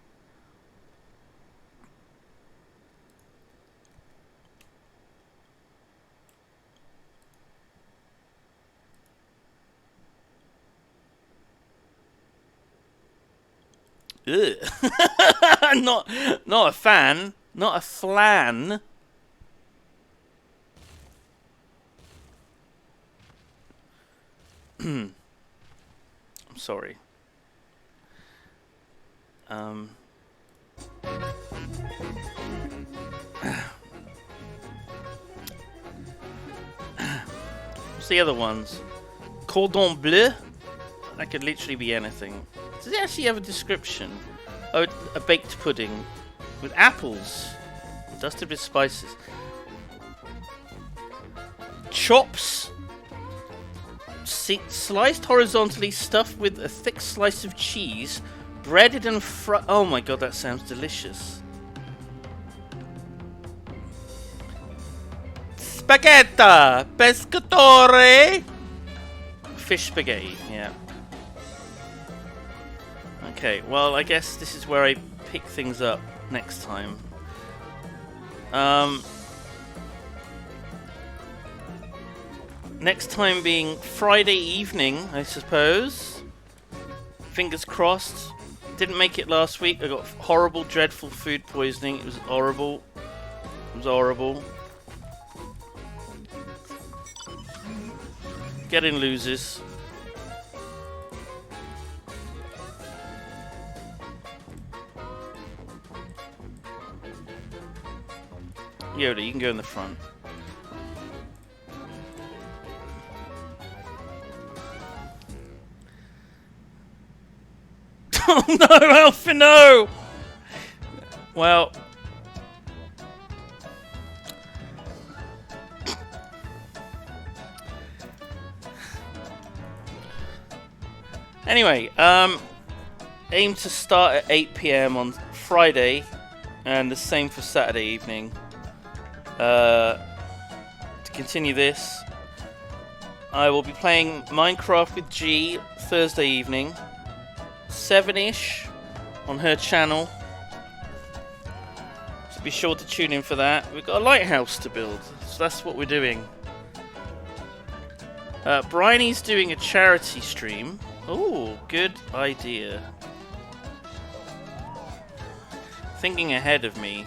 Ugh. not a fan. Not a flan. I'm sorry. What's the other ones? Cordon bleu? That could literally be anything. Does it actually have a description? Oh, a baked pudding with apples, dusted with spices. Chops, sliced horizontally, stuffed with a thick slice of cheese, breaded and fried. Oh my god, that sounds delicious. Spaghetti, pescatore. Fish spaghetti, yeah. Okay, well, I guess this is where I pick things up next time. Next time being Friday evening, I suppose. Fingers crossed. Didn't make it last week. I got horrible, dreadful food poisoning. It was horrible. It was horrible. Getting loses. Yoda, you can go in the front. Oh no, Alpha, no! Well... Anyway, aim to start at 8 PM on Friday, and the same for Saturday evening. To continue this, I will be playing Minecraft with G Thursday evening, 7ish on her channel. So be sure to tune in for that. We've got a lighthouse to build, so that's what we're doing. Bryony's doing a charity stream. Oh, good idea. Thinking ahead of me.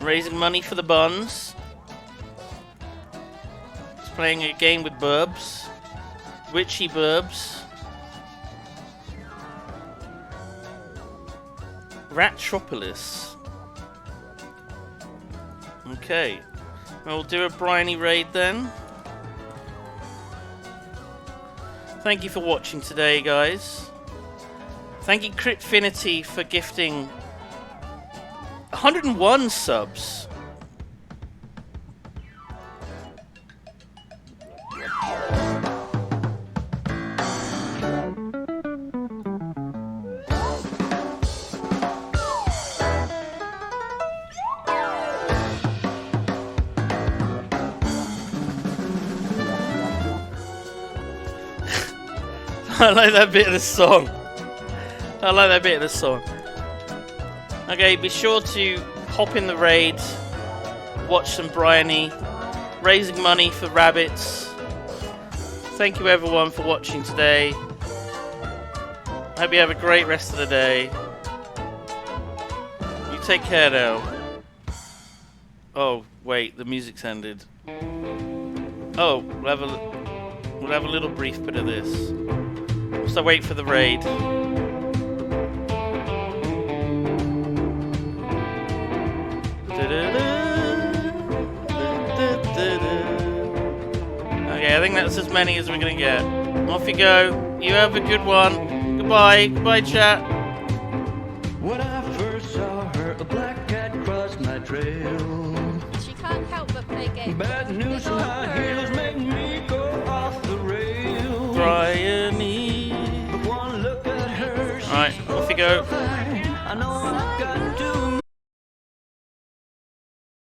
Raising money for the buns. Just playing a game with Burbs. Witchy Burbs. Ratropolis. Okay. We'll do a Bryony raid then. Thank you for watching today, guys. Thank you, Critfinity, for gifting 101 subs. I like that bit of the song. I like that bit of the song. Okay, be sure to hop in the raid, watch some Bryony, raising money for rabbits. Thank you everyone for watching today. Hope you have a great rest of the day. You take care now. Oh, wait, the music's ended. Oh, we'll have a little brief bit of this. So wait for the raid. Okay, I think that's as many as we're gonna get. Off you go. You have a good one. Goodbye. Goodbye, chat. When I first saw her, a black cat crossed my trail. She can't help but play games. Bad news from high heels make me go off the rails. Bryony. But one look at her, Alright, off you go.